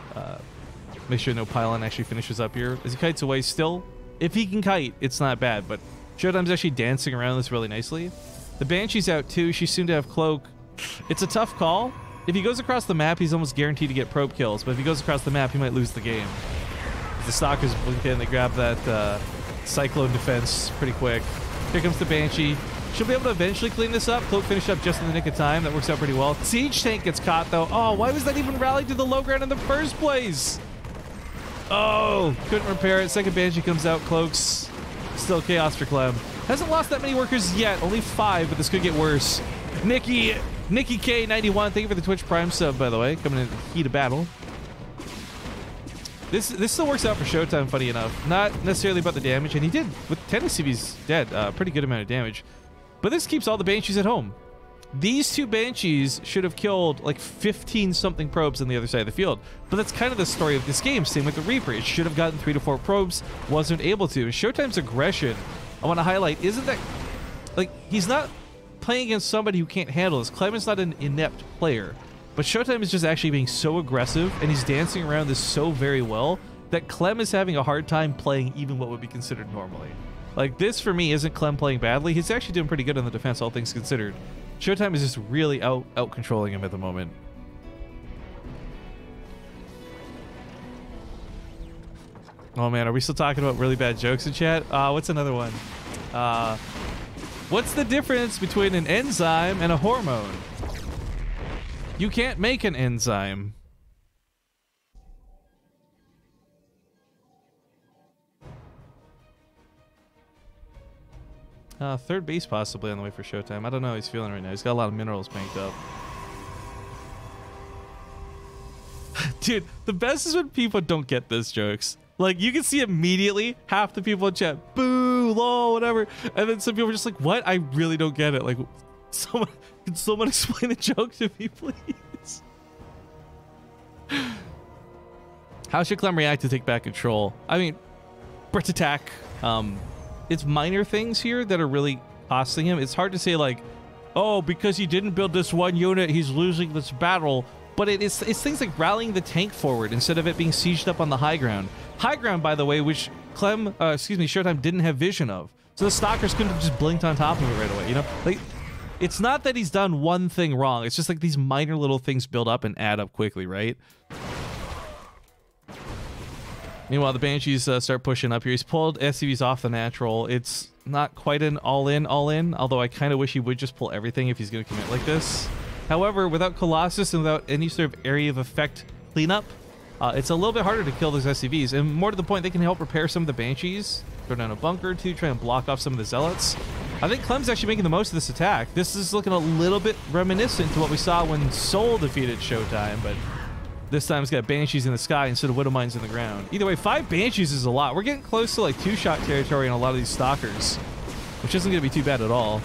Make sure no pylon actually finishes up here. As he kites away still, if he can kite, it's not bad, but Showtime's actually dancing around this really nicely. The Banshee's out too. She's soon to have Cloak. It's a tough call. If he goes across the map, he's almost guaranteed to get probe kills, but if he goes across the map, he might lose the game. The Stalkers blink in, they grab that Cyclone defense pretty quick. Here comes the Banshee. She'll be able to eventually clean this up. Cloak finished up just in the nick of time. That works out pretty well. Siege Tank gets caught, though. Oh, why was that even rallied to the low ground in the first place? Oh, couldn't repair it. Second Banshee comes out. Cloak's still chaos for Clem. Hasn't lost that many workers yet. Only 5, but this could get worse. Nikki K91, thank you for the Twitch Prime sub, by the way. Coming in the heat of battle. This still works out for Showtime, funny enough. Not necessarily about the damage, and he did, with 10 SCVs dead, pretty good amount of damage. But this keeps all the Banshees at home. These 2 Banshees should have killed like 15-something probes on the other side of the field. But that's kind of the story of this game. Same with the Reaper. It should have gotten 3 to 4 probes, wasn't able to. Showtime's aggression, I want to highlight, isn't that... Like, he's not playing against somebody who can't handle this. Clem is not an inept player. But Showtime is just actually being so aggressive, and he's dancing around this so very well, that Clem is having a hard time playing even what would be considered normally. Like, this, for me, isn't Clem playing badly. He's actually doing pretty good on the defense, all things considered. Showtime is just really out-controlling him at the moment. Oh, man, are we still talking about really bad jokes in chat? What's another one? What's the difference between an enzyme and a hormone? You can't make an enzyme. Third base possibly on the way for Showtime. I don't know how he's feeling right now. He's got a lot of minerals banked up. Dude, the best is when people don't get those jokes. Like, you can see immediately half the people in chat, boo, lol, whatever. And then some people are just like, what? I really don't get it. Like, can someone explain the joke to me, please? How should Clem react to take back control? I mean, Brit's attack. It's minor things here that are really costing him. It's hard to say, like, oh, because he didn't build this one unit, he's losing this battle. But it's things like rallying the tank forward instead of it being sieged up on the high ground. High ground, by the way, which Showtime didn't have vision of. So the Stalkers couldn't have just blinked on top of it right away, you know? Like, it's not that he's done one thing wrong. It's just like these minor little things build up and add up quickly, right? Meanwhile, the Banshees start pushing up here. He's pulled SCVs off the natural. It's not quite an all-in, although I kind of wish he would just pull everything if he's going to commit like this. However, without Colossus and without any sort of area of effect cleanup, it's a little bit harder to kill those SCVs. And more to the point, they can help repair some of the Banshees, throw down a bunker or two, try and block off some of the Zealots. I think Clem's actually making the most of this attack. This is looking a little bit reminiscent to what we saw when Soul defeated Showtime, but this time it's got Banshees in the sky instead of Widowmines in the ground. Either way, 5 Banshees is a lot. We're getting close to like 2-shot territory on a lot of these Stalkers, which isn't going to be too bad at all.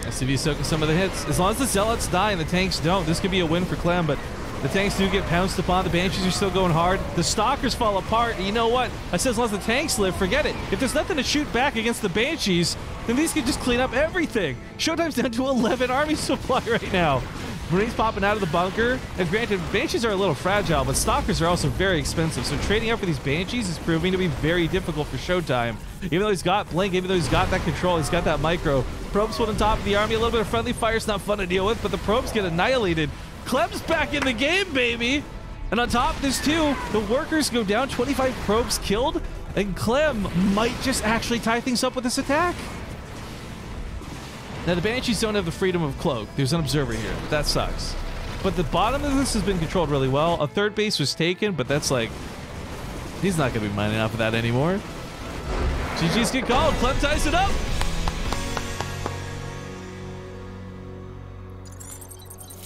SCV soaking some of the hits. As long as the Zealots die and the tanks don't, this could be a win for Clem, but the tanks do get pounced upon. The Banshees are still going hard. The Stalkers fall apart. And you know what? I said as long as the tanks live, forget it. If there's nothing to shoot back against the Banshees, then these can just clean up everything. Showtime's down to 11 army supply right now. Marines popping out of the bunker. And granted, Banshees are a little fragile, but Stalkers are also very expensive. So trading up for these Banshees is proving to be very difficult for Showtime. Even though he's got Blink, even though he's got that control, he's got that micro. Probes put on top of the army. A little bit of friendly fire's not fun to deal with, but the probes get annihilated. Clem's back in the game, baby! And on top of this, too, the workers go down, 25 probes killed, and Clem might just actually tie things up with this attack. Now, the Banshees don't have the freedom of cloak. There's an observer here. That sucks. But the bottom of this has been controlled really well. A third base was taken, but that's like... he's not going to be mining off of that anymore. GG's get called. Clem ties it up!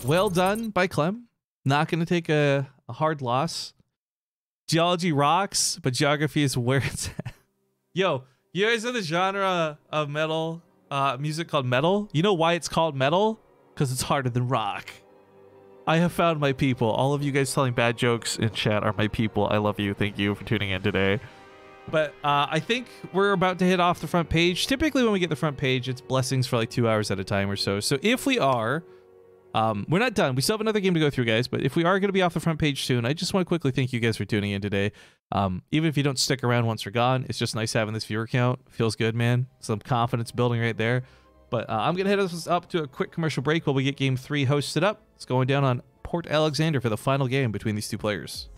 Well done by Clem. Not going to take a hard loss. Geology rocks, but geography is where it's at. Yo, you guys know the genre of metal, music called metal? You know why it's called metal? Because it's harder than rock. I have found my people. All of you guys telling bad jokes in chat are my people. I love you. Thank you for tuning in today. But I think we're about to hit off the front page. Typically when we get the front page, it's blessings for like 2 hours at a time or so. So if we are... we're not done. We still have another game to go through, guys, but if we are going to be off the front page soon, I just want to quickly thank you guys for tuning in today. Even if you don't stick around once we're gone, it's just nice having this viewer count. Feels good, man. Some confidence building right there. But I'm going to head us up to a quick commercial break while we get Game 3 hosted up. It's going down on Port Alexander for the final game between these two players.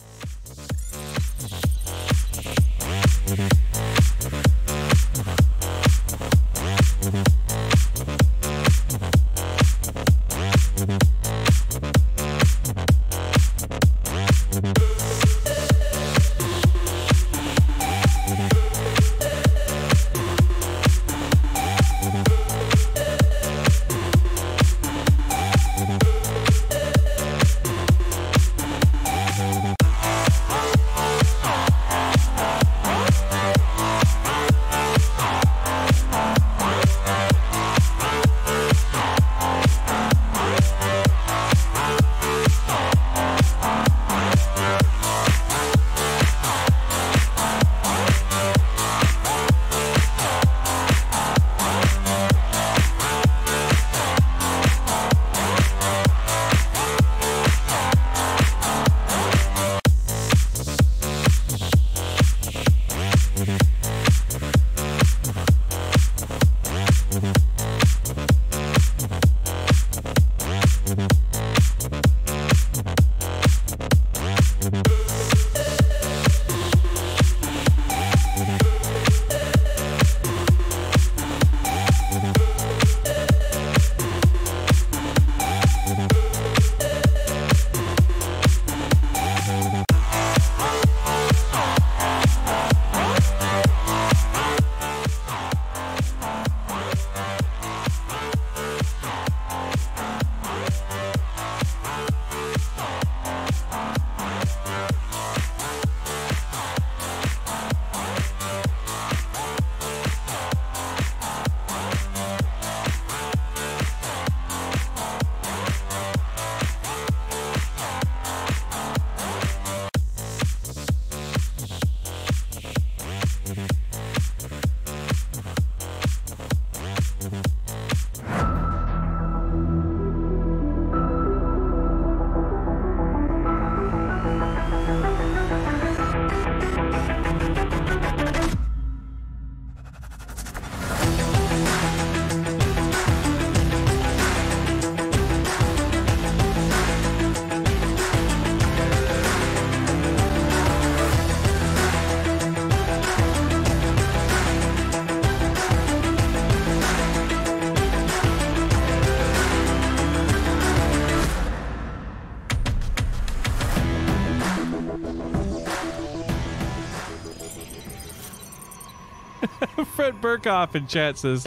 Fred Burkhoff in chat says,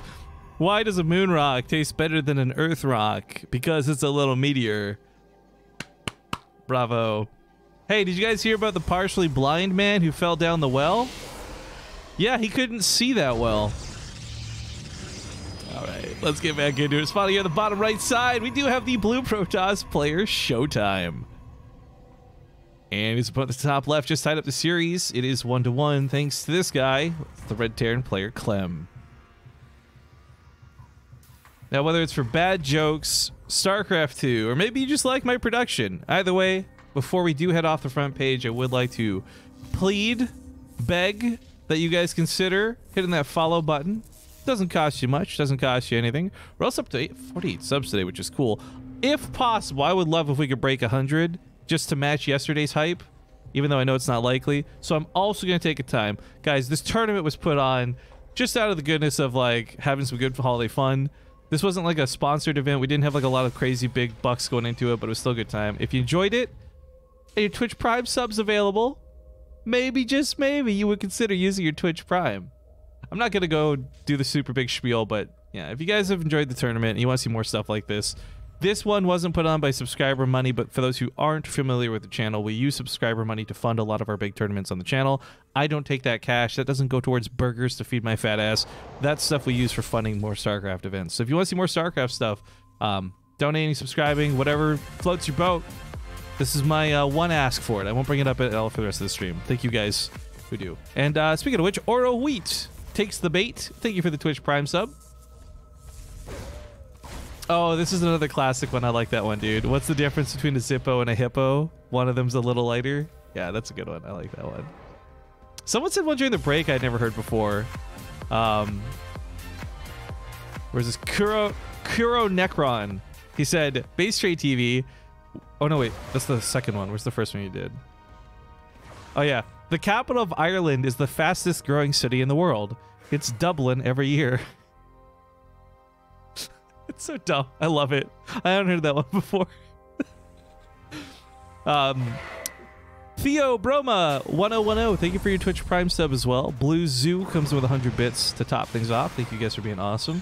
why does a moon rock taste better than an earth rock? Because it's a little meteor. Bravo. Hey, did you guys hear about the partially blind man who fell down the well? Yeah, he couldn't see that well. All right, let's get back into it. Spotting here on the bottom right side, we do have the blue Protoss player Showtime. And his opponent at the top left just tied up the series. It is 1-1 thanks to this guy, the Red Terran player Clem. Now, whether it's for bad jokes, StarCraft 2, or maybe you just like my production, either way, before we do head off the front page, I would like to plead, beg that you guys consider hitting that follow button. Doesn't cost you much, doesn't cost you anything. We're also up to 48 subs today, which is cool. If possible, I would love if we could break 100 just to match yesterday's hype, even though I know it's not likely. So I'm also going to take a time. Guys, this tournament was put on just out of the goodness of like having some good holiday fun. This wasn't like a sponsored event. We didn't have like a lot of crazy big bucks going into it, but it was still a good time. If you enjoyed it, and your Twitch Prime sub's available, maybe, just maybe, you would consider using your Twitch Prime. I'm not going to go do the super big spiel, but yeah, if you guys have enjoyed the tournament and you want to see more stuff like this, this one wasn't put on by subscriber money, but for those who aren't familiar with the channel, we use subscriber money to fund a lot of our big tournaments on the channel. I don't take that cash. That doesn't go towards burgers to feed my fat ass. That's stuff we use for funding more StarCraft events. So if you want to see more StarCraft stuff, donating, subscribing, whatever floats your boat, this is my one ask for it. I won't bring it up at all for the rest of the stream. Thank you guys who do. And speaking of which, Oro Wheat takes the bait. Thank you for the Twitch Prime sub. Oh, this is another classic one. I like that one, dude. What's the difference between a Zippo and a Hippo? One of them's a little lighter. Yeah, that's a good one. I like that one. Someone said one during the break I'd never heard before. Where's this? Kuro Necron. He said, BaseTradeTV. Oh, no, wait. That's the second one. Where's the first one you did? Oh, yeah. The capital of Ireland is the fastest growing city in the world. It's Dublin every year. It's so dumb. I love it. I haven't heard that one before. Theo Broma 1010. Thank you for your Twitch Prime sub as well. Blue Zoo comes with 100 bits to top things off. Thank you guys for being awesome.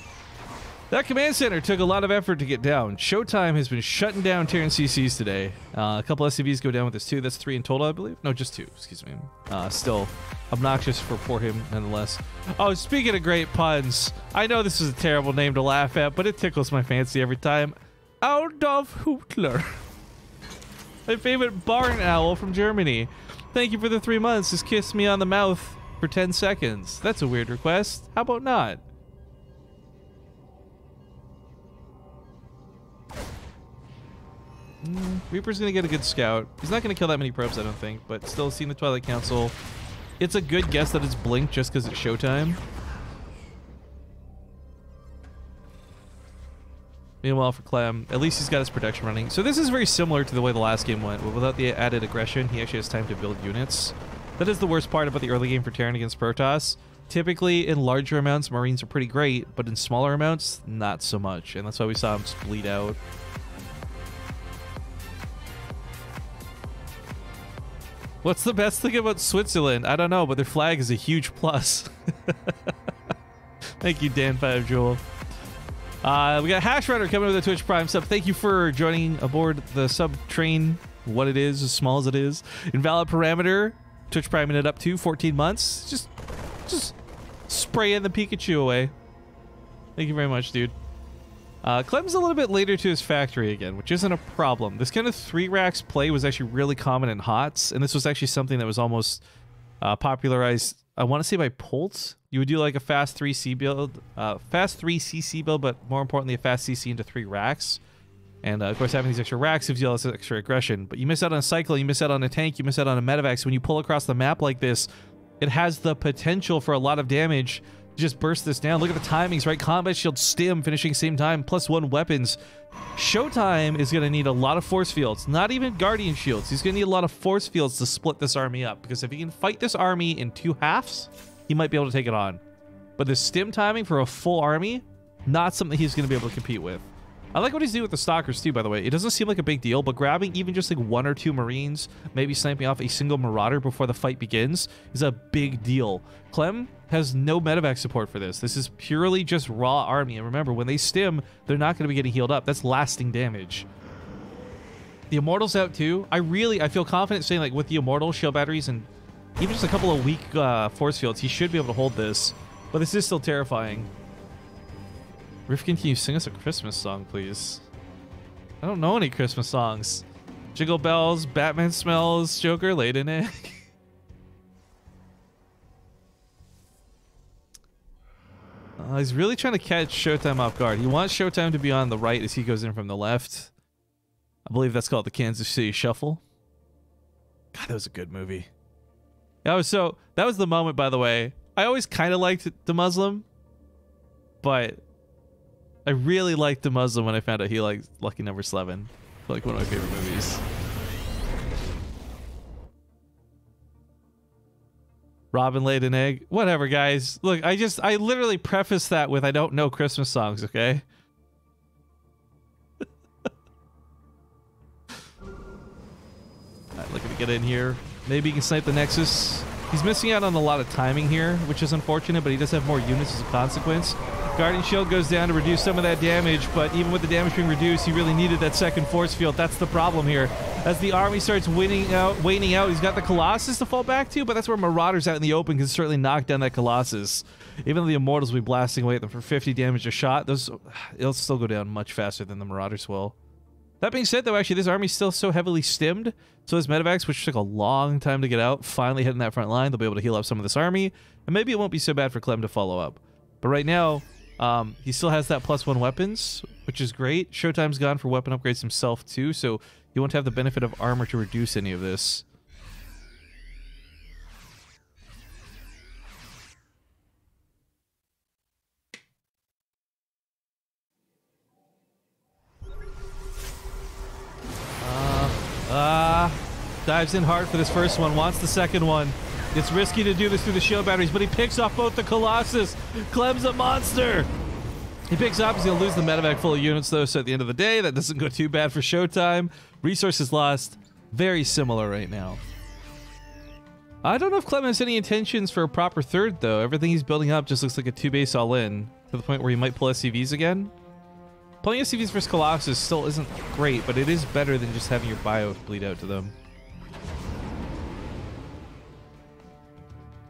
That command center took a lot of effort to get down. Showtime has been shutting down Terran CCs today. A couple SCVs go down with this too. That's 3 in total, I believe. No, just 2. Excuse me. Still obnoxious for him nonetheless. Oh, speaking of great puns, I know this is a terrible name to laugh at, but it tickles my fancy every time. Adolf Hitler. My favorite barn owl from Germany. Thank you for the 3 months. Just kiss me on the mouth for 10 seconds. That's a weird request. How about not? Reaper's gonna get a good scout. He's not gonna kill that many probes, I don't think, but still, seeing the Twilight Council, it's a good guess that it's Blink just because it's Showtime. Meanwhile, for Clem, at least he's got his protection running. So this is very similar to the way the last game went. Without the added aggression, he actually has time to build units. That is the worst part about the early game for Terran against Protoss. Typically, in larger amounts, Marines are pretty great, but in smaller amounts, not so much. And that's why we saw him just bleed out. What's the best thing about Switzerland? I don't know, but their flag is a huge plus. Thank you, Dan5 Jewel. We got Hash Runner coming with a Twitch Prime sub. Thank you for joining aboard the sub train. What it is, as small as it is. Invalid parameter. Twitch Priming it up to 14 months. Just spraying the Pikachu away. Thank you very much, dude. Clem's a little bit later to his factory again, which isn't a problem. This kind of 3 racks play was actually really common in HOTS, and this was actually something that was almost popularized, I want to say, by Pulse. You would do like a fast 3C build, fast 3 CC build, but more importantly, a fast CC into 3 racks. And of course, having these extra racks gives you all this extra aggression. But you miss out on a cycle, you miss out on a tank, you miss out on a medevac. So when you pull across the map like this, it has the potential for a lot of damage. Just burst this down. Look at the timings, right? Combat shield, stim, finishing same time, +1 weapons. Showtime is going to need a lot of force fields, not even guardian shields. He's going to need a lot of force fields to split this army up, because if he can fight this army in 2 halves, he might be able to take it on. But the stim timing for a full army, not something he's going to be able to compete with. I like what he's doing with the stalkers too, by the way. It doesn't seem like a big deal, but grabbing even just like 1 or 2 Marines, maybe sniping off a single Marauder before the fight begins is a big deal. Clem has no medevac support for this. This is purely just raw army. And remember, when they stim, they're not going to be getting healed up. That's lasting damage. The Immortal's out too. I feel confident saying, like, with the Immortal, shield batteries, and even just a couple of weak force fields, he should be able to hold this. But this is still terrifying. Rifkin, can you sing us a Christmas song, please? I don't know any Christmas songs. Jingle bells, Batman smells, Joker laid in it. He's really trying to catch Showtime off guard. He wants Showtime to be on the right as he goes in from the left. I believe that's called the Kansas City Shuffle. God, that was a good movie. That was the moment, by the way. I always kind of liked the Muslim, but I really liked the Muslim when I found out he liked Lucky Number 11. Like one of my favorite movies. Robin laid an egg. Whatever, guys. Look, I literally prefaced that with I don't know Christmas songs, okay? Alright, looking to get in here. Maybe he can snipe the Nexus. He's missing out on a lot of timing here, which is unfortunate, but he does have more units as a consequence. Guardian Shield goes down to reduce some of that damage, but even with the damage being reduced, he really needed that second force field. That's the problem here. As the army starts waning out, he's got the Colossus to fall back to, but that's where Marauders out in the open can certainly knock down that Colossus. Even though the Immortals will be blasting away at them for 50 damage a shot, it'll still go down much faster than the Marauders will. That being said, though, actually, this army's still so heavily stimmed, so his medevacs, which took a long time to get out, finally hitting that front line. They'll be able to heal up some of this army, and maybe it won't be so bad for Clem to follow up. But right now, he still has that +1 weapons, which is great. Showtime's gone for weapon upgrades himself, too, so he won't have the benefit of armor to reduce any of this. Dives in hard for this first one, wants the second one. It's risky to do this through the shield batteries, but he picks off both the Colossus. Clem's a monster. He picks up, he's going to lose the medevac full of units, though, so at the end of the day, that doesn't go too bad for Showtime. Resources lost, very similar right now. I don't know if Clem has any intentions for a proper third, though. Everything he's building up just looks like a 2-base all-in, to the point where he might pull SCVs again. Pulling SCVs versus Colossus still isn't great, but it is better than just having your bio bleed out to them.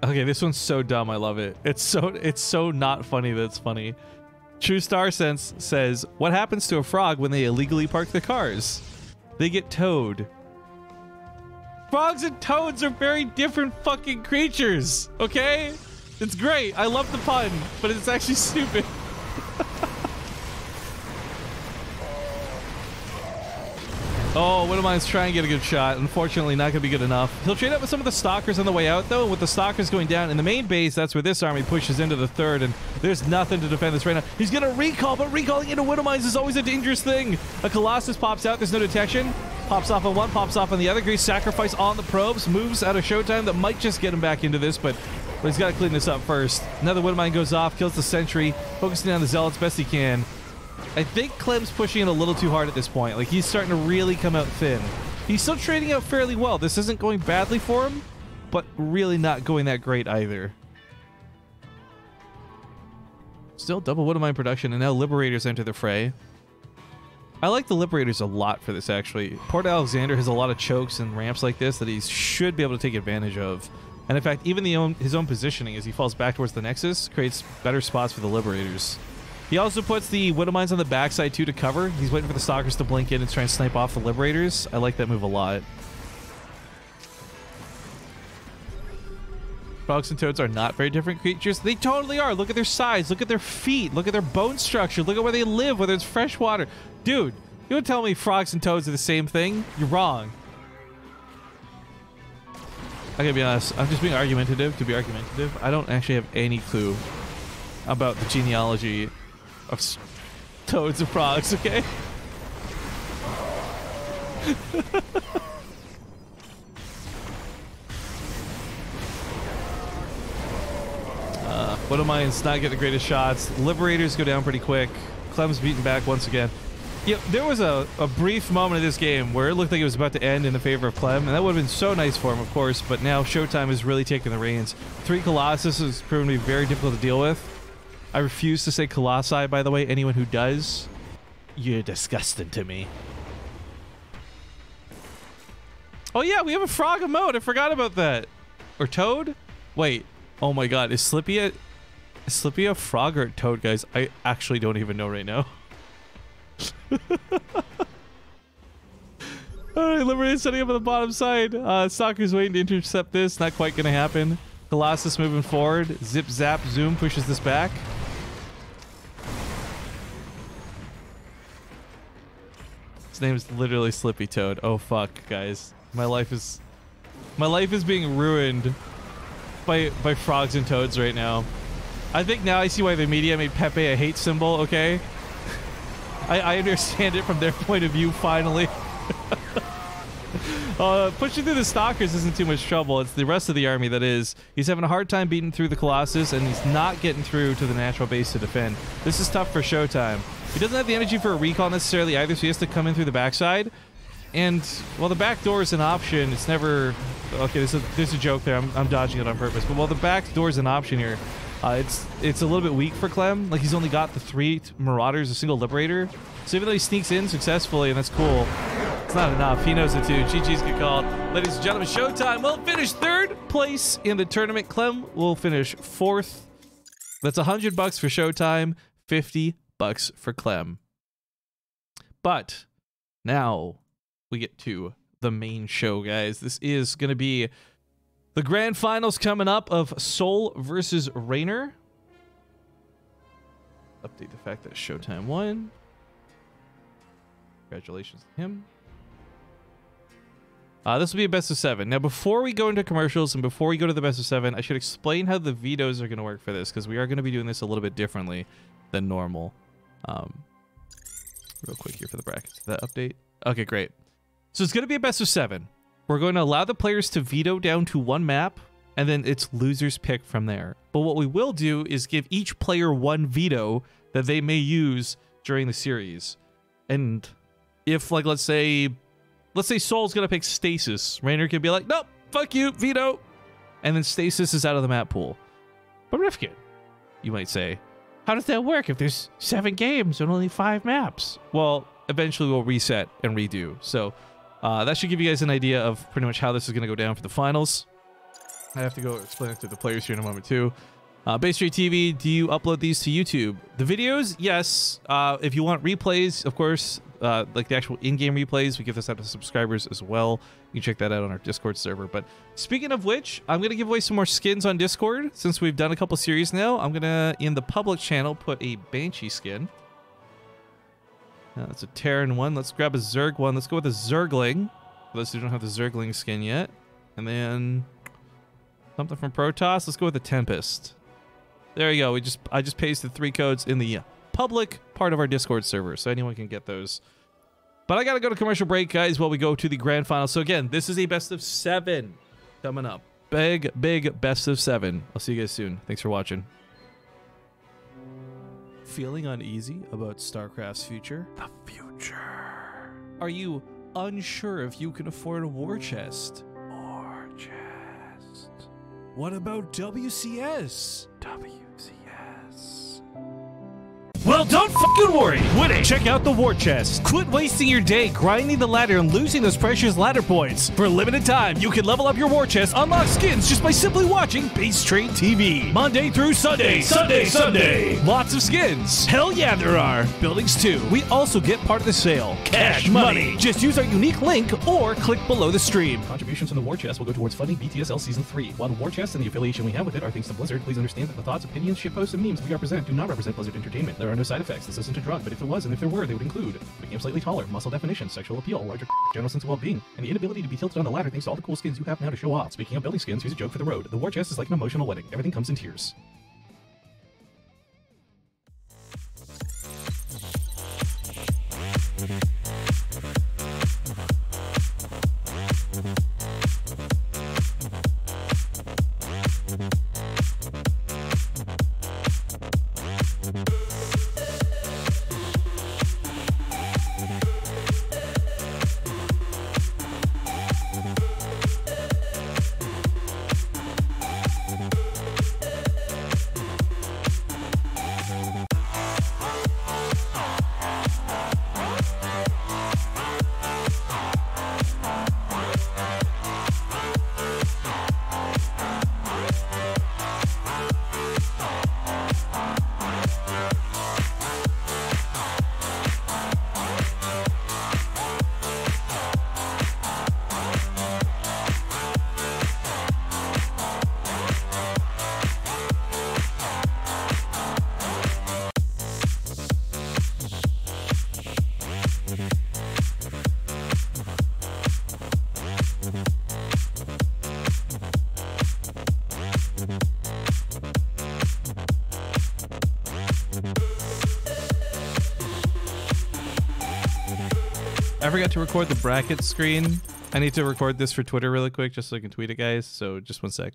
Okay, this one's so dumb, I love it. It's so not funny that it's funny. True Star Sense says, what happens to a frog when they illegally park their cars? They get towed. Frogs and toads are very different fucking creatures, okay? It's great. I love the pun, but it's actually stupid. Oh, Widowmine's trying to get a good shot. Unfortunately, not going to be good enough. He'll trade up with some of the Stalkers on the way out, though. With the Stalkers going down in the main base, that's where this army pushes into the third, and there's nothing to defend this right now. He's going to recall, but recalling into Widowmines is always a dangerous thing. A Colossus pops out. There's no detection. Pops off on one, pops off on the other. Great sacrifice on the probes. Moves out of Showtime that might just get him back into this, but he's got to clean this up first. Another Widowmine goes off, kills the Sentry, focusing on the Zealots best he can. I think Clem's pushing it a little too hard at this point. Like, he's starting to really come out thin. He's still trading out fairly well. This isn't going badly for him, but really not going that great either. Still double Widowmine production, and now Liberators enter the fray. I like the Liberators a lot for this, actually. Port Alexander has a lot of chokes and ramps like this that he should be able to take advantage of. And in fact, even his own positioning as he falls back towards the Nexus creates better spots for the Liberators. He also puts the Widowmines on the backside, too, to cover. He's waiting for the Stalkers to blink in and try and snipe off the Liberators. I like that move a lot. Frogs and toads are not very different creatures. They totally are. Look at their size. Look at their feet. Look at their bone structure. Look at where they live, whether it's fresh water. Dude, you would tell me frogs and toads are the same thing? You're wrong. I gotta be honest. I'm just being argumentative to be argumentative. I don't actually have any clue about the genealogy of toads and frogs, okay? Widowmine's not getting the greatest shots. Liberators go down pretty quick. Clem's beaten back once again. Yeah, there was a brief moment in this game where it looked like it was about to end in the favor of Clem, and that would have been so nice for him, of course, but now Showtime is really taking the reins. 3 Colossus has proven to be very difficult to deal with. I refuse to say Colossi, by the way. Anyone who does, you're disgusting to me. Oh yeah, we have a frog emote. I forgot about that. Or Toad? Wait. Oh my god, is Slippy a frog or a toad, guys? I actually don't even know right now. Alright, Liberated setting up on the bottom side. Stalker's waiting to intercept this. Not quite gonna happen. Colossus moving forward. Zip, zap, zoom pushes this back. His name is literally Slippy Toad. Oh fuck, guys. My life is being ruined by frogs and toads right now. I think now I see why the media made Pepe a hate symbol, okay? I understand it from their point of view, finally. Pushing through the Stalkers isn't too much trouble. It's the rest of the army that is. He's having a hard time beating through the Colossus, and he's not getting through to the natural base to defend. This is tough for Showtime. He doesn't have the energy for a recall necessarily either, so he has to come in through the backside. And while the back door is an option, it's never... Okay, there's a joke there. I'm dodging it on purpose. But while the back door is an option here, it's a little bit weak for Clem. Like, he's only got the 3 Marauders, a single Liberator. So even though he sneaks in successfully, and that's cool, it's not enough. He knows it too. GG's get called. Ladies and gentlemen, Showtime will finish 3rd place in the tournament. Clem will finish 4th. That's $100 for Showtime, $50 for Clem. But now we get to the main show, guys. This is going to be the grand finals coming up of Soul versus Rainer. Update the fact that Showtime won. Congratulations to him. This will be a best of 7. Now, before we go into commercials and before we go to the best of 7, I should explain how the vetoes are going to work for this, because we are going to be doing this a little bit differently than normal. Real quick here for the brackets. That update? Okay, great. So it's going to be a best of 7. We're going to allow the players to veto down to 1 map, and then it's loser's pick from there. But what we will do is give each player 1 veto that they may use during the series. And if, like, let's say Soul's going to pick Stasis, Rainer can be like, nope, fuck you, veto. And then Stasis is out of the map pool. But Rifkin, you might say, how does that work if there's 7 games and only 5 maps? Well, eventually we'll reset and redo. So that should give you guys an idea of pretty much how this is going to go down for the finals. I have to go explain it to the players here in a moment too. BaseTradeTV, do you upload these to YouTube? The videos, yes. If you want replays, of course, like the actual in-game replays, we give this out to subscribers as well. You can check that out on our Discord server. But speaking of which, I'm going to give away some more skins on Discord. Since we've done a couple series now, I'm going to, in the public channel, put a Banshee skin. That's a Terran one. Let's grab a Zerg one. Let's go with a Zergling. For those who don't have the Zergling skin yet. And then something from Protoss. Let's go with a Tempest. There you go. I just pasted 3 codes in the public part of our Discord server, so anyone can get those. But I gotta go to commercial break, guys, while we go to the grand final. So again, this is a best of 7 coming up. Big best of 7. I'll see you guys soon. Thanks for watching. Feeling uneasy about StarCraft's future? The future. Are you unsure if you can afford a war chest? War chest. What about WCS? Well, don't fucking worry. Winning. Check out the War Chest. Quit wasting your day grinding the ladder and losing those precious ladder points. For a limited time, you can level up your War Chest, unlock skins just by simply watching BaseTradeTV. Monday through Sunday. Sunday. Lots of skins. Hell yeah, there are. Buildings too. We also get part of the sale. Cash money. Just use our unique link or click below the stream. Contributions from the War Chest will go towards funding BTSL Season 3. While the War Chest and the affiliation we have with it are thanks to Blizzard, please understand that the thoughts, opinions, shitposts, and memes we represent do not represent Blizzard Entertainment. There are no side effects. This isn't a drug, but if it was, and if there were, they would include became slightly taller, muscle definition, sexual appeal, larger general sense of well-being, and the inability to be tilted on the ladder thanks to all the cool skins you have now to show off. Speaking of building skins, here's a joke for the road. The War Chest is like an emotional wedding. Everything comes in tears. I forgot to record the bracket screen. I need to record this for Twitter really quick just so I can tweet it, guys. So just one sec.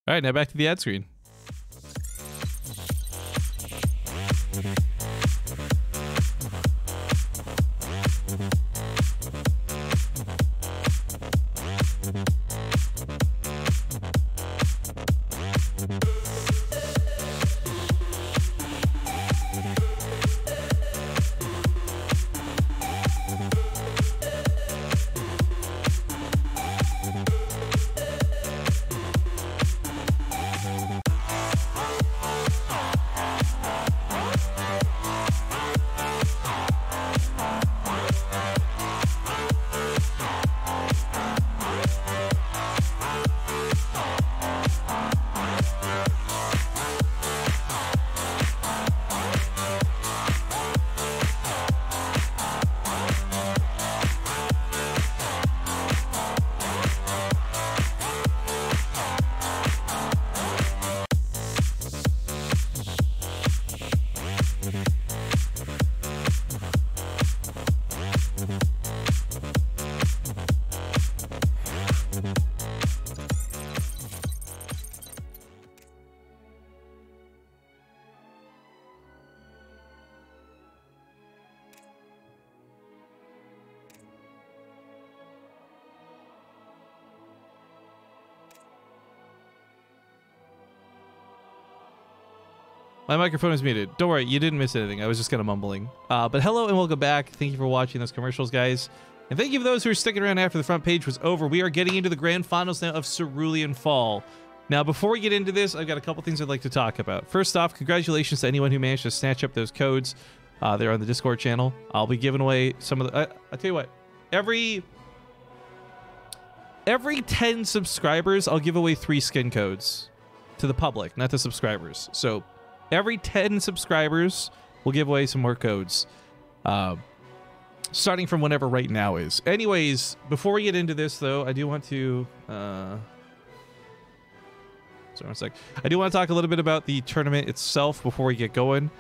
All right, now back to the ad screen. My microphone is muted. Don't worry, you didn't miss anything. I was just kind of mumbling. But hello and welcome back. Thank you for watching those commercials, guys. And thank you for those who are sticking around after the front page was over. We are getting into the grand finals now of Cerulean Fall. Now, before we get into this, I've got a couple things I'd like to talk about. First off, congratulations to anyone who managed to snatch up those codes. They're on the Discord channel. I'll be giving away some of the... I'll tell you what. Every 10 subscribers, I'll give away 3 skin codes to the public, not the subscribers. So... every 10 subscribers, we'll give away some more codes. Starting from whenever right now is. Anyways, before we get into this, though, I do want to... sorry, one sec. I do want to talk a little bit about the tournament itself before we get going.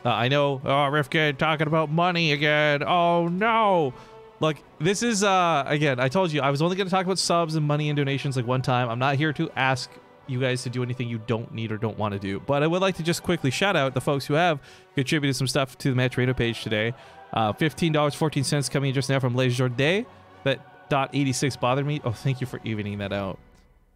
I know... oh, Rifkid talking about money again. Oh, no! Look, this is... again, I told you, I was only going to talk about subs and money and donations like one time. I'm not here to ask... you guys to do anything you don't need or don't want to do. But I would like to just quickly shout out the folks who have contributed some stuff to the Match Reno page today. $15.14 coming in just now from Les Jourdais. That .86 bothered me. Oh, thank you for evening that out.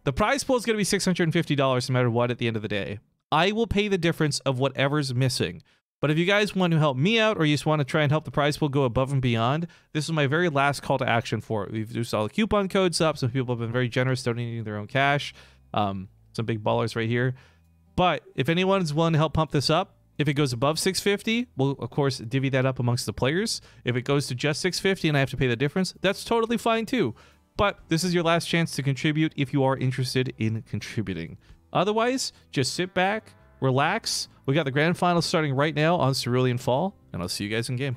The prize pool is going to be $650 no matter what at the end of the day. I will pay the difference of whatever's missing. But if you guys want to help me out or you just want to try and help the prize pool go above and beyond, this is my very last call to action for it. We've used all the coupon codes up. Some people have been very generous donating their own cash. Some big ballers right here. But if anyone's willing to help pump this up, if it goes above 650, we'll of course divvy that up amongst the players. If it goes to just 650 and I have to pay the difference, that's totally fine too. But this is your last chance to contribute if you are interested in contributing. Otherwise, just sit back, relax. We got the grand finals starting right now on Cerulean Fall, and I'll see you guys in game.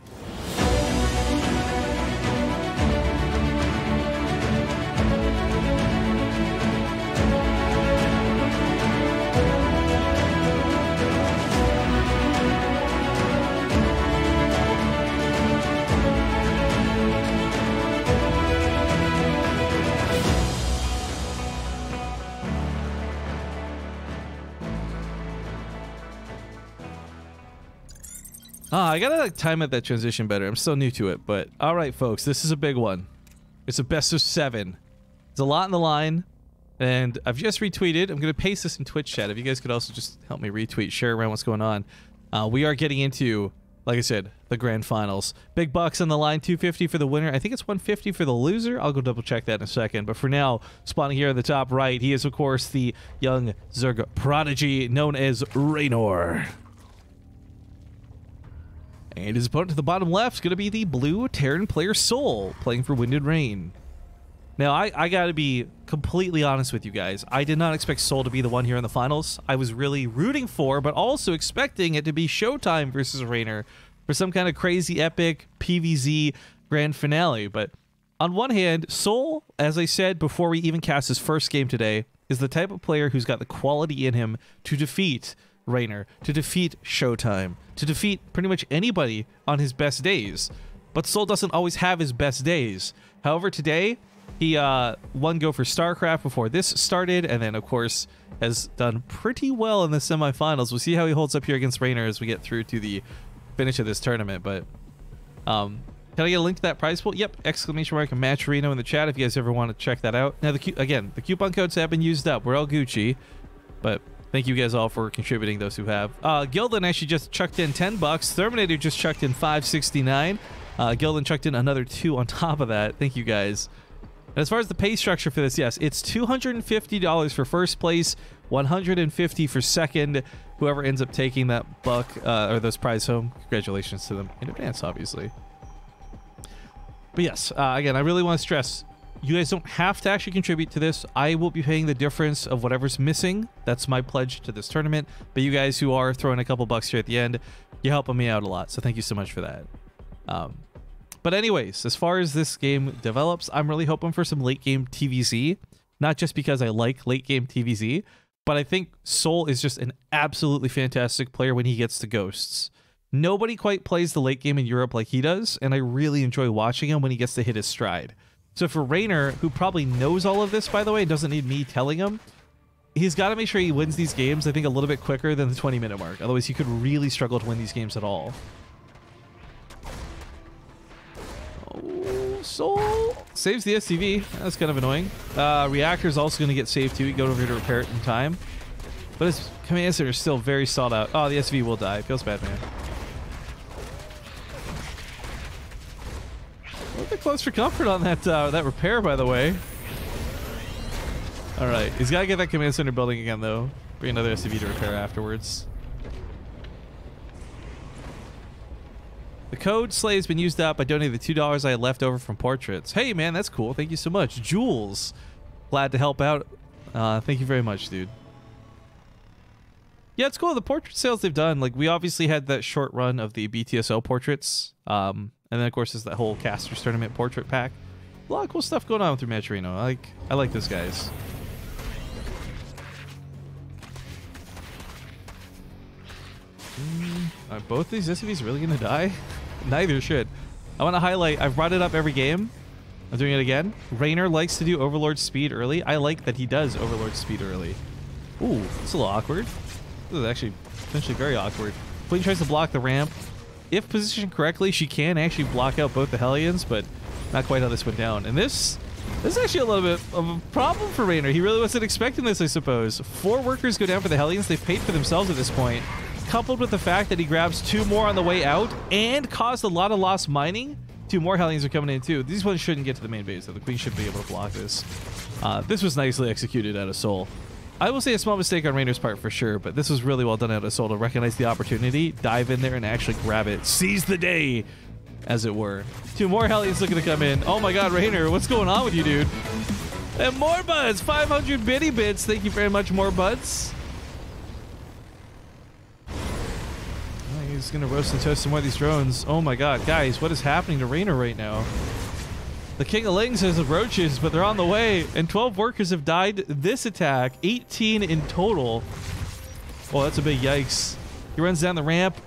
I gotta like time at that transition better. I'm still new to it, but all right, folks, this is a big one. It's a best of 7. It's a lot in the line, and I've just retweeted. I'm gonna paste this in Twitch chat. If you guys could also just help me retweet, share around what's going on. We are getting into, like I said, the grand finals. Big bucks on the line, 250 for the winner. I think it's 150 for the loser. I'll go double check that in a second. But for now, spawning here in the top right, he is of course the young Zerg prodigy known as Raynor. And his opponent to the bottom left is going to be the blue Terran player Soul, playing for Wind and Rain. Now, I got to be completely honest with you guys. I did not expect Seoul to be the one here in the finals. I was really rooting for, but also expecting it to be Showtime versus Rainer for some kind of crazy epic PvZ grand finale. But on one hand, Seoul, as I said before we even cast his first game today, is the type of player who's got the quality in him to defeat Rainer, to defeat Showtime, to defeat pretty much anybody on his best days. But Seoul doesn't always have his best days. However, today, he won Go for StarCraft before this started, and then, of course, has done pretty well in the semifinals. We'll see how he holds up here against Rainer as we get through to the finish of this tournament. But can I get a link to that prize pool? Yep, exclamation mark and Match Reno in the chat if you guys ever want to check that out. Now, again, the coupon codes have been used up. We're all Gucci, but thank you guys all for contributing, those who have. Gildan actually just chucked in $10. Terminator just chucked in $5.69. Gildan chucked in another 2 on top of that. Thank you guys. And as far as the pay structure for this, yes, it's $250 for first place, $150 for second. Whoever ends up taking that buck or those prize home, congratulations to them in advance, obviously. But yes, again, I really want to stress, you guys don't have to actually contribute to this. I will be paying the difference of whatever's missing. That's my pledge to this tournament. But you guys who are throwing a couple bucks here at the end, you're helping me out a lot. So thank you so much for that. But anyways, as far as this game develops, I'm really hoping for some late game TVZ. Not just because I like late game TVZ, but I think Seoul is just an absolutely fantastic player when he gets to Ghosts. Nobody quite plays the late game in Europe like he does, and I really enjoy watching him when he gets to hit his stride. So for Rainer, who probably knows all of this, by the way, doesn't need me telling him, he's got to make sure he wins these games, I think, a little bit quicker than the 20-minute mark. Otherwise, he could really struggle to win these games at all. Oh, Seoul saves the SCV. That's kind of annoying. Reactor's also going to get saved too. He can go over here to repair it in time. But his command center is still very stalled out. Oh, the SCV will die. Feels bad, man. A little bit close for comfort on that that repair, by the way. All right, he's got to get that command center building again, though. Bring another SCV to repair afterwards. The code Sleigh has been used up. I donated the $2 I had left over from portraits. Hey, man, that's cool. Thank you so much. Jules, glad to help out. Thank you very much, dude. Yeah, it's cool. The portrait sales they've done. Like, we obviously had that short run of the BTSO portraits. And then, of course, there's that whole Casters Tournament portrait pack. A lot of cool stuff going on through Maturino. I like those guys. Are both these SCVs really going to die? Neither should. I want to highlight, I've brought it up every game. I'm doing it again. Rainer likes to do Overlord speed early. I like that he does Overlord speed early. Ooh, it's a little awkward. This is actually potentially very awkward. Queen tries to block the ramp. If positioned correctly, she can actually block out both the Hellions, but not quite how this went down. And this is actually a little bit of a problem for Rainer. He really wasn't expecting this, I suppose. 4 workers go down for the Hellions. They've paid for themselves at this point. Coupled with the fact that he grabs 2 more on the way out and caused a lot of lost mining, 2 more Hellions are coming in too. These ones shouldn't get to the main base, so the Queen should be able to block this. This was nicely executed out of Seoul. I will say a small mistake on Rainer's part for sure, but this was really well done out of Seoul to recognize the opportunity, dive in there, and actually grab it. Seize the day, as it were. 2 more Hellions looking to come in. Oh my god, Rainer, what's going on with you, dude? And more buds! 500 bitty bits. Thank you very much, more buds. He's gonna roast and toast some more of these drones. Oh my god, guys, what is happening to Rainer right now? The King of Lings has roaches, but they're on the way, and 12 workers have died this attack. 18 in total. Oh, that's a big yikes. He runs down the ramp.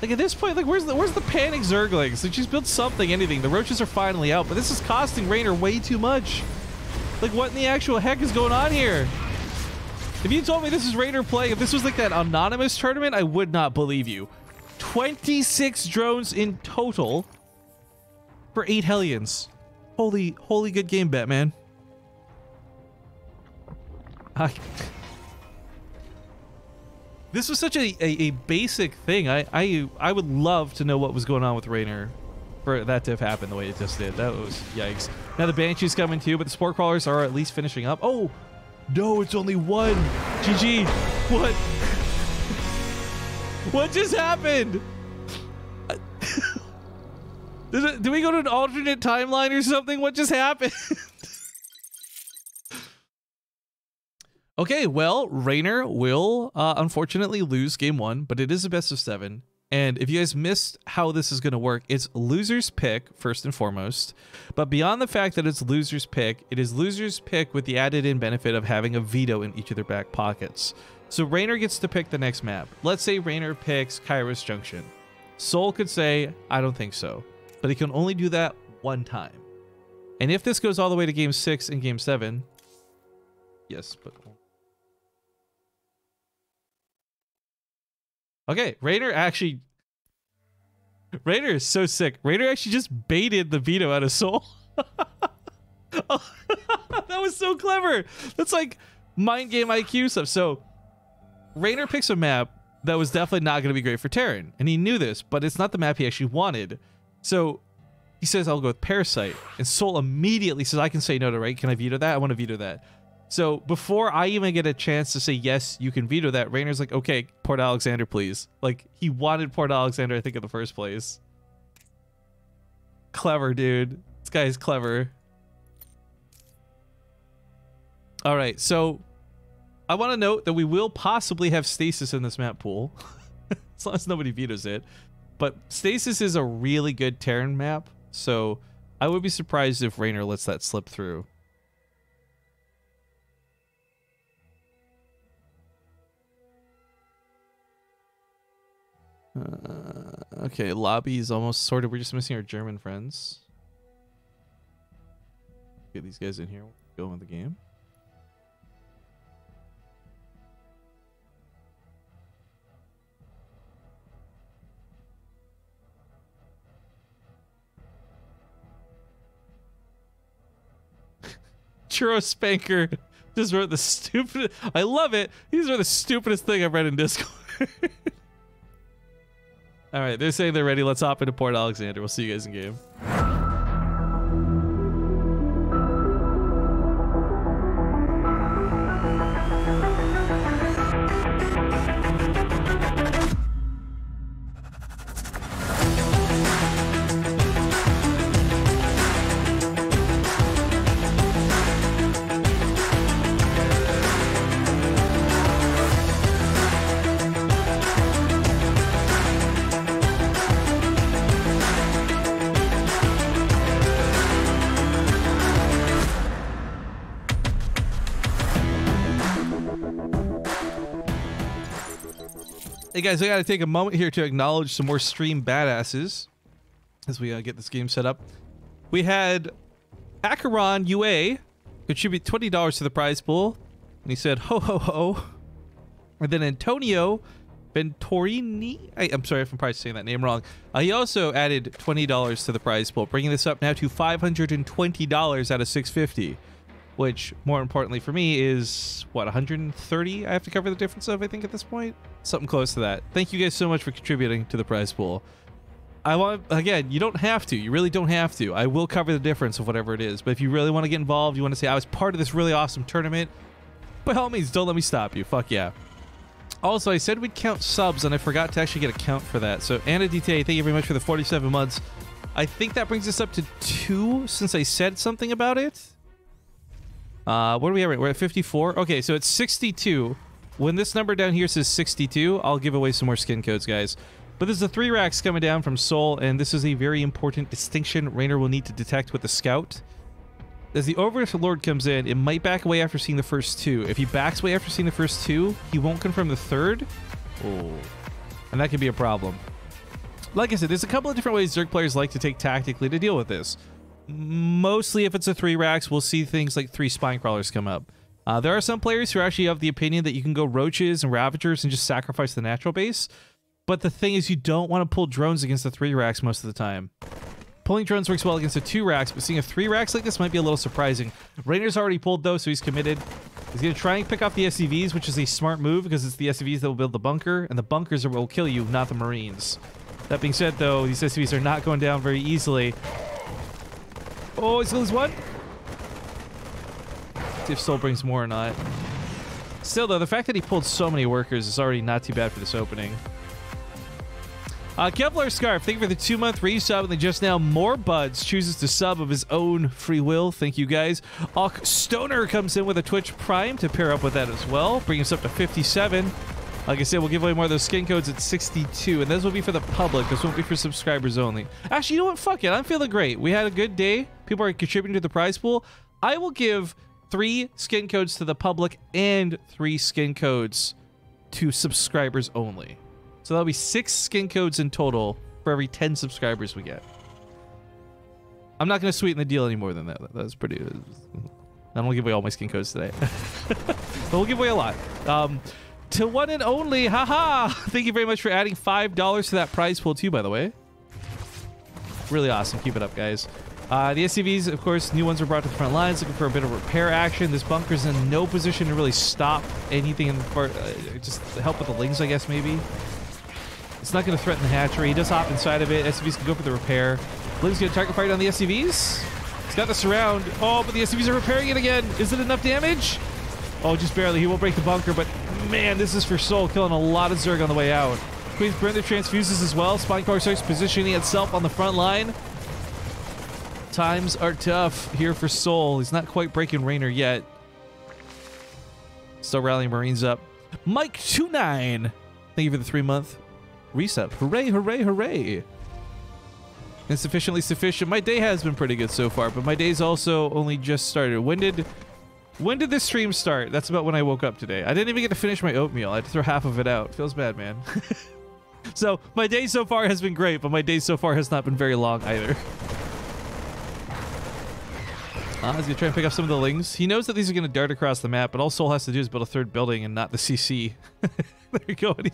Like at this point, like where's the panic Zerglings? Like she's built something, anything. The roaches are finally out, but this is costing Rainer way too much. Like what in the actual heck is going on here? If you told me this is Rainer playing, if this was like that anonymous tournament, I would not believe you. 26 drones in total for 8 Hellions. Holy good game, Batman. This was such a basic thing. I would love to know what was going on with Rainer for that to have happened the way it just did. That was yikes. Now the Banshee's coming too, but the Spore Crawlers are at least finishing up. Oh! No, it's only 1. GG. What? What just happened? Do we go to an alternate timeline or something? What just happened? Okay, well, Rainer will unfortunately lose game 1, but it is a best of 7. And if you guys missed how this is going to work, it's loser's pick first and foremost. But beyond the fact that it's loser's pick, it is loser's pick with the added in benefit of having a veto in each of their back pockets. So Rainer gets to pick the next map. Let's say Rainer picks Kairos Junction. Soul could say, I don't think so. But he can only do that one time. And if this goes all the way to game 6 and game 7, yes, but... Okay, Rainer is so sick. Rainer actually just baited the veto out of Soul. Oh, that was so clever. That's like mind game IQ stuff. So Rainer picks a map that was definitely not going to be great for Terran, and he knew this, but it's not the map he actually wanted. So he says, I'll go with Parasite. And Soul immediately says, I can say no to right. Can I veto that? I want to veto that. So before I even get a chance to say, yes, you can veto that, Rainer's like, okay, Port Alexander, please. Like, he wanted Port Alexander, I think, in the first place. Clever, dude. This guy is clever. All right, so I want to note that we will possibly have Stasis in this map pool. As long as nobody vetoes it. But Stasis is a really good Terran map, so I would be surprised if Rainer lets that slip through. Okay, lobby is almost sorted. We're just missing our German friends. Get these guys in here. Go with the game. Churro Spanker just wrote the stupid. I love it. These are the stupidest thing I've read in Discord. All right, they're saying they're ready. Let's hop into Port Alexander. We'll see you guys in game. Hey guys, I gotta take a moment here to acknowledge some more stream badasses as we get this game set up. We had Acheron UA contribute $20 to the prize pool, and he said ho ho ho. And then Antonio Venturini, I'm sorry if I'm probably saying that name wrong. He also added $20 to the prize pool, bringing this up now to $520 out of $650. Which, more importantly for me, is, what, 130 I have to cover the difference of, I think, at this point? Something close to that. Thank you guys so much for contributing to the prize pool. I want, again, you don't have to. You really don't have to. I will cover the difference of whatever it is. But if you really want to get involved, you want to say, I was part of this really awesome tournament, by all means, don't let me stop you. Fuck yeah. Also, I said we'd count subs, and I forgot to actually get a count for that. So, Anna DT, thank you very much for the 47 months. I think that brings us up to 2 since I said something about it. What are we at? We're at 54. Okay, so it's 62. When this number down here says 62, I'll give away some more skin codes, guys. But there's the 3 racks coming down from Soul, and this is a very important distinction Rainer will need to detect with the scout. As the Overlord comes in, it might back away after seeing the first 2. If he backs away after seeing the first 2, he won't confirm the 3rd. Oh, and that could be a problem. Like I said, there's a couple of different ways Zerg players like to take tactically to deal with this. Mostly if it's a 3 racks, we'll see things like 3 spine crawlers come up. There are some players who are actually of the opinion that you can go roaches and ravagers and just sacrifice the natural base. But the thing is, you don't want to pull drones against the 3 racks most of the time. Pulling drones works well against the 2 racks, but seeing a 3 racks like this might be a little surprising. Rainer's already pulled though, so he's committed. He's going to try and pick off the SCVs, which is a smart move because it's the SCVs that will build the bunker, and the bunkers are what will kill you, not the Marines. That being said though, these SCVs are not going down very easily. Oh, he's going to lose 1. See if Soul brings more or not. Still, though, the fact that he pulled so many workers is already not too bad for this opening. Kevlar Scarf, thank you for the 2-month resub. And then just now, More Buds chooses to sub of his own free will. Thank you, guys. Stoner comes in with a Twitch Prime to pair up with that as well. Bring us up to 57. Like I said, we'll give away more of those skin codes at 62. And those will be for the public. This won't be for subscribers only. Actually, you know what? Fuck it. I'm feeling great. We had a good day. People are contributing to the prize pool. I will give 3 skin codes to the public and 3 skin codes to subscribers only. So that'll be 6 skin codes in total for every 10 subscribers we get. I'm not going to sweeten the deal any more than that. That's pretty... I don't want to give away all my skin codes today. But we'll give away a lot. To one and only, haha! Thank you very much for adding $5 to that prize pool too, by the way. Really awesome. Keep it up, guys. The SCVs, of course, new ones were brought to the front lines, looking for a bit of repair action. This bunker's in no position to really stop anything in the just help with the lings, I guess, maybe. It's not going to threaten the hatchery. He does hop inside of it. SCVs can go for the repair. Ling's going to target fire on the SCVs. He's got the surround. Oh, but the SCVs are repairing it again. Is it enough damage? Oh, just barely. He won't break the bunker, but man, this is for Soul, killing a lot of Zerg on the way out. Queen's burned their transfuses as well. Spine Core starts positioning itself on the front line. Times are tough here for Soul. He's not quite breaking Rainer yet. Still rallying Marines up. Mike29, thank you for the 3-month reset. Hooray, hooray, hooray. Insufficiently sufficient. My day has been pretty good so far, but my day's also only just started. When did this stream start? That's about when I woke up today. I didn't even get to finish my oatmeal. I had to throw half of it out. Feels bad, man. So my day so far has been great, but my day so far has not been very long either. He's gonna try and pick up some of the lings. He knows that these are gonna dart across the map, but all Soul has to do is build a 3rd building and not the CC. There you go, and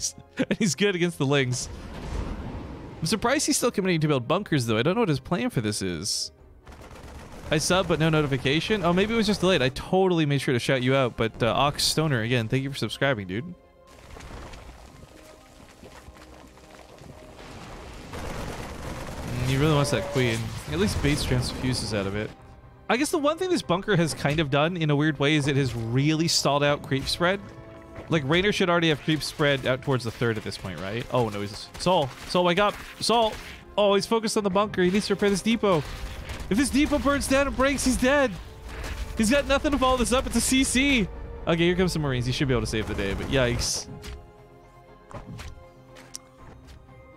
he's good against the lings. I'm surprised he's still committing to build bunkers, though. I don't know what his plan for this is. I sub, but no notification. Oh, maybe it was just delayed. I totally made sure to shout you out, but Ox Stoner, again, thank you for subscribing, dude. He really wants that queen. At least base transfuses out of it. I guess the one thing this bunker has kind of done in a weird way is it has really stalled out creep spread. Like, Rainer should already have creep spread out towards the 3rd at this point, right? Oh, no, he's... Soul, wake up! Soul! Oh, he's focused on the bunker. He needs to repair this depot. If this depot burns down and breaks, he's dead. He's got nothing to follow this up. It's a CC. Okay, here comes some Marines. He should be able to save the day, but yikes.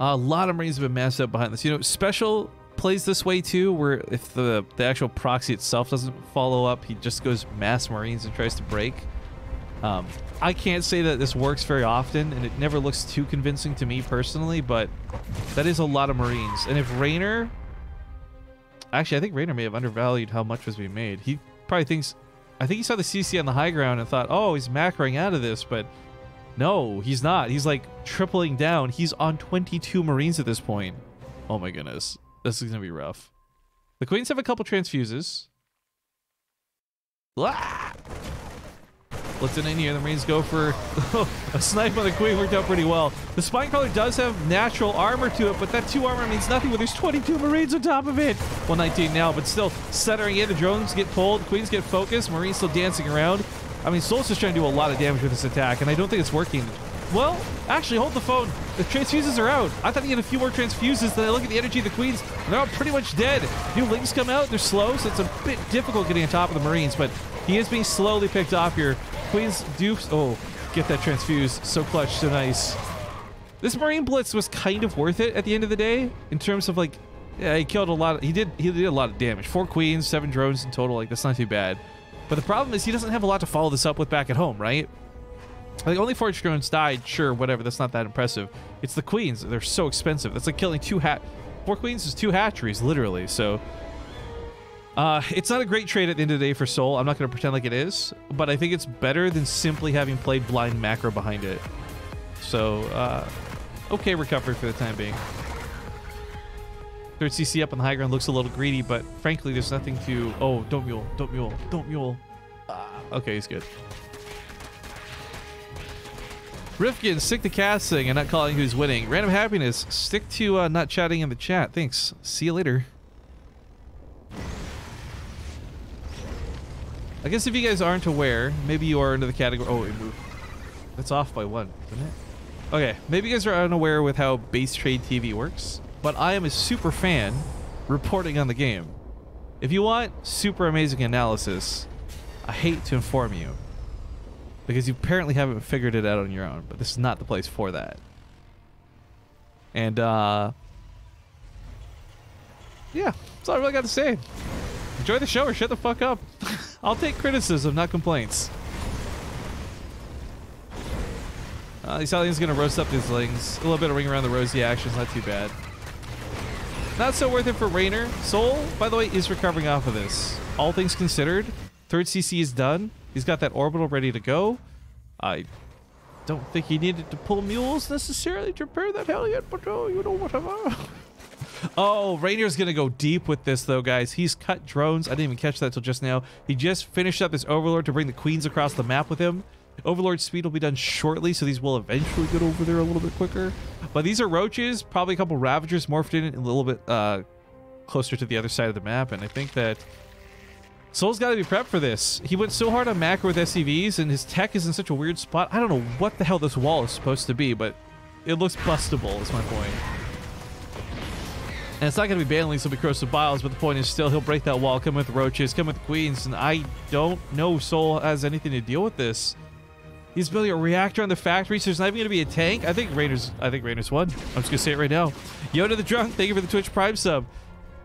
A lot of Marines have been massed up behind this. You know, Special plays this way too, where if the actual proxy itself doesn't follow up, he just goes mass Marines and tries to break. I can't say that this works very often, and it never looks too convincing to me personally, but that is a lot of Marines. And if Rainer... Actually, I think Rainer may have undervalued how much was being made. He probably thinks... I think he saw the CC on the high ground and thought, oh, he's macroing out of this, but no, he's not. He's like tripling down. He's on 22 Marines at this point. Oh my goodness. This is going to be rough. The Queens have a couple transfuses. Ah! Lifting in here, the Marines go for a snipe on the Queen. Worked out pretty well. The Spine Crawler does have natural armor to it, but that 2 armor means nothing when there's 22 Marines on top of it. 119 now, but still centering in. The drones get pulled. Queens get focused. Marines still dancing around. I mean, Soul's just trying to do a lot of damage with this attack, and I don't think it's working. Well, actually, hold the phone. The transfuses are out. I thought he had a few more transfuses. Then I look at the energy of the Queens, and they're all pretty much dead. New Lings come out. They're slow, so it's a bit difficult getting on top of the Marines, but he is being slowly picked off here. Queens do... Oh, get that transfuse. So clutch, so nice. This Marine Blitz was kind of worth it at the end of the day, in terms of, like... Yeah, he killed a lot of... He did a lot of damage. 4 Queens, 7 drones in total. Like, that's not too bad. But the problem is he doesn't have a lot to follow this up with back at home, right? Like, only 4 drones died, sure, whatever, that's not that impressive. It's the Queens, they're so expensive. That's like killing 4 Queens is 2 hatcheries, literally, so... it's not a great trade at the end of the day for Soul, I'm not going to pretend like it is, but I think it's better than simply having played blind macro behind it. So, okay recovery for the time being. 3rd CC up on the high ground looks a little greedy, but frankly, there's nothing to... Oh, don't mule, don't mule, don't mule. Okay, he's good. Rifkin, stick to casting and not calling who's winning. Random Happiness, stick to not chatting in the chat. Thanks. See you later. I guess if you guys aren't aware, maybe you are into the category... Oh, it moved. That's off by 1, isn't it? Okay, maybe you guys are unaware with how BaseTradeTV works, but I am a super fan reporting on the game. If you want super amazing analysis, I hate to inform you, because you apparently haven't figured it out on your own, but this is not the place for that. And, yeah, that's all I really got to say. Enjoy the show or shut the fuck up. I'll take criticism, not complaints. These aliens gonna roast up these lings. A little bit of ring around the rosy action's not too bad. Not so worth it for Rainer. Soul, by the way, is recovering off of this. All things considered, third CC is done. He's got that orbital ready to go. I don't think he needed to pull mules necessarily to repair that hell yet, but you know, whatever. Oh, Rainer's gonna go deep with this though, guys. He's cut drones. I didn't even catch that till just now. He just finished up this Overlord to bring the queens across the map with him. Overlord speed will be done shortly, so these will eventually get over there a little bit quicker. But these are roaches, probably a couple Ravagers morphed in a little bit closer to the other side of the map, and I think that Soul's got to be prepped for this. He went so hard on macro with SCVs, and his tech is in such a weird spot. I don't know what the hell this wall is supposed to be, but it looks bustable, is my point. And it's not going to be Banlings, it'll be Corrosive Biles, but the point is still he'll break that wall, come with roaches, come with queens, and I don't know Soul has anything to deal with this. He's building a reactor on the factory, so there's not even going to be a tank. I think Rainer's won. I'm just going to say it right now. Yoda the Drunk, thank you for the Twitch Prime sub.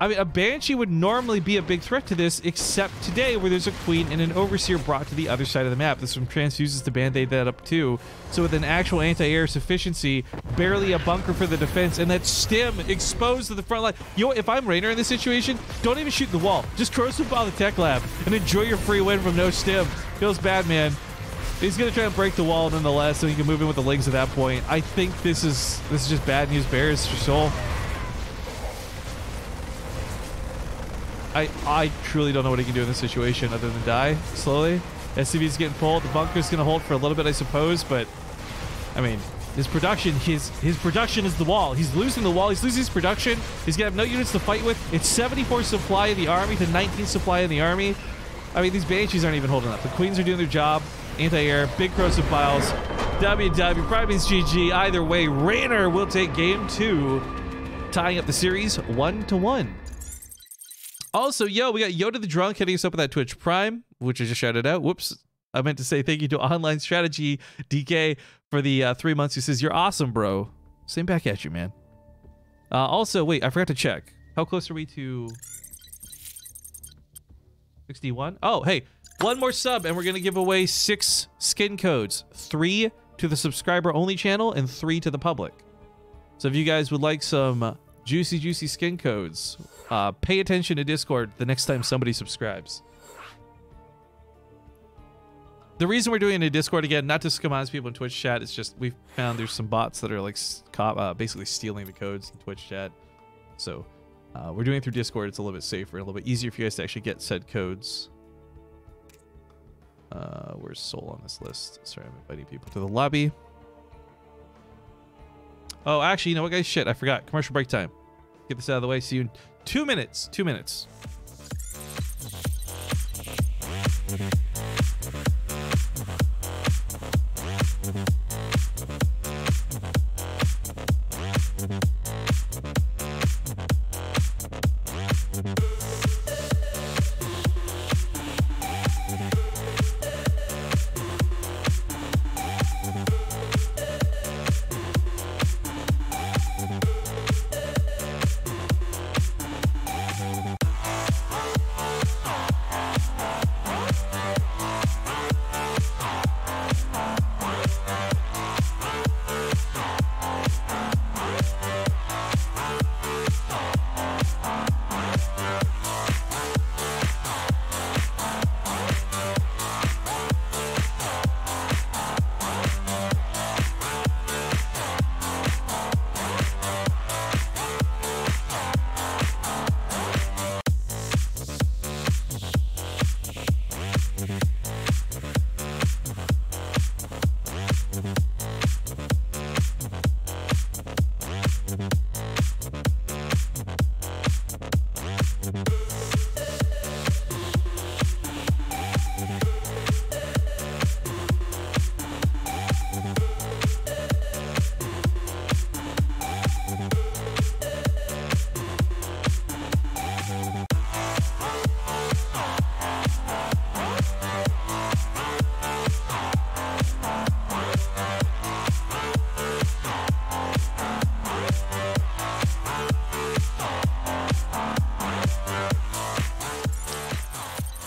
I mean, a Banshee would normally be a big threat to this, except today where there's a Queen and an Overseer brought to the other side of the map. This one transfuses to band-aid that up too. So with an actual anti-air sufficiency, barely a bunker for the defense, and that stim exposed to the front line. Yo, if I'm Rainer in this situation, don't even shoot the wall. Just corrosive ball the tech lab and enjoy your free win from no stim. Feels bad, man. He's gonna try and break the wall nonetheless, so he can move in with the Lings at that point. I think this is just bad news bears for Soul. I truly don't know what he can do in this situation other than die slowly. SCV's getting pulled. The bunker's gonna hold for a little bit, I suppose, but I mean, his production is the wall. He's losing the wall. He's losing his production. He's gonna have no units to fight with. It's 74 supply in the army to 19 supply in the army. I mean, these Banshees aren't even holding up. The Queens are doing their job. Anti-air, big Corrosive Biles. WW, probably means GG. Either way, Rainer will take game 2, tying up the series 1-1. Also, yo, we got Yoda the Drunk hitting us up with that Twitch Prime, which I just shouted out. Whoops. I meant to say thank you to Online Strategy DK for the 3 months. He says, you're awesome, bro. Same back at you, man. Also, wait, I forgot to check. How close are we to 61? Oh, hey. One more sub, and we're going to give away 6 skin codes. 3 to the subscriber-only channel, and 3 to the public. So if you guys would like some juicy skin codes, pay attention to Discord the next time somebody subscribes. The reason we're doing it in Discord, again, not to scum on people in Twitch chat, it's just we found there's some bots that are like basically stealing the codes in Twitch chat. So we're doing it through Discord. It's a little bit safer, a little bit easier for you guys to actually get said codes. Where's Soul on this list? Sorry, I'm inviting people to the lobby. Oh, actually, you know what, guys? Shit, I forgot. Commercial break time. Get this out of the way. See you in 2 minutes. 2 minutes.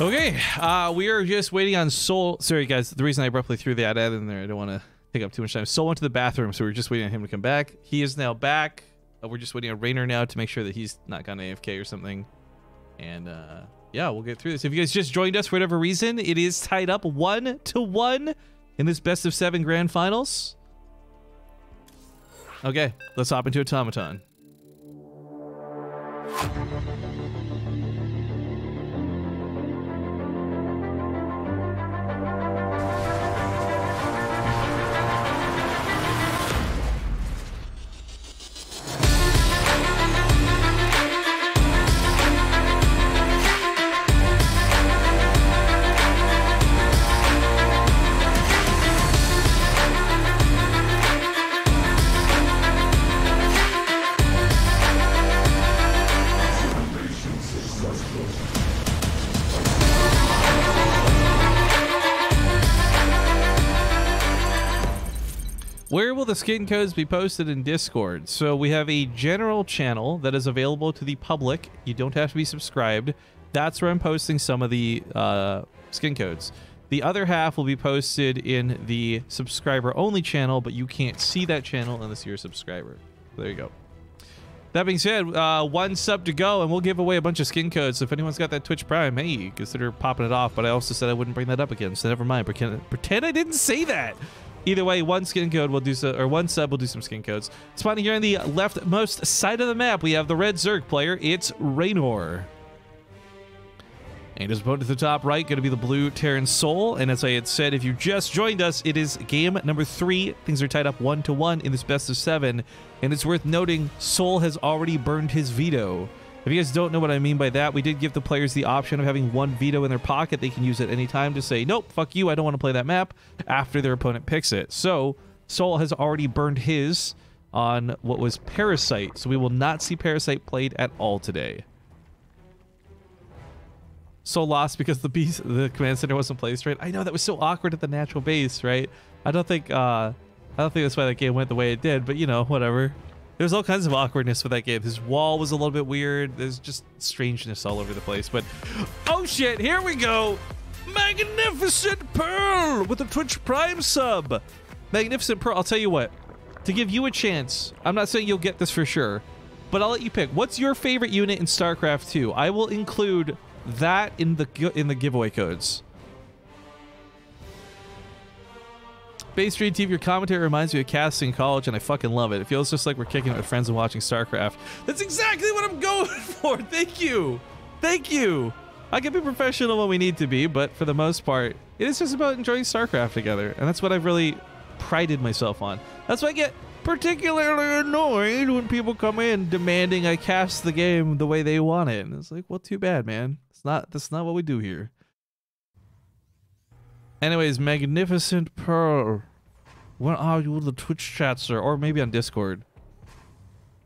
Okay, we are just waiting on Soul. Sorry, guys. The reason I abruptly threw that ad in there, I don't want to take up too much time. Soul went to the bathroom, so we're just waiting on him to come back. He is now back. We're just waiting on Rainer now to make sure that he's not gone AFK or something. And yeah, we'll get through this. If you guys just joined us for whatever reason, it is tied up 1-1 in this best of 7 grand finals. Okay, let's hop into Automaton. Where will the skin codes be posted in Discord? So we have a general channel that is available to the public. You don't have to be subscribed. That's where I'm posting some of the skin codes. The other half will be posted in the subscriber-only channel, but you can't see that channel unless you're a subscriber. There you go. That being said, 1 sub to go, and we'll give away a bunch of skin codes. So if anyone's got that Twitch Prime, hey, consider popping it off. But I also said I wouldn't bring that up again, so never mind. Pretend I didn't say that. Either way, 1 skin code will do so, or 1 sub will do some skin codes. Spawning here on the leftmost side of the map, we have the red Zerg player. It's Raynor. And his opponent to the top right, going to be the blue Terran Soul. And as I had said, if you just joined us, it is game number 3. Things are tied up 1-1 in this best of 7. And it's worth noting, Soul has already burned his veto. If you guys don't know what I mean by that, we did give the players the option of having 1 veto in their pocket. They can use it any time to say, nope, fuck you, I don't want to play that map, after their opponent picks it. So, Soul has already burned his on what was Parasite, so we will not see Parasite played at all today. Soul lost because the command center wasn't placed right. I know, that was so awkward at the natural base, right? I don't think that's why that game went the way it did, but you know, whatever. There's all kinds of awkwardness with that game. His wall was a little bit weird. There's just strangeness all over the place. But, oh shit, here we go. Magnificent Pearl with a Twitch Prime sub. Magnificent Pearl, I'll tell you what. To give you a chance, I'm not saying you'll get this for sure, but I'll let you pick. What's your favorite unit in StarCraft 2? I will include that in the giveaway codes. BaseTradeTV, your commentary reminds me of casting in college, and I fucking love it. It feels just like we're kicking it with friends and watching StarCraft. That's exactly what I'm going for. Thank you. Thank you. I can be professional when we need to be, but for the most part, it is just about enjoying StarCraft together, and that's what I've really prided myself on. That's why I get particularly annoyed when people come in demanding I cast the game the way they want it. And it's like, well, too bad, man. That's not what we do here. Anyways, Magnificent Pearl. Where are you in the Twitch chat, sir? Or maybe on Discord.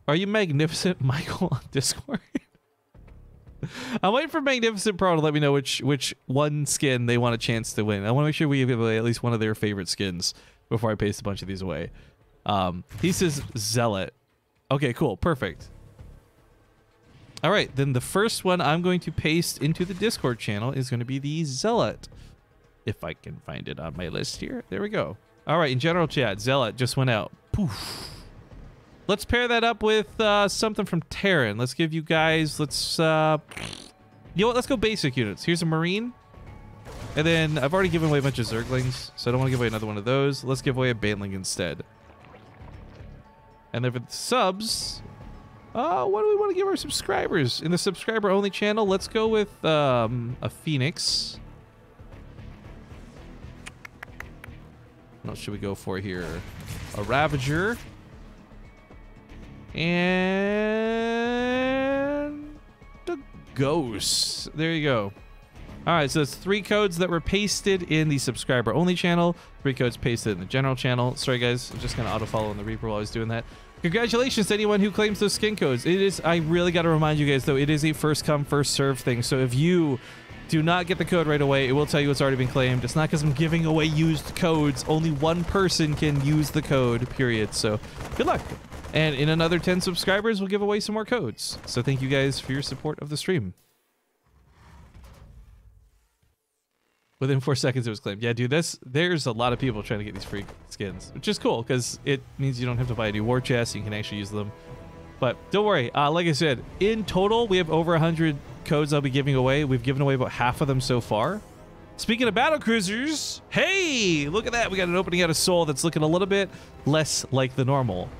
Are you Magnificent Michael on Discord? I'm waiting for Magnificent Pearl to let me know which one skin they want a chance to win. I want to make sure we give away at least one of their favorite skins before I paste a bunch of these away. He says Zealot. Okay, cool. Perfect. All right, then the first one I'm going to paste into the Discord channel is going to be the Zealot. If I can find it on my list here. There we go. All right, in general chat, Zealot just went out. Poof. Let's pair that up with something from Terran. Let's give you guys, you know what, let's go basic units. Here's a Marine. And then I've already given away a bunch of Zerglings, so I don't want to give away another one of those. Let's give away a Baneling instead. And then for the subs, what do we want to give our subscribers? In the subscriber-only channel, let's go with a Phoenix. What should we go for here? A Ravager. And the Ghost. There you go. All right, so that's 3 codes that were pasted in the subscriber-only channel, 3 codes pasted in the general channel. Sorry, guys, I'm just going to auto-follow in the Reaper while I was doing that. Congratulations to anyone who claims those skin codes. It is, I really got to remind you guys, though, it is a first-come, first-served thing. So if you do not get the code right away, it will tell you it's already been claimed. It's not because I'm giving away used codes. Only one person can use the code, period. So good luck. And in another 10 subscribers, we'll give away some more codes. So thank you guys for your support of the stream. Within 4 seconds, it was claimed. Yeah, dude, there's a lot of people trying to get these free skins, which is cool because it means you don't have to buy a new war chest. You can actually use them. But don't worry. Like I said, in total, we have over 100 codes I'll be giving away. We've given away about half of them so far. Speaking of battle cruisers, hey, look at that. We got an opening out of Seoul that's looking a little bit less like the normal.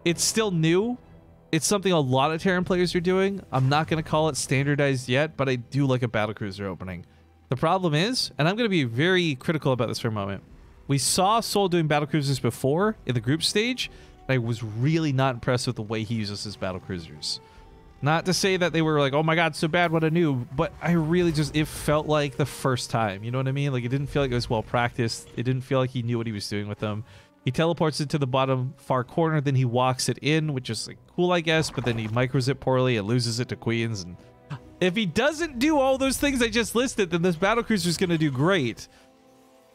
It's still new. It's something a lot of Terran players are doing. I'm not going to call it standardized yet, but I do like a battlecruiser opening. The problem is, and I'm going to be very critical about this for a moment, we saw Seoul doing battlecruisers before in the group stage, and I was really not impressed with the way he uses his battlecruisers. Not to say that they were like, oh my god, so bad, what a noob, but I really just, it felt like the first time, you know what I mean? Like, it didn't feel like it was well practiced. It didn't feel like he knew what he was doing with them. He teleports it to the bottom far corner, then he walks it in, which is like cool, I guess, but then he micros it poorly and loses it to queens. And if he doesn't do all those things I just listed, then this battlecruiser is going to do great.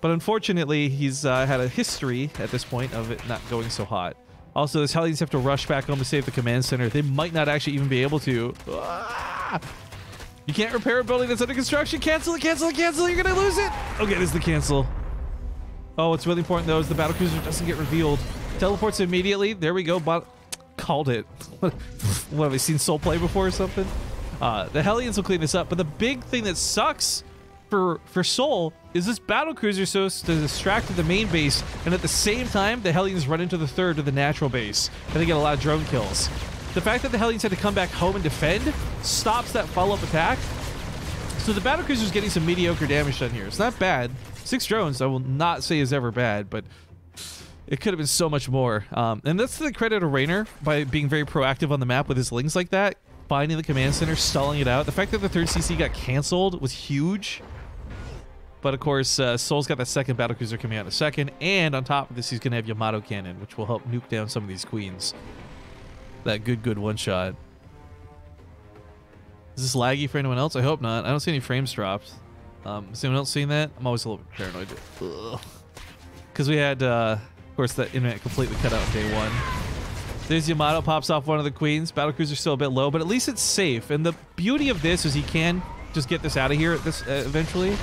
But unfortunately, he's had a history at this point of it not going so hot. Also, his Hellions have to rush back home to save the command center. They might not actually even be able to. Ah! You can't repair a building that's under construction. Cancel it, cancel it, cancel it. You're going to lose it. Okay, this is the cancel. Oh, what's really important, though, is the battlecruiser doesn't get revealed. Teleports immediately. There we go. Called it. What have I seen Soul play before or something? The Hellions will clean this up. But the big thing that sucks for Soul is this battlecruiser supposed to distract the main base, and at the same time, the Hellions run into the third of the natural base, and they get a lot of drone kills. The fact that the Hellions had to come back home and defend stops that follow-up attack. So the battlecruiser is getting some mediocre damage done here. It's not bad. 6 drones, I will not say is ever bad, but it could have been so much more. And that's the credit of Raynor by being very proactive on the map with his lings like that, finding the command center, stalling it out. The fact that the 3rd CC got canceled was huge. But of course, Soul's got that second battlecruiser coming out in a second, and on top of this, he's going to have Yamato cannon, which will help nuke down some of these queens. That good one-shot. Is this laggy for anyone else? I hope not. I don't see any frames dropped. Is anyone else seeing that? I'm always a little bit paranoid. Because we had, of course, the internet completely cut out on day 1. There's Yamato, pops off one of the queens. Battlecruiser's still a bit low, but at least it's safe. And the beauty of this is he can just get this out of here at this eventually.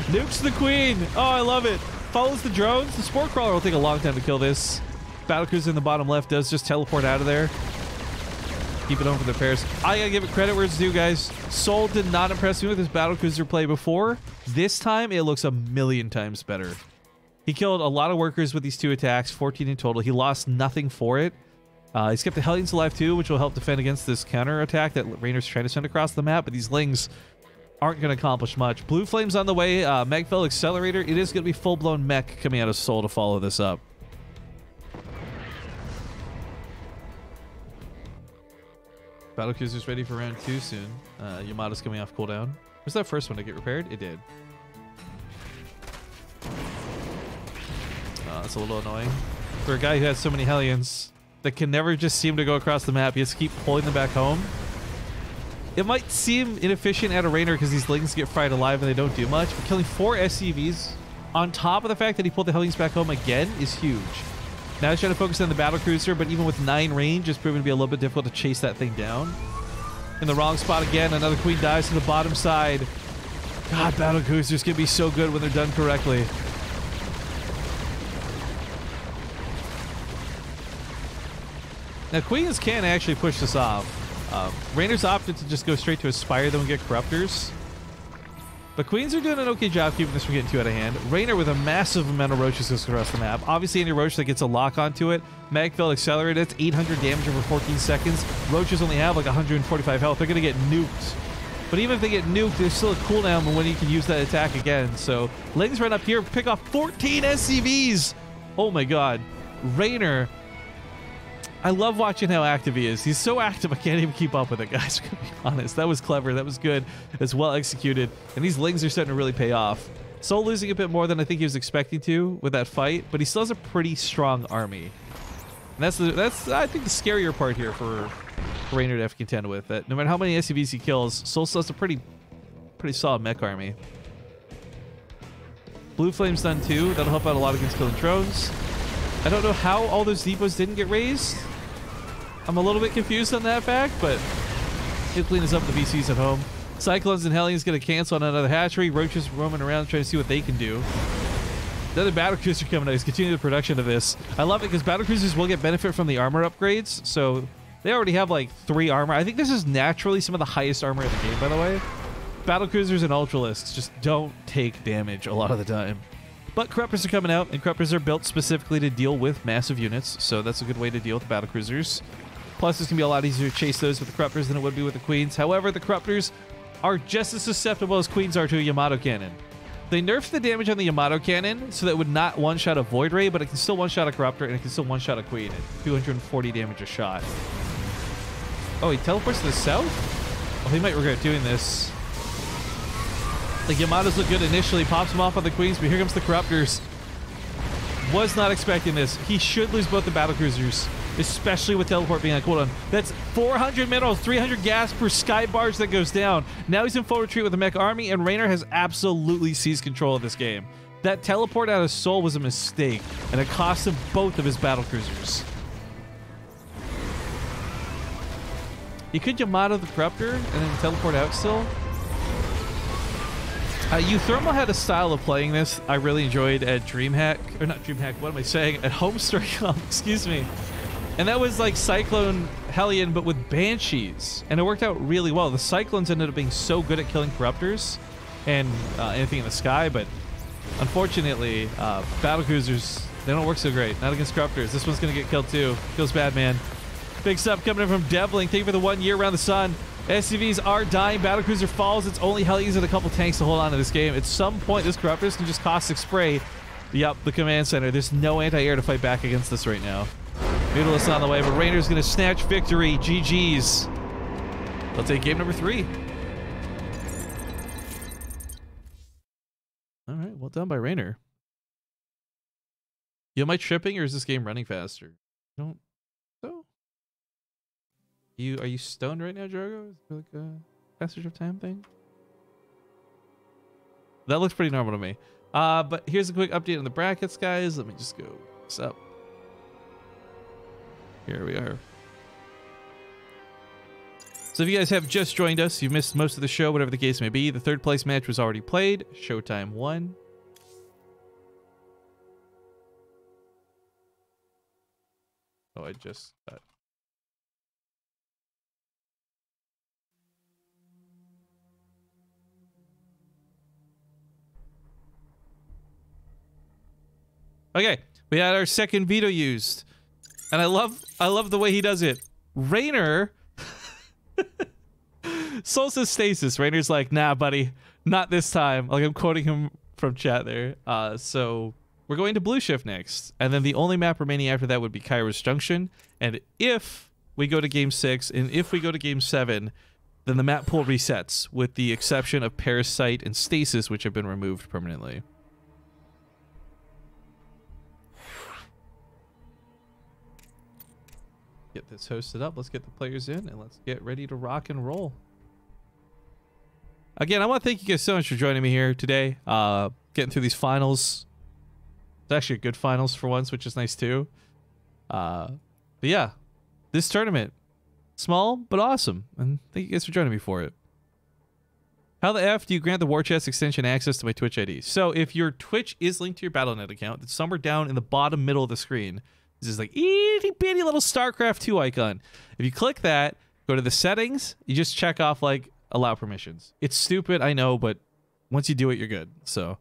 Nukes the queen. Oh, I love it. Follows the drones. The Spore Crawler will take a long time to kill this. Battlecruiser in the bottom left does just teleport out of there. Keep it on for the pairs. I gotta give it credit where it's due, guys. Soul did not impress me with his battlecruiser play before. This time, it looks a million times better. He killed a lot of workers with these 2 attacks, 14 in total. He lost nothing for it. He's kept the Hellions alive too, which will help defend against this counter attack that Raynor's trying to send across the map, but these lings aren't going to accomplish much. Blue Flame's on the way. Magfell Accelerator. It is going to be full-blown mech coming out of Soul to follow this up. Battlecruiser's ready for round 2 soon. Yamato's coming off cooldown. Was that first one to get repaired? It did. That's a little annoying. For a guy who has so many Hellions that can never just seem to go across the map, he has to keep pulling them back home. It might seem inefficient at a Raynor because these lings get fried alive and they don't do much, but killing 4 SCVs on top of the fact that he pulled the Hellions back home again is huge. Now he's trying to focus on the battlecruiser, but even with 9 range, it's proven to be a little bit difficult to chase that thing down. In the wrong spot again, another queen dies to the bottom side. God, battlecruisers can be so good when they're done correctly. Now, queens can actually push this off. Raynor's opted to just go straight to Aspire, then we get Corruptors. But queens are doing an okay job keeping this from getting too out of hand. Raynor with a massive amount of roaches goes across the map. Obviously, any roach that gets a lock onto it. Magfell Accelerator, that's 800 damage over 14 seconds. Roaches only have like 145 health. They're going to get nuked. But even if they get nuked, there's still a cooldown when you can use that attack again. So, Lings run up here, pick off 14 SCVs. Oh my god. Raynor, I love watching how active he is. He's so active, I can't even keep up with it, guys. I'm gonna be honest. That was clever. That was good. It's well executed. And these lings are starting to really pay off. Soul losing a bit more than I think he was expecting to with that fight, but he still has a pretty strong army. And that's I think the scarier part here for Raynor to have to contend with. That no matter how many SCVs he kills, Soul still has a pretty solid mech army. Blue Flame's done too. That'll help out a lot against killing drones. I don't know how all those depots didn't get raised. I'm a little bit confused on that fact, but he'll clean us up the VCs at home. Cyclones and Hellions going to cancel on another hatchery. Roaches roaming around trying to see what they can do. Another battlecruiser coming out. He's continuing the production of this. I love it because battlecruisers will get benefit from the armor upgrades. So they already have like 3 armor. I think this is naturally some of the highest armor in the game, by the way. Battlecruisers and Ultralisks just don't take damage a lot of the time. But Corruptors are coming out, and Corruptors are built specifically to deal with massive units. So that's a good way to deal with battlecruisers. Plus, it's going to be a lot easier to chase those with the Corruptors than it would be with the Queens. However, the Corruptors are just as susceptible as Queens are to a Yamato cannon. They nerfed the damage on the Yamato cannon so that it would not one-shot a Void Ray, but it can still one-shot a Corruptor, and it can still one-shot a Queen at 240 damage a shot. Oh, he teleports to the south? Oh, he might regret doing this. Like, Yamatos look good initially, pops him off on the Queens, but here comes the Corruptors. Was not expecting this. He should lose both the battlecruisers, especially with teleport being like, hold on, that's 400 minerals, 300 gas per sky barge that goes down. Now he's in full retreat with the mech army, and Raynor has absolutely seized control of this game. That teleport out of Soul was a mistake, and it cost him both of his battlecruisers. He could Yamato the Corruptor and then teleport out still. Euthermal had a style of playing this I really enjoyed at DreamHack, or not DreamHack, what am I saying? At Homestar, excuse me. And that was like Cyclone Hellion, but with Banshees. And it worked out really well. The Cyclones ended up being so good at killing Corruptors and anything in the sky, but unfortunately, battlecruisers, they don't work so great. Not against Corruptors. This one's going to get killed too. Feels bad, man. Big sub coming in from Devling. Thank you for the 1 year around the sun. SCVs are dying. Battlecruiser falls. It's only Hellions and a couple tanks to hold on to this game. At some point, this Corruptors can just caustic spray. Yup, the command center. There's no anti-air to fight back against this right now. Mutalist on the way, but Raynor's going to snatch victory. GG's. They'll take game number 3. All right, well done by Raynor. Am I tripping, or is this game running faster? I don't so. Are you stoned right now, Drogo? Is there like a passage of time thing? That looks pretty normal to me. But here's a quick update on the brackets, guys. Let me just go this up. Here we are. So if you guys have just joined us, you've missed most of the show, whatever the case may be. The 3rd place match was already played. Showtime 1. Oh, I just got... Okay, we had our second veto used. And I love the way he does it. Raynor Soul says stasis. Raynor's like, nah, buddy, not this time. Like, I'm quoting him from chat there. So we're going to Blue Shift next. And then the only map remaining after that would be Kairos Junction. And if we go to game 6 and if we go to game 7, then the map pool resets with the exception of Parasite and Stasis, which have been removed permanently. Get this hosted up. Let's get the players in and let's get ready to rock and roll. Again, I want to thank you guys so much for joining me here today. Getting through these finals. It's actually a good finals for once, which is nice too. But yeah, this tournament, small but awesome. And thank you guys for joining me for it. How the F do you grant the War Chest extension access to my Twitch ID? So if your Twitch is linked to your Battle.net account, it's somewhere down in the bottom middle of the screen. This is like itty bitty little StarCraft 2 icon. If you click that, go to the settings, you just check off like allow permissions. It's stupid, I know, but once you do it, you're good. So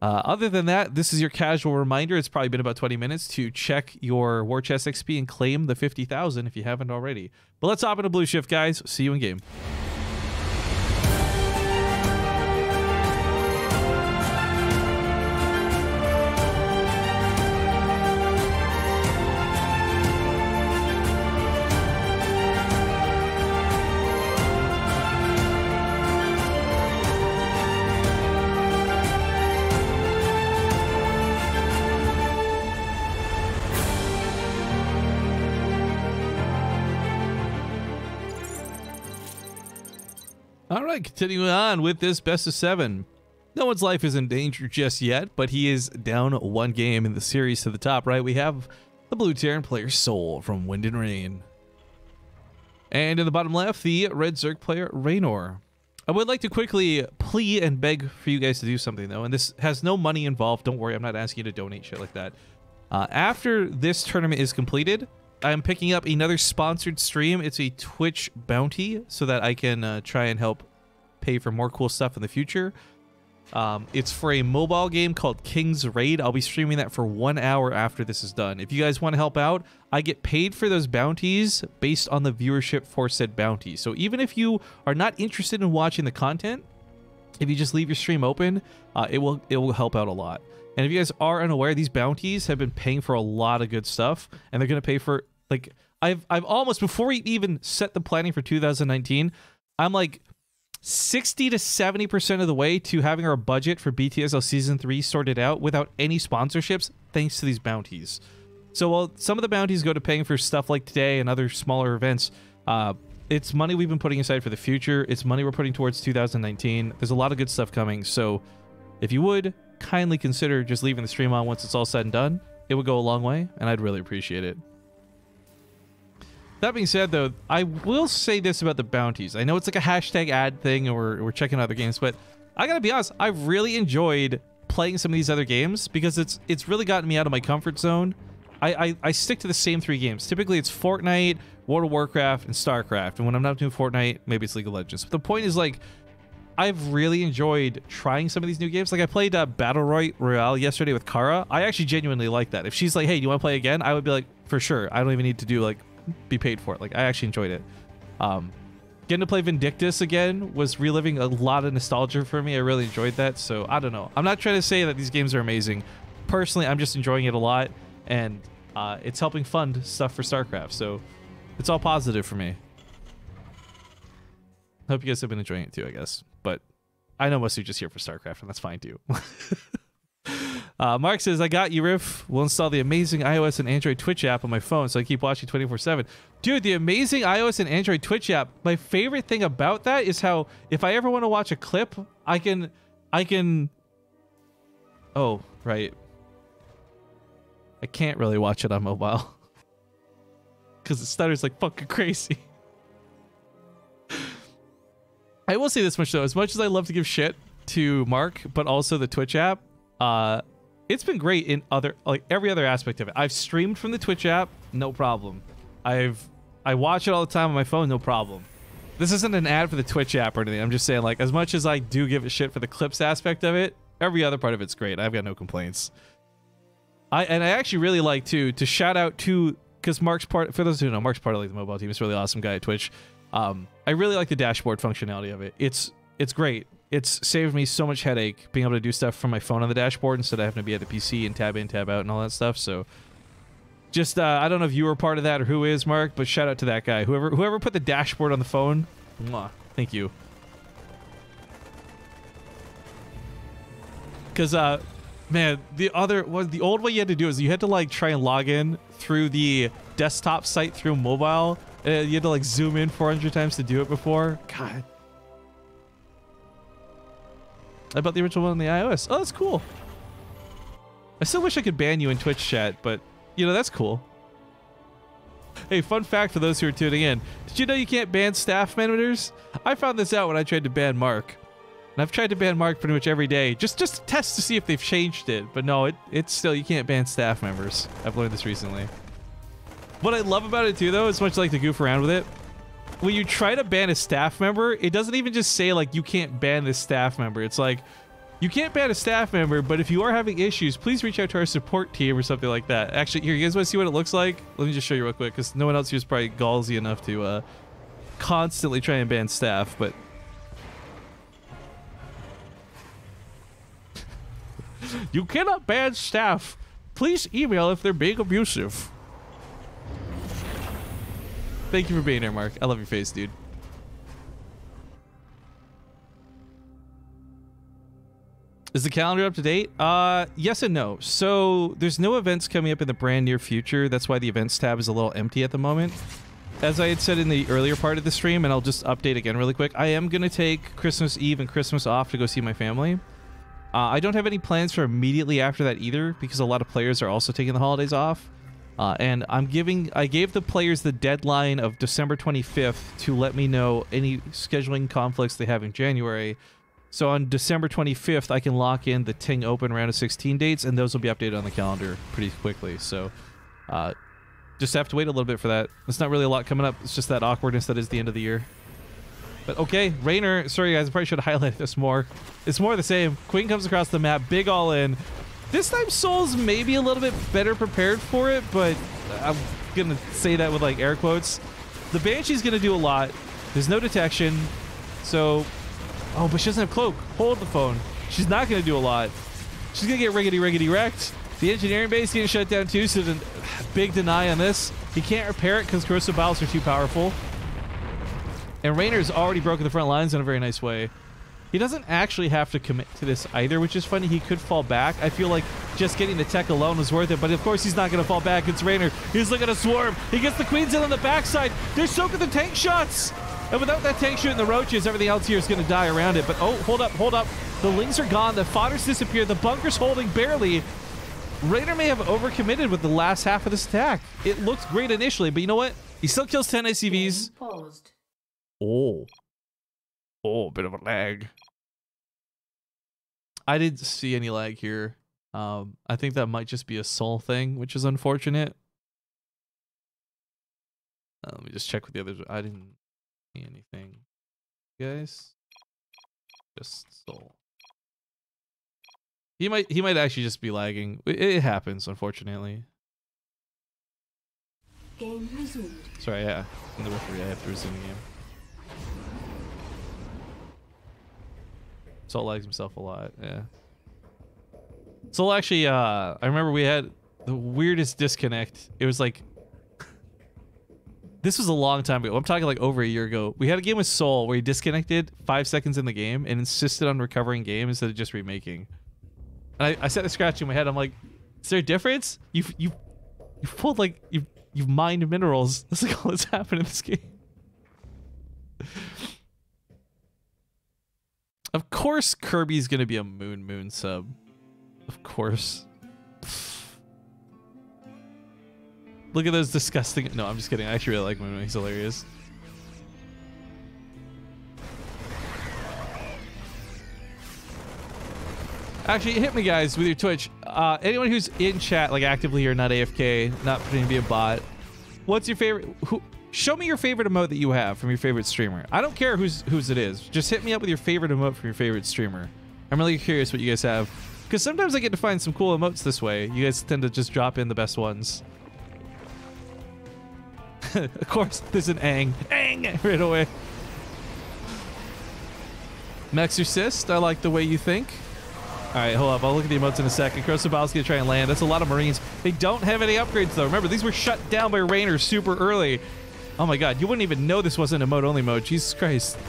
other than that, this is your casual reminder. It's probably been about 20 minutes to check your War Chest XP and claim the 50,000 if you haven't already. But let's hop into Blue Shift, guys. See you in game. All right, continuing on with this best of 7. No one's life is in danger just yet, but he is down 1 game in the series to the top right. We have the blue Terran player Soul from Wind and Rain. And in the bottom left, the red Zerg player Raynor. I would like to quickly plea and beg for you guys to do something, though, and this has no money involved. Don't worry, I'm not asking you to donate shit like that. After this tournament is completed, I'm picking up another sponsored stream. It's a Twitch bounty so that I can try and help pay for more cool stuff in the future. It's for a mobile game called King's Raid. I'll be streaming that for 1 hour after this is done. If you guys want to help out, I get paid for those bounties based on the viewership for said bounty. So even if you are not interested in watching the content, if you just leave your stream open, it will help out a lot. And if you guys are unaware, these bounties have been paying for a lot of good stuff, and they're gonna pay for, like, I've almost, before we even set the planning for 2019, I'm like 60 to 70% of the way to having our budget for BTSL Season 3 sorted out without any sponsorships, thanks to these bounties. So while some of the bounties go to paying for stuff like today and other smaller events, it's money we've been putting aside for the future. It's money we're putting towards 2019. There's a lot of good stuff coming, so if you would kindly consider just leaving the stream on once it's all said and done, it would go a long way, and I'd really appreciate it. That being said, though, I will say this about the bounties. I know it's like a hashtag ad thing, and we're checking other games, but I gotta be honest, I've really enjoyed playing some of these other games because it's really gotten me out of my comfort zone. I stick to the same 3 games. Typically, it's Fortnite, World of Warcraft, and StarCraft. And when I'm not doing Fortnite, maybe it's League of Legends. But the point is, like, I've really enjoyed trying some of these new games. Like, I played Battle Royale yesterday with Kara. I actually genuinely like that. If she's like, hey, do you want to play again? I would be like, for sure. I don't even need to do, like, be paid for it. Like, I actually enjoyed it. Getting to play Vindictus again was reliving a lot of nostalgia for me. I really enjoyed that. So, I don't know. I'm not trying to say that these games are amazing. Personally, I'm just enjoying it a lot. And it's helping fund stuff for StarCraft. So, it's all positive for me. Hope you guys have been enjoying it too, I guess. But I know most of you are just here for StarCraft, and that's fine too. Mark says, I got you, Riff. We'll install the amazing iOS and Android Twitch app on my phone so I keep watching 24/7. Dude, the amazing iOS and Android Twitch app, my favorite thing about that is how if I ever want to watch a clip, I can... Oh, right. I can't really watch it on mobile. Because it stutters like fucking crazy. I will say this much, though. As much as I love to give shit to Mark, but also the Twitch app, it's been great in every other aspect of it. I've streamed from the Twitch app, no problem. I watch it all the time on my phone, no problem. This isn't an ad for the Twitch app or anything. I'm just saying, like, as much as I do give a shit for the clips aspect of it, every other part of it's great. I've got no complaints. I actually really like to shout out to, because Mark's part, for those who know, Mark's part of like the mobile team. He's a really awesome guy at Twitch. I really like the dashboard functionality of it. It's great. It's saved me so much headache being able to do stuff from my phone on the dashboard instead of having to be at the PC and tab in, tab out, and all that stuff. So, just I don't know if you were part of that or who is, Mark, but shout out to that guy. Whoever put the dashboard on the phone, mwah, thank you. Because man, the old way you had to do is you had to like try and log in through the desktop site through mobile. You had to like zoom in 400 times to do it before. God. I bought the original one on the iOS. Oh, that's cool. I still wish I could ban you in Twitch chat, but you know, that's cool. Hey, fun fact for those who are tuning in. Did you know you can't ban staff members? I found this out when I tried to ban Mark. And I've tried to ban Mark pretty much every day, just to test to see if they've changed it. But no, it's still, you can't ban staff members. I've learned this recently. What I love about it too, though, is much like to goof around with it. When you try to ban a staff member, it doesn't even just say like you can't ban this staff member. It's like you can't ban a staff member, but if you are having issues, please reach out to our support team or something like that. Actually, here, you guys want to see what it looks like? Let me just show you real quick, because no one else here is probably gallsy enough to constantly try and ban staff, but. You cannot ban staff. Please email if they're being abusive. Thank you for being here, Mark. I love your face, dude. Is the calendar up to date? Yes and no. So there's no events coming up in the brand near future. That's why the events tab is a little empty at the moment. As I had said in the earlier part of the stream, and I'll just update again really quick, I am going to take Christmas Eve and Christmas off to go see my family. I don't have any plans for immediately after that either, because a lot of players are also taking the holidays off. And I gave the players the deadline of December 25th to let me know any scheduling conflicts they have in January. So on December 25th, I can lock in the Ting Open round of 16 dates, and those will be updated on the calendar pretty quickly. So just have to wait a little bit for that. It's not really a lot coming up. It's just that awkwardness that is the end of the year. But okay, Raynor, sorry guys, I probably should have highlighted this more. It's more the same. Queen comes across the map, big all in. This time Soul's maybe a little bit better prepared for it, but I'm gonna say that with like air quotes. The Banshee's gonna do a lot. There's no detection, so... Oh, but she doesn't have cloak. Hold the phone. She's not gonna do a lot. She's gonna get riggedy wrecked. The engineering base getting shut down too, so the big deny on this. He can't repair it because corrosive battles are too powerful. And Raynor's already broken the front lines in a very nice way. He doesn't actually have to commit to this either, which is funny. He could fall back. I feel like just getting the tech alone was worth it, but of course he's not going to fall back. It's Raynor. He's looking to swarm. He gets the queens in on the backside. They're soaking the tank shots. And without that tank shooting the roaches, everything else here is going to die around it. But oh, hold up. The lings are gone. The fodder's disappeared. The bunker's holding barely. Raynor may have overcommitted with the last half of this attack. It looked great initially, but you know what? He still kills 10 SCVs. Oh, bit of a lag. I didn't see any lag here. I think that might just be a Soul thing, which is unfortunate. Let me just check with the others. I didn't see anything. Guys? Just Soul. He might actually just be lagging. It happens, unfortunately. Game resumed. Sorry, yeah. In the referee, I have to resume the game. Soul lags himself a lot, yeah. Soul actually, I remember we had the weirdest disconnect. It was like... This was a long time ago. I'm talking like over a year ago. We had a game with Soul where he disconnected 5 seconds in the game and insisted on recovering game instead of just remaking. And I sat there scratching my head. I'm like, is there a difference? You've pulled like... You've mined minerals. That's like all that's happened in this game. Of course Kirby's gonna be a Moon sub. Of course. Look at those disgusting... No, I'm just kidding. I actually really like Moon. He's hilarious. Actually, hit me guys with your Twitch. Anyone who's in chat, like actively here, not AFK, not pretending to be a bot. What's your favorite... Show me your favorite emote that you have from your favorite streamer. I don't care whose it is. Just hit me up with your favorite emote from your favorite streamer. I'm really curious what you guys have. Because sometimes I get to find some cool emotes this way. You guys tend to just drop in the best ones. Of course, there's an Aang. Aang! Right away. Mexorcist, I like the way you think. Alright, hold up. I'll look at the emotes in a second. Krosabal's gonna try and land. That's a lot of Marines. They don't have any upgrades, though. Remember, these were shut down by Raynor super early. Oh my god, you wouldn't even know this wasn't emote-only mode. Jesus Christ.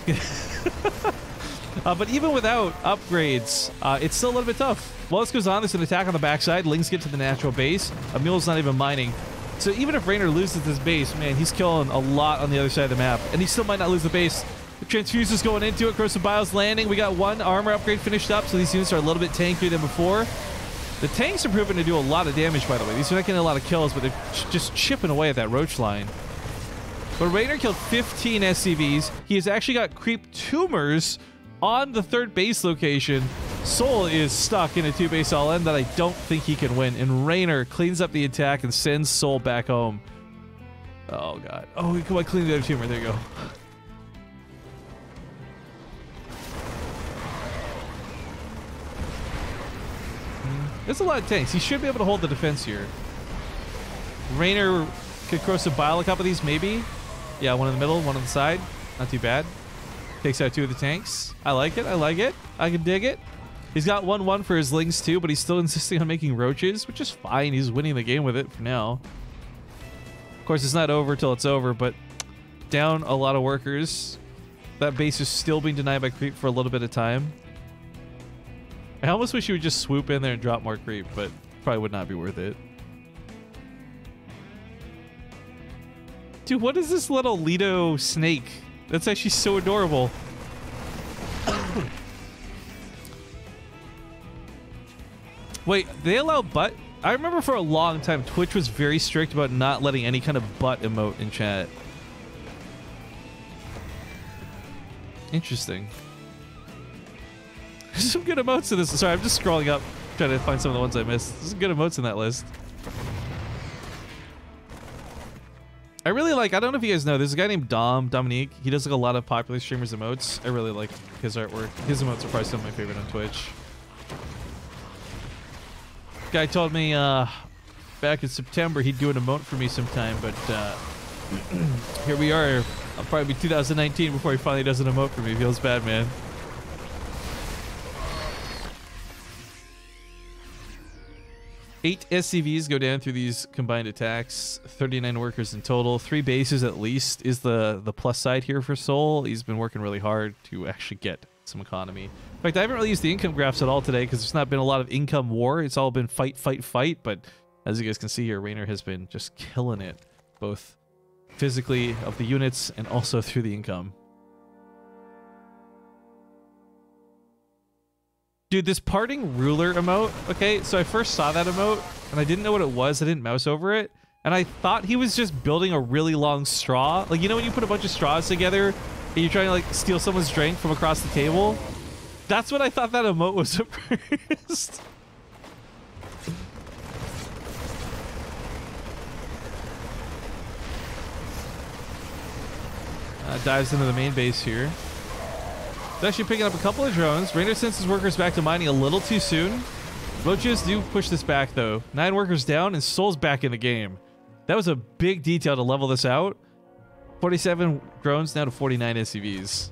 But even without upgrades, it's still a little bit tough. While this goes on, there's an attack on the backside. Lings get to the natural base. Mule's not even mining. So even if Raynor loses this base, man, he's killing a lot on the other side of the map. And he still might not lose the base. The Transfuser's going into it. Krosabal's landing. We got one armor upgrade finished up, so these units are a little bit tankier than before. The tanks are proven to do a lot of damage, by the way. These are not getting a lot of kills, but they're just chipping away at that roach line. But Raynor killed 15 SCVs. He has actually got creep tumors on the third base location. Soul is stuck in a 2-base all-in that I don't think he can win. And Raynor cleans up the attack and sends Soul back home. Oh, God. Oh, come on, clean the other tumor. There you go. There's a lot of tanks. He should be able to hold the defense here. Raynor could Krosabil a couple of these, maybe. Yeah, one in the middle, one on the side. Not too bad. Takes out 2 of the tanks. I like it. I like it. I can dig it. He's got 1-1 for his Lings too, but he's still insisting on making roaches, which is fine. He's winning the game with it for now. Of course, it's not over till it's over, but down a lot of workers. That base is still being denied by creep for a little bit of time. I almost wish he would just swoop in there and drop more creep, but probably would not be worth it. Dude, what is this little Lido snake? That's actually so adorable. Wait, they allow butt I remember for a long time, Twitch was very strict about not letting any kind of butt emote in chat. Interesting. There's some good emotes in this. Sorry, I'm just scrolling up, trying to find some of the ones I missed. There's some good emotes in that list. I really like, I don't know if you guys know, there's a guy named Dominique. He does like a lot of popular streamers' emotes. I really like his artwork. His emotes are probably some of my favorite on Twitch. Guy told me back in September he'd do an emote for me sometime, but here we are. I'll probably be 2019 before he finally does an emote for me. Feels bad, man. Eight SCVs go down through these combined attacks. 39 workers in total. 3 bases at least is the plus side here for Soul. He's been working really hard to actually get some economy. In fact, I haven't really used the income graphs at all today because there's not been a lot of income war. It's all been fight, fight, fight. But as you guys can see here, Raynor has been just killing it, both physically of the units and also through the income. Dude, this parting ruler emote, okay, so I first saw that emote, and I didn't know what it was. I didn't mouse over it, and I thought he was just building a really long straw. Like, you know when you put a bunch of straws together, and you're trying to, like, steal someone's drink from across the table? That's what I thought that emote was at first. Dives into the main base here. It's actually picking up a couple of drones. Raynor sends his workers back to mining a little too soon. Roaches do push this back, though. 9 workers down, and Soul's back in the game. That was a big detail to level this out. 47 drones, now to 49 SCVs.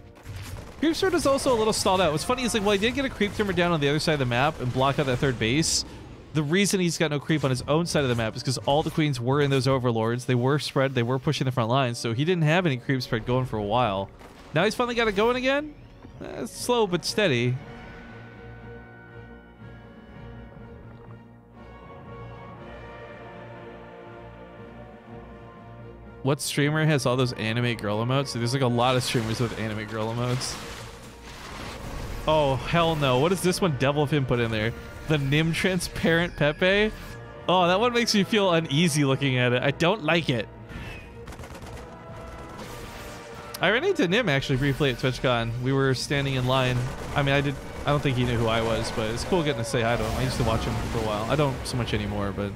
Creep Sword is also a little stalled out. What's funny is, like, well, I did get a creep trimmer down on the other side of the map and block out that third base. The reason he's got no creep on his own side of the map is because all the queens were in those overlords. They were spread. They were pushing the front lines, so he didn't have any creep spread going for a while. Now he's finally got it going again. Slow but steady. What streamer has all those anime girl emotes? There's like a lot of streamers with anime girl emotes. Oh, hell no. What is this one Devilfin put in there? The Nim Transparent Pepe? Oh, that one makes me feel uneasy looking at it. I don't like it. I ran into Nim actually briefly at TwitchCon. We were standing in line. I mean, I don't think he knew who I was, but it's cool getting to say hi to him. I used to watch him for a while. I don't so much anymore, but...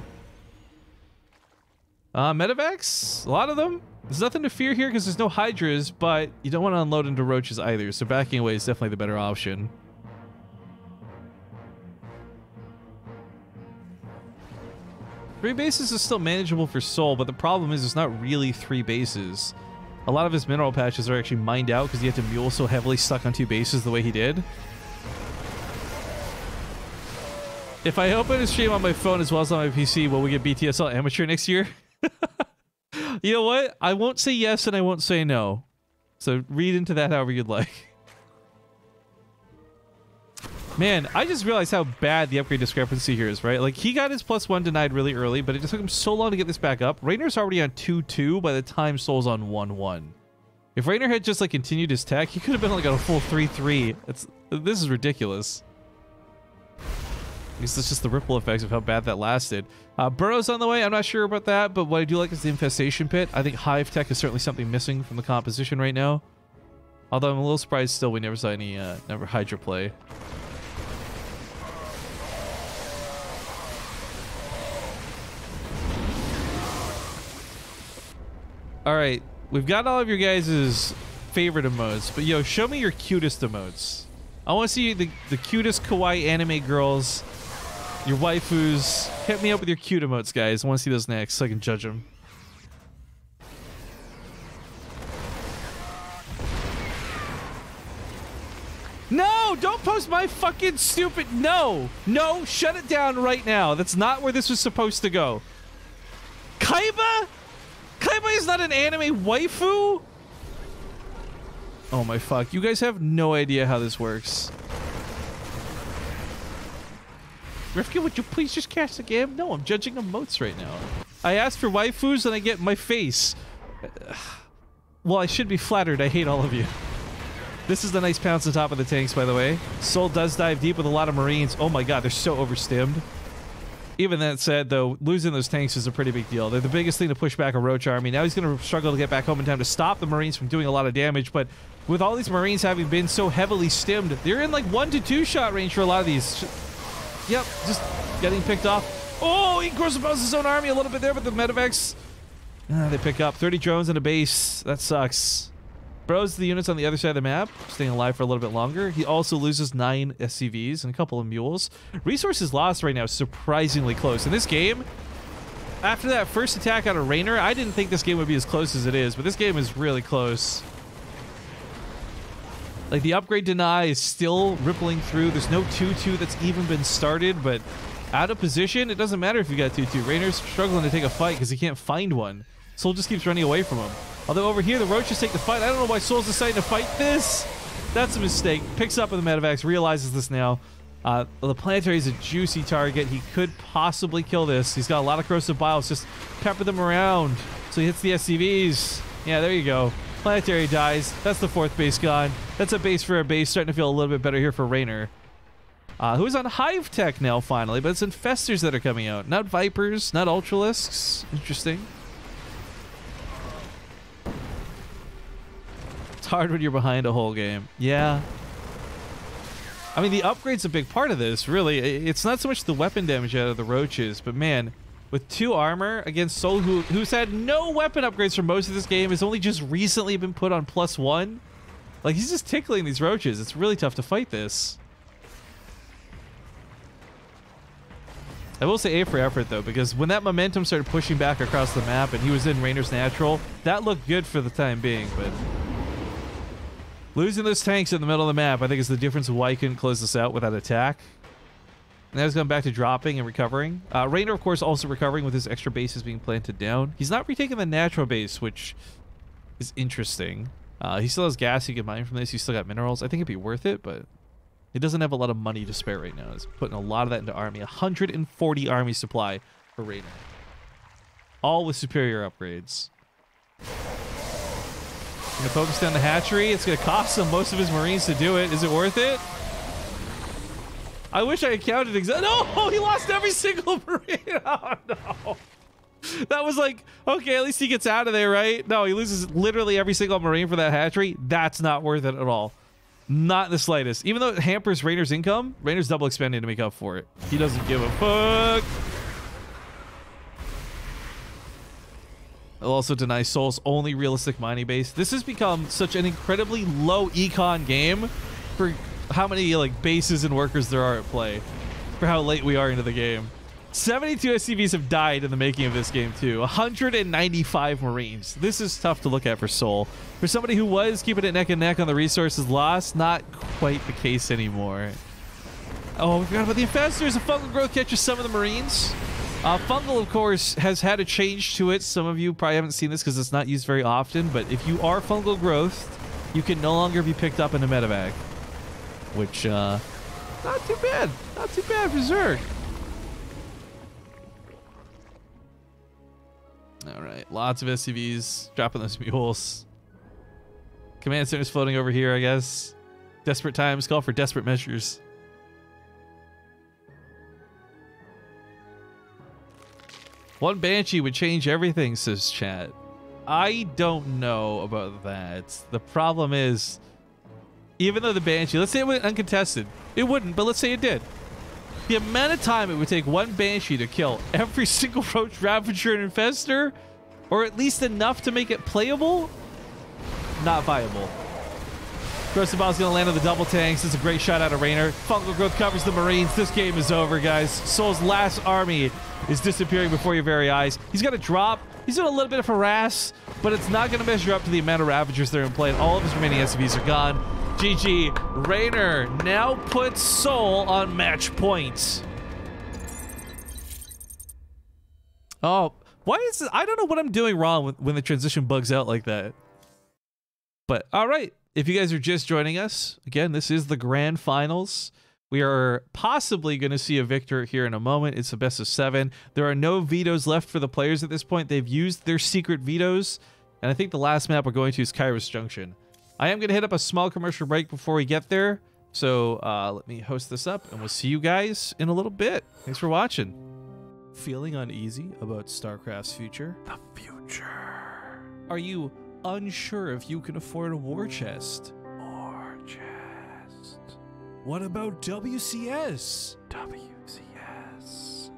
Medevacs? A lot of them. There's nothing to fear here because there's no Hydras, but you don't want to unload into Roaches either, so backing away is definitely the better option. Three bases is still manageable for Soul, but the problem is it's not really 3 bases. A lot of his mineral patches are actually mined out because he had to mule so heavily stuck on 2 bases the way he did. If I open a stream on my phone as well as on my PC, will we get BTSL Amateur next year? You know what? I won't say yes and I won't say no. So read into that however you'd like. Man, I just realized how bad the upgrade discrepancy here is, right? Like, he got his +1 denied really early, but it just took him so long to get this back up. Raynor's already on 2-2 by the time Soul's on 1-1. If Raynor had just, like, continued his tech, he could have been, like, on a full 3-3. This is ridiculous. I guess that's just the ripple effects of how bad that lasted. Burrow's on the way. I'm not sure about that, but what I do like is the Infestation Pit. I think Hive Tech is certainly something missing from the composition right now. Although I'm a little surprised still we never saw any Hydra play. Alright, we've got all of your guys' favorite emotes, but yo, show me your cutest emotes. I want to see the cutest kawaii anime girls, your waifus. Hit me up with your cute emotes, guys. I want to see those next so I can judge them. No! Don't post my fucking stupid... No! No! Shut it down right now. That's not where this was supposed to go. Kaiba? Kaiba is not an anime waifu? Oh my fuck. You guys have no idea how this works. Rifkin, would you please just catch the game? No, I'm judging emotes right now. I asked for waifus and I get my face. Well, I should be flattered. I hate all of you. This is the nice pounce on top of the tanks, by the way. Soul does dive deep with a lot of Marines. Oh my god, they're so overstimmed. Even that said, though, losing those tanks is a pretty big deal. They're the biggest thing to push back a Roach army. Now he's going to struggle to get back home in time to stop the Marines from doing a lot of damage, but with all these Marines having been so heavily stimmed, they're in like 1 to 2 shot range for a lot of these. Yep, just getting picked off. Oh, he grows about his own army a little bit there, but the medevacs, they pick up 30 drones and a base. That sucks. Bros the units on the other side of the map, staying alive for a little bit longer. He also loses 9 SCVs and a couple of mules. Resources lost right now is surprisingly close. In this game, after that first attack out of Raynor, I didn't think this game would be as close as it is, but this game is really close. Like, the upgrade deny is still rippling through. There's no 2-2 that's even been started, but out of position, it doesn't matter if you got 2-2. Raynor's struggling to take a fight because he can't find one. Soul just keeps running away from him. Although over here, the Roaches take the fight. I don't know why Soul's deciding to fight this. That's a mistake. Picks up with the medevacs, realizes this now. The planetary is a juicy target. He could possibly kill this. He's got a lot of corrosive biles. Just pepper them around. So he hits the SCVs. Yeah, there you go. Planetary dies. That's the 4th base gone. That's a base for a base. Starting to feel a little bit better here for Raynor. Who's on Hive Tech now, finally. But it's Infestors that are coming out. Not Vipers, not Ultralisks. Interesting. It's hard when you're behind a whole game. Yeah. I mean, the upgrade's a big part of this, really. It's not so much the weapon damage out of the Roaches, but man, with 2 armor against Soul, who's had no weapon upgrades for most of this game, has only just recently been put on +1. Like, he's just tickling these Roaches. It's really tough to fight this. I will say A for effort, though, because when that momentum started pushing back across the map and he was in Raynor's natural, that looked good for the time being, but losing those tanks in the middle of the map, I think, is the difference of why he couldn't close this out with that attack. Now he's going back to dropping and recovering. Raynor, of course, also recovering with his extra bases being planted down. He's not retaking the natural base, which is interesting. He still has gas he can mine from this. He's still got minerals. I think it'd be worth it, but he doesn't have a lot of money to spare right now. He's putting a lot of that into army. 140 army supply for Raynor. All with superior upgrades. Gonna focus down the hatchery. It's gonna cost him most of his Marines to do it. Is it worth it? I wish I had counted exactly. No, he lost every single Marine. Oh no. That was like, okay, at least he gets out of there, right? No, he loses literally every single Marine for that hatchery. That's not worth it at all. Not in the slightest. Even though it hampers Raynor's income, Raynor's double expanding to make up for it. He doesn't give a fuck. It'll also deny Soul's only realistic mining base. This has become such an incredibly low econ game for how many like bases and workers there are at play, for how late we are into the game. 72 SCVs have died in the making of this game too. 195 Marines. This is tough to look at for Soul. For somebody who was keeping it neck and neck on the resources lost, not quite the case anymore. Oh, we forgot about the Infestors. A fungal growth catches some of the Marines. Fungal, of course, has had a change to it. Some of you probably haven't seen this because it's not used very often, but if you are fungal growth, you can no longer be picked up in a medevac. Which, not too bad. Not too bad for Zerg. Alright, lots of SCVs. Dropping those mules. Command center's floating over here, I guess. Desperate times call for desperate measures. One Banshee would change everything, says chat. I don't know about that. The problem is, even though the Banshee, let's say it went uncontested. It wouldn't, but let's say it did. The amount of time it would take one Banshee to kill every single Roach, Ravager, and Infestor, or at least enough to make it playable, not viable. Grossaball's going to land on the double tanks. It's a great shot out of Raynor. Fungal growth covers the Marines. This game is over, guys. Soul's last army is disappearing before your very eyes. He's got to drop. He's doing a little bit of harass, but it's not going to measure up to the amount of Ravagers that are in play. And all of his remaining SCVs are gone. GG. Raynor now puts Soul on match point. Oh, why is this? I don't know what I'm doing wrong when the transition bugs out like that. But all right. If you guys are just joining us, again, this is the grand finals. We are possibly going to see a victor here in a moment. It's a best of 7. There are no vetoes left for the players at this point. They've used their secret vetoes. And I think the last map we're going to is Kairos Junction. I am going to hit up a small commercial break before we get there. So let me host this up and we'll see you guys in a little bit. Thanks for watching. feeling uneasy about StarCraft's future? The future. Are you unsure if you can afford a war chest? War chest. What about WCS? WCS.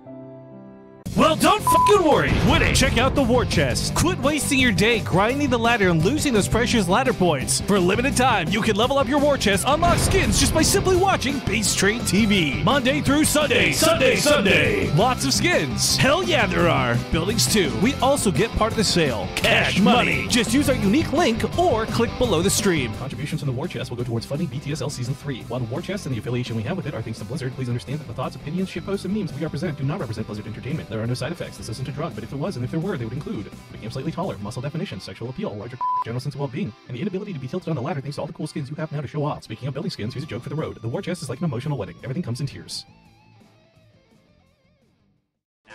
Well, don't fucking worry. Win it. Check out the war chest. Quit wasting your day grinding the ladder and losing those precious ladder points. For a limited time, you can level up your war chest, unlock skins just by simply watching BaseTradeTV. Monday through Sunday. Sunday. Lots of skins. Hell yeah, there are. Buildings too. We also get part of the sale. Cash money. Just use our unique link or click below the stream. Contributions from the war chest will go towards funding BTSL Season 3. While the war chest and the affiliation we have with it are thanks to Blizzard, please understand that the thoughts, opinions, shitposts, and memes we represent do not represent Blizzard Entertainment. There are no side effects. This isn't a drug, but if it was and if there were, they would include became slightly taller, muscle definition, sexual appeal, larger general sense of well-being, and the inability to be tilted on the ladder thanks to all the cool skins you have now to show off. Speaking of building skins, here's a joke for the road. The war chest is like an emotional wedding. Everything comes in tears.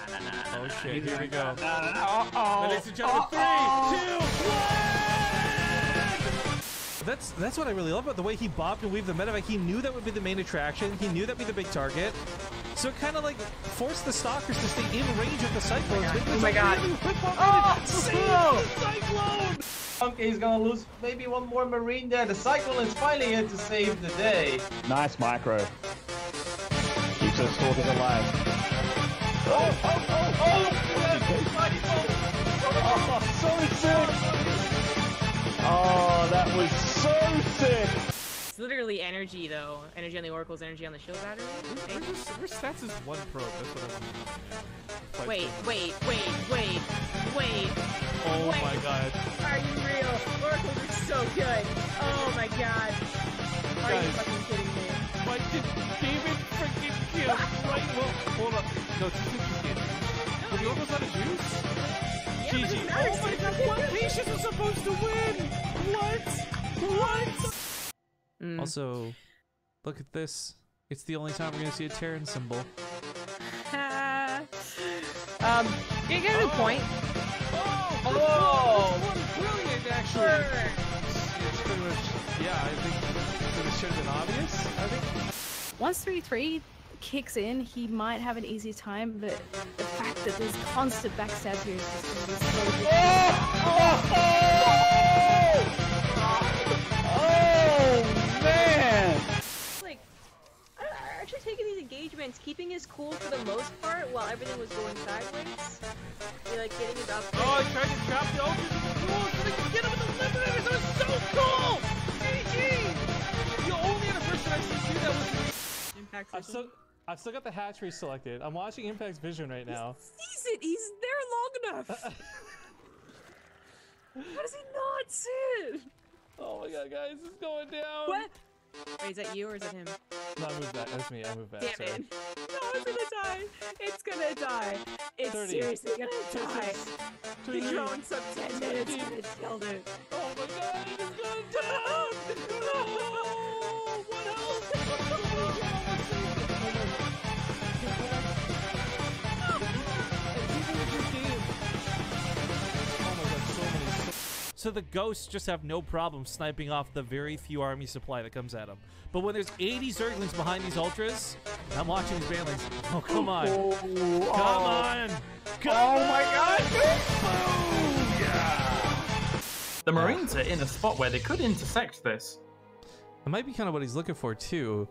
Oh shit, here we go. Uh-oh. Ladies and gentlemen, 3, 2, 1! That's what I really love about the way he bopped and weaved the medevac. He knew that would be the main attraction. He knew that'd be the big target. So it kind of like forced the stalkers to stay in range of the cyclones. Oh my god. Cyclone! Okay, he's gonna lose maybe one more Marine there. The Cyclone is finally here to save the day. Nice micro. Keeps us talking alive. Oh, so sick! Oh, that was so sick! It's literally energy, though. Energy on the Oracle's energy on the shield battery. Where's stats is one probe? That's what I want to know. Wait. Oh my god. Are you real? Oracles are so good. Oh my god. Are you Guys. fucking kidding me? Why did David freaking kill? Right? Well, hold up. No, it's the Oracle's out of juice? Yeah, but GG. it matters. Oh my god, what Patience was supposed to win? What? Also, look at this. It's the only time we're gonna see a Terran symbol. You get a point. Oh! Brilliant, actually. It's pretty much, yeah, I think it should have been obvious. I think. Once 3-3 kicks in, he might have an easier time, but the fact that there's constant backstab here is just going to be so good. Like, Actually taking these engagements, keeping his cool for the most part while everything was going sideways. You're like getting about. Oh, I tried to trap the ultras with the cool so they could get him with the liberators. That was so cool! GG! The only other person I see do that was Impact I've still got the hatchery selected. I'm watching Impact's vision right now. sees it. He's there long enough. How does he not see it? Oh my god, guys, it's going down. What? Wait, is that you or is it him? No, I moved back. That's me. I moved back. Damn Sorry. it. No, it's gonna die. It's gonna die. It's 30. seriously gonna die. The 20. drone sub 10 minutes and it killed it. Oh my god, it's going down! No! What else? So the ghosts just have no problem sniping off the very few army supply that comes at them. But when there's 80 Zerglings behind these ultras, I'm watching these banlings. Oh, come on. Come on! Oh my god! The Marines are in a spot where they could intersect this. That might be kind of what he's looking for too.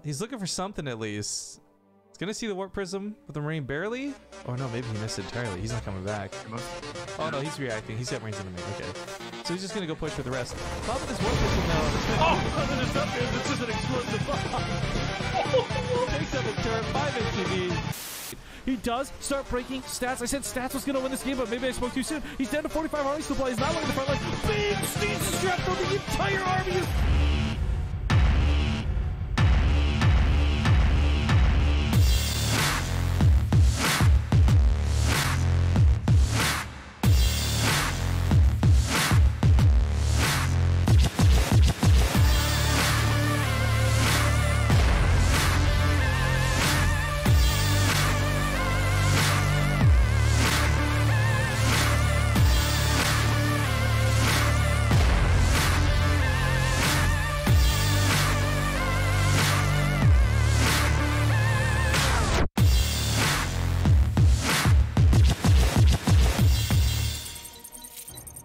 He's looking for something at least. He's gonna see the warp prism with the Marine barely. Oh no, maybe he missed it entirely. He's not coming back. Oh no, he's reacting. He's got Marines in the main. Okay, so he's just gonna go push for the rest. Problem with this warp prism now. Oh, it's up here. This is an explosive bomb. Takes up a turn. 5 HTV. He does start breaking stats. I said stats was going to win this game, but maybe I spoke too soon. He's down to 45 army supply. He's not winning the front line. Big Steve's strapped on the entire army.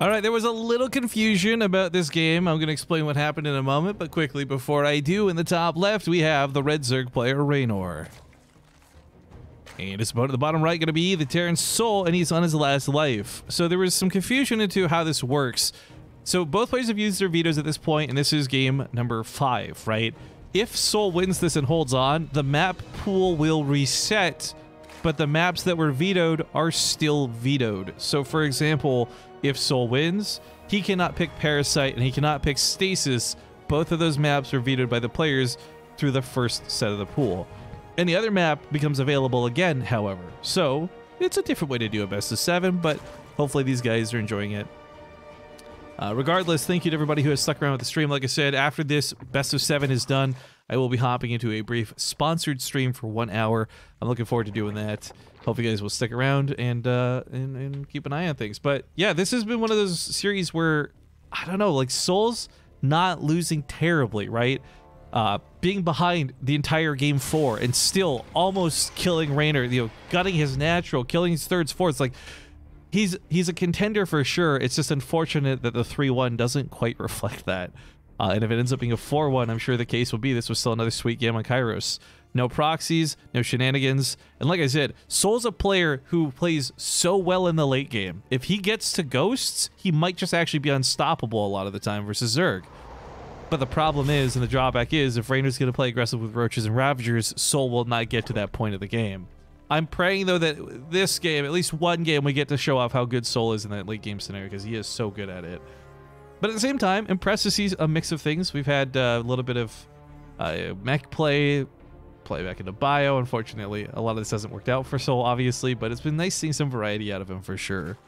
All right, there was a little confusion about this game. I'm going to explain what happened in a moment, but quickly before I do, in the top left, we have the Red Zerg player, Raynor. And it's about the bottom right going to be the Terran Soul, and he's on his last life. So there was some confusion into how this works. So both players have used their vetoes at this point, and this is game number 5, right? If Soul wins this and holds on, the map pool will reset, but the maps that were vetoed are still vetoed. So for example, if Soul wins, he cannot pick Parasite and he cannot pick Stasis. Both of those maps are vetoed by the players through the first set of the pool. And the other map becomes available again, however. So it's a different way to do a best of 7, but hopefully these guys are enjoying it. Regardless, thank you to everybody who has stuck around with the stream. Like I said, after this best of 7 is done, I will be hopping into a brief sponsored stream for 1 hour. I'm looking forward to doing that. Hope you guys will stick around and keep an eye on things. But yeah, this has been one of those series where, I don't know, like Soul's not losing terribly, right? Being behind the entire game 4 and still almost killing Raynor, you know, gutting his natural, killing his thirds, fourths, like he's a contender for sure. It's just unfortunate that the 3-1 doesn't quite reflect that. And if it ends up being a 4-1, I'm sure the case will be this was still another sweet game on Kairos. No proxies, no shenanigans. And like I said, Soul's a player who plays so well in the late game. If he gets to Ghosts, he might just actually be unstoppable a lot of the time versus Zerg. But the problem is, and the drawback is, if Raynor's going to play aggressive with Roaches and Ravagers, Soul will not get to that point of the game. I'm praying, though, that this game, at least one game, we get to show off how good Soul is in that late game scenario, because he is so good at it. But at the same time, impressed to see a mix of things. We've had a little bit of mech play back into bio. Unfortunately, a lot of this hasn't worked out for Soul, obviously, but it's been nice seeing some variety out of him for sure.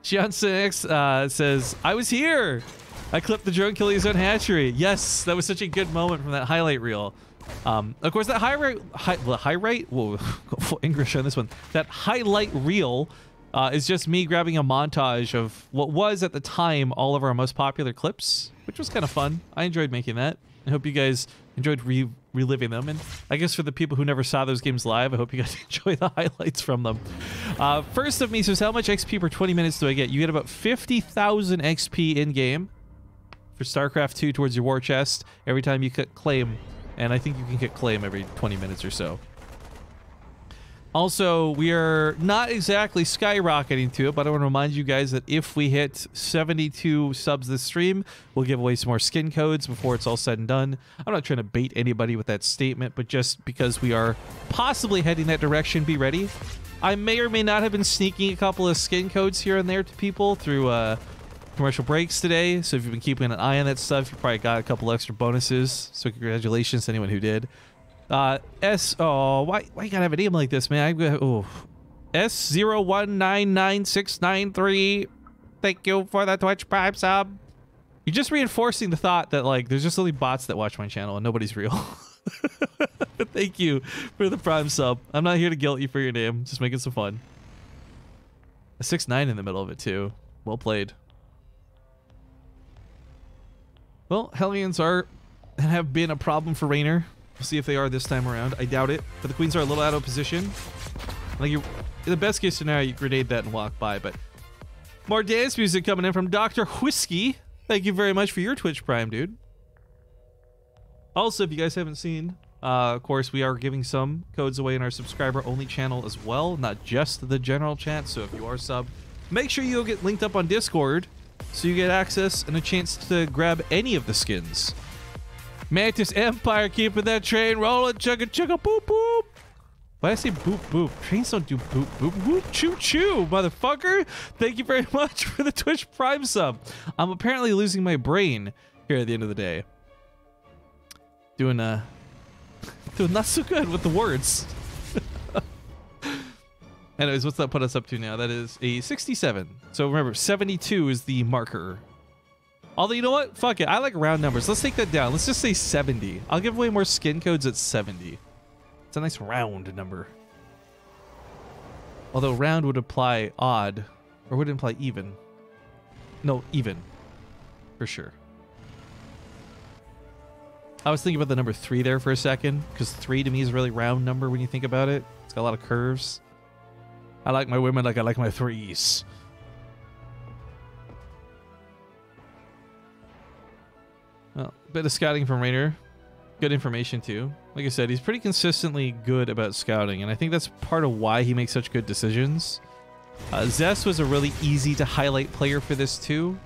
Shion6 says, I was here! I clipped the drone killing his own hatchery. Yes, that was such a good moment from that highlight reel. Of course, that whoa, English on this one. That highlight reel is just me grabbing a montage of what was at the time all of our most popular clips, which was kind of fun. I enjoyed making that. I hope you guys enjoyed reliving them. And I guess for the people who never saw those games live, I hope you guys enjoy the highlights from them. First of me says, how much XP per 20 minutes do I get? You get about 50,000 XP in-game for StarCraft 2 towards your war chest every time you click claim. And I think you can get claim every 20 minutes or so. Also, we are not exactly skyrocketing to it, but I want to remind you guys that if we hit 72 subs this stream, we'll give away some more skin codes before it's all said and done. I'm not trying to bait anybody with that statement, but just because we are possibly heading that direction, be ready. I may or may not have been sneaking a couple of skin codes here and there to people through commercial breaks today, so if you've been keeping an eye on that stuff, you probably got a couple extra bonuses, so congratulations to anyone who did. Why you gotta have a name like this, man? S0199693. Thank you for the Twitch Prime sub. You're just reinforcing the thought that, like, there's just only bots that watch my channel and nobody's real. But thank you for the Prime sub. I'm not here to guilt you for your name, just making some fun. A 6-9 in the middle of it, too. Well played. Well, Hellions have been a problem for Raynor. We'll see if they are this time around. I doubt it. But the Queens are a little out of position. Like, in the best case scenario, you grenade that and walk by. But more dance music coming in from Dr. Whiskey. Thank you very much for your Twitch Prime, dude. Also, if you guys haven't seen, of course, we are giving some codes away in our subscriber-only channel as well, not just the general chat. So if you are sub, make sure you get linked up on Discord so you get access and a chance to grab any of the skins. Mantis Empire keeping that train rolling, chugga chugga boop boop. Why did I say boop boop? Trains don't do boop boop boop choo choo, motherfucker. Thank you very much for the Twitch Prime sub. I'm apparently losing my brain here at the end of the day. Doing not so good with the words. Anyways, what's that put us up to now? That is a 67. So remember, 72 is the marker. Although, you know what? Fuck it. I like round numbers. Let's take that down. Let's just say 70. I'll give away more skin codes at 70. It's a nice round number. Although round would imply odd. Or would it imply even? No, even. For sure. I was thinking about the number 3 there for a second. Because 3 to me is a really round number when you think about it. It's got a lot of curves. I like my women like I like my 3s. Well, bit of scouting from Rainer. Good information too. Like I said, he's pretty consistently good about scouting, and I think that's part of why he makes such good decisions. Zest was a really easy to highlight player for this too.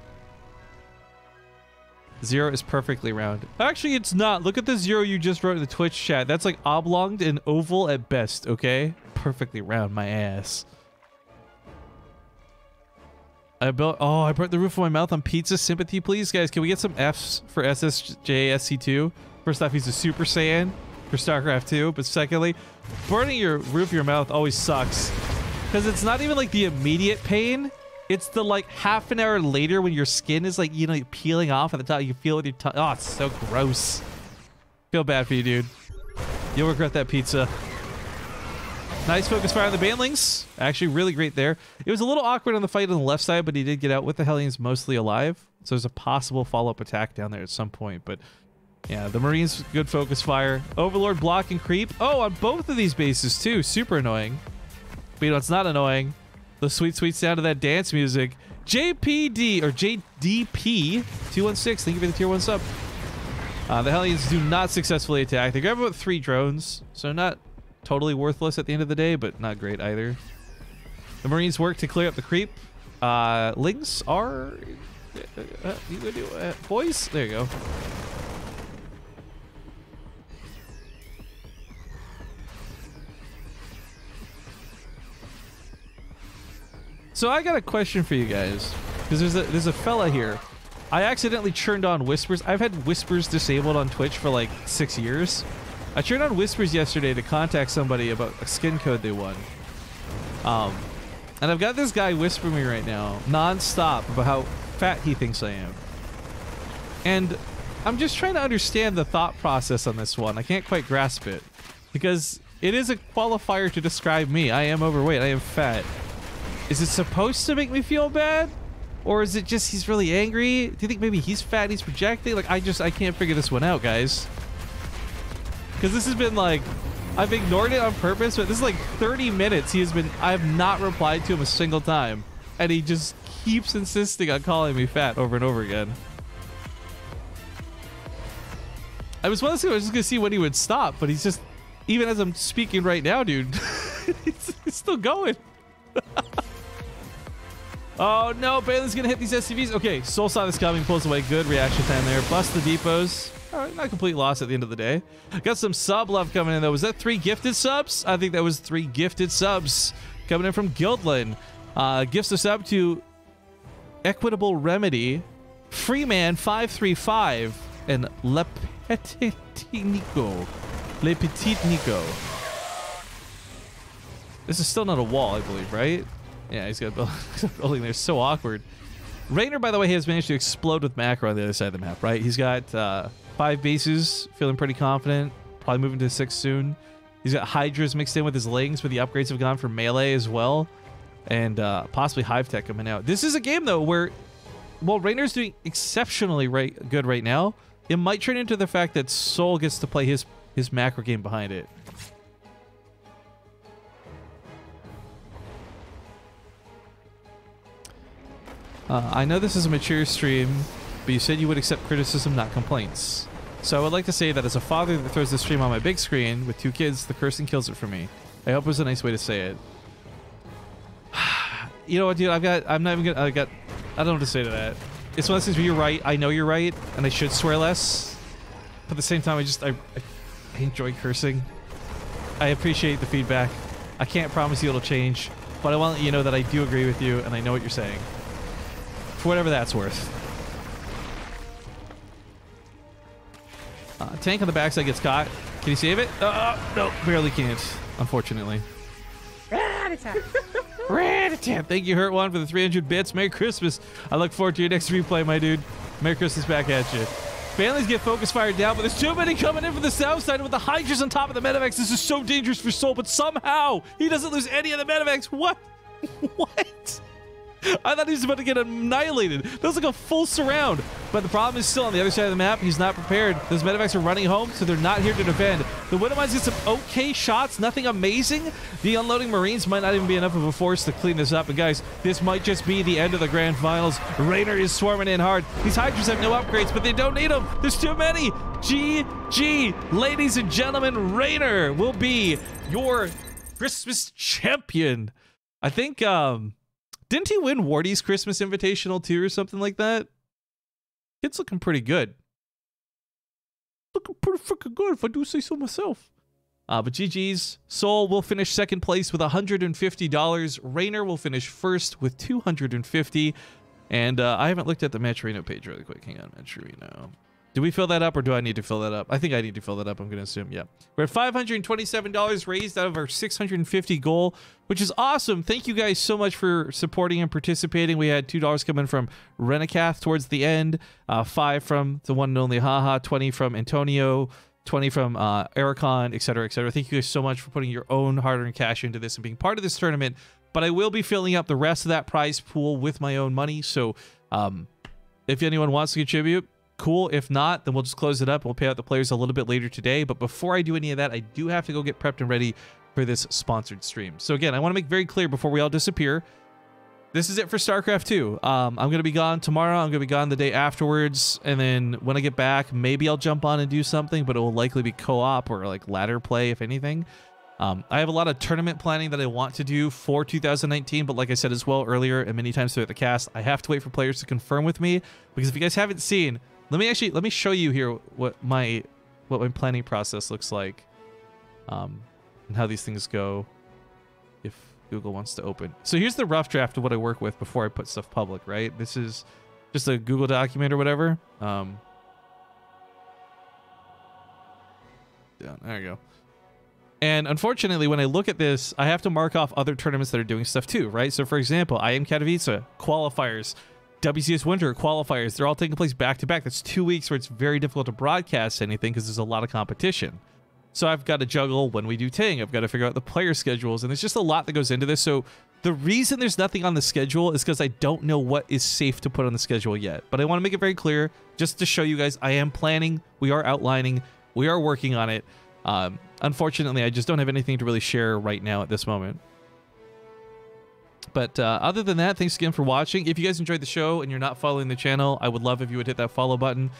0 is perfectly round. Actually, it's not. Look at the 0 you just wrote in the Twitch chat. That's like oblonged and oval at best, okay? Perfectly round, my ass. I burnt the roof of my mouth on pizza. Sympathy, please. Guys, can we get some Fs for SSJSC2? First off, he's a Super Saiyan for StarCraft 2. But secondly, burning your roof of your mouth always sucks. Because it's not even like the immediate pain. It's the like half an hour later when your skin is like, you know, peeling off at the top. You feel it with your tongue. Oh, it's so gross. Feel bad for you, dude. You'll regret that pizza. Nice focus fire on the Banlings. Actually, really great there. It was a little awkward on the fight on the left side, but he did get out with the Hellions mostly alive. So there's a possible follow-up attack down there at some point. But yeah, the Marines, good focus fire. Overlord block and creep. Oh, on both of these bases too. Super annoying. But you know, it's not annoying. The sweet, sweet sound of that dance music. JPD, or JDP216, thank you for the tier 1 sub. The Hellions do not successfully attack. They grab about 3 drones, so not totally worthless at the end of the day, but not great either. The Marines work to clear up the creep. Lings are... boys? There you go. So I got a question for you guys, because there's a fella here. I accidentally turned on Whispers. I've had Whispers disabled on Twitch for like 6 years. I turned on Whispers yesterday to contact somebody about a skin code they won. And I've got this guy whispering me right now, non-stop, about how fat he thinks I am. And I'm just trying to understand the thought process on this one. I can't quite grasp it, because it is a qualifier to describe me. I am overweight. I am fat. Is it supposed to make me feel bad? Or is it just he's really angry? Do you think maybe he's fat and he's projecting? Like, I can't figure this one out, guys. Because this has been like, I've ignored it on purpose, but this is like 30 minutes I have not replied to him a single time. And he just keeps insisting on calling me fat over and over again. I was just gonna see when he would stop, but he's just, even as I'm speaking right now, dude, he's still going. Oh no, Bailey's gonna hit these SCVs. Okay, Soul saw this coming, pulls away. Good reaction time there. Bust the depots. All right, not complete loss at the end of the day. Got some sub love coming in though. Was that 3 gifted subs? I think that was 3 gifted subs coming in from Guildland. Gifts us up to Equitable Remedy, Freeman 535, and Le Petit Nico. Le Petit Nico. This is still not a wall, I believe, right? Yeah, he's got a building there. So awkward. Rainer, by the way, has managed to explode with macro on the other side of the map, right? He's got 5 bases, feeling pretty confident. Probably moving to 6 soon. He's got Hydras mixed in with his Lings, but the upgrades have gone for melee as well. And possibly Hive Tech coming out. This is a game, though, where, while Rainer's doing exceptionally good right now, it might turn into the fact that Soul gets to play his macro game behind it. I know this is a mature stream, but you said you would accept criticism, not complaints. So I would like to say that as a father that throws the stream on my big screen with 2 kids, the cursing kills it for me. I hope it was a nice way to say it. You know what, dude? I don't know what to say to that. It's one of those things where you're right. I know you're right, and I should swear less. But at the same time, I enjoy cursing. I appreciate the feedback. I can't promise you it'll change, but I want to let you know that I do agree with you, and I know what you're saying. For whatever that's worth. Tank on the backside gets caught. Can you save it? No, barely can't, unfortunately. Rat-a-tat. Thank you, Hurt One, for the 300 bits. Merry Christmas. I look forward to your next replay, my dude. Merry Christmas back at you. Families get focus fired down, but there's too many coming in from the south side with the Hydras on top of the Medivacs. This is so dangerous for Soul, but somehow he doesn't lose any of the Medivacs. What? What? I thought he was about to get annihilated. That was like a full surround. But the problem is still on the other side of the map. He's not prepared. Those medevacs are running home, so they're not here to defend. The Widowmines get some okay shots, nothing amazing. The unloading Marines might not even be enough of a force to clean this up. And guys, this might just be the end of the grand finals. Raynor is swarming in hard. These Hydras have no upgrades, but they don't need them. There's too many. GG. Ladies and gentlemen, Raynor will be your Christmas champion. I think, didn't he win Wardy's Christmas Invitational too or something like that? It's looking pretty good. Looking pretty freaking good if I do say so myself. But GG's. Soul will finish second place with $150. Raynor will finish first with $250. And I haven't looked at the Matcherino page really quick. Hang on, Matcherino. Do we fill that up or do I need to fill that up? I think I need to fill that up, I'm going to assume. Yeah. We're at $527 raised out of our $650 goal, which is awesome. Thank you guys so much for supporting and participating. We had $2 coming from Renikath towards the end, 5 from the one and only Haha, 20 from Antonio, 20 from Ericon, etc., etc. Thank you guys so much for putting your own hard-earned cash into this and being part of this tournament. But I will be filling up the rest of that prize pool with my own money. So if anyone wants to contribute, cool. If not, then we'll just close it up. We'll pay out the players a little bit later today. But before I do any of that, I do have to go get prepped and ready for this sponsored stream. So again, I want to make very clear before we all disappear, this is it for StarCraft 2. I'm going to be gone tomorrow. I'm going to be gone the day afterwards. And then when I get back, maybe I'll jump on and do something, but it will likely be co-op or like ladder play, if anything. I have a lot of tournament planning that I want to do for 2019, but like I said as well earlier and many times throughout the cast, I have to wait for players to confirm with me, because if you guys haven't seen, let me show you here what my planning process looks like, and how these things go if Google wants to open. So here's the rough draft of what I work with before I put stuff public, right? This is just a Google document or whatever. Yeah, there you go. And unfortunately, when I look at this, I have to mark off other tournaments that are doing stuff too, right? So for example, I Am Katowice qualifiers, WCS Winter qualifiers, they're all taking place back to back. That's 2 weeks where it's very difficult to broadcast anything because there's a lot of competition. So I've got to juggle when we do Ting. I've got to figure out the player schedules, and there's just a lot that goes into this. So the reason there's nothing on the schedule is because I don't know what is safe to put on the schedule yet. But I want to make it very clear, just to show you guys, I am planning, we are outlining, we are working on it. Unfortunately, I just don't have anything to really share right now at this moment. But other than that, thanks again for watching. If you guys enjoyed the show and you're not following the channel, I would love if you would hit that follow button.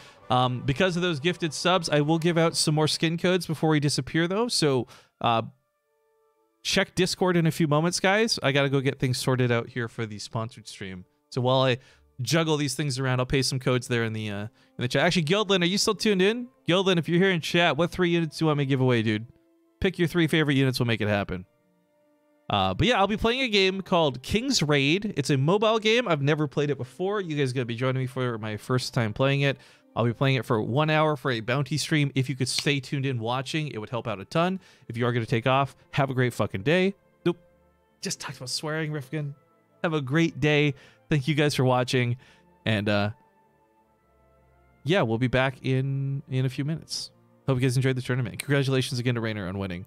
Because of those gifted subs, I will give out some more skin codes before we disappear, though. So check Discord in a few moments, guys. I got to go get things sorted out here for the sponsored stream. So while I juggle these things around, I'll paste some codes there in the chat. Actually, Guildlin, are you still tuned in? Guildlin, if you're here in chat, what 3 units do you want me to give away, dude? Pick your 3 favorite units, we'll make it happen. But yeah, I'll be playing a game called King's Raid. It's a mobile game. I've never played it before. You guys are going to be joining me for my first time playing it. I'll be playing it for 1 hour for a bounty stream. If you could stay tuned in watching, it would help out a ton. If you are going to take off, have a great fucking day. Nope. Just talked about swearing, Rifkin. Have a great day. Thank you guys for watching. And yeah, we'll be back in a few minutes. Hope you guys enjoyed the tournament. Congratulations again to Raynor on winning.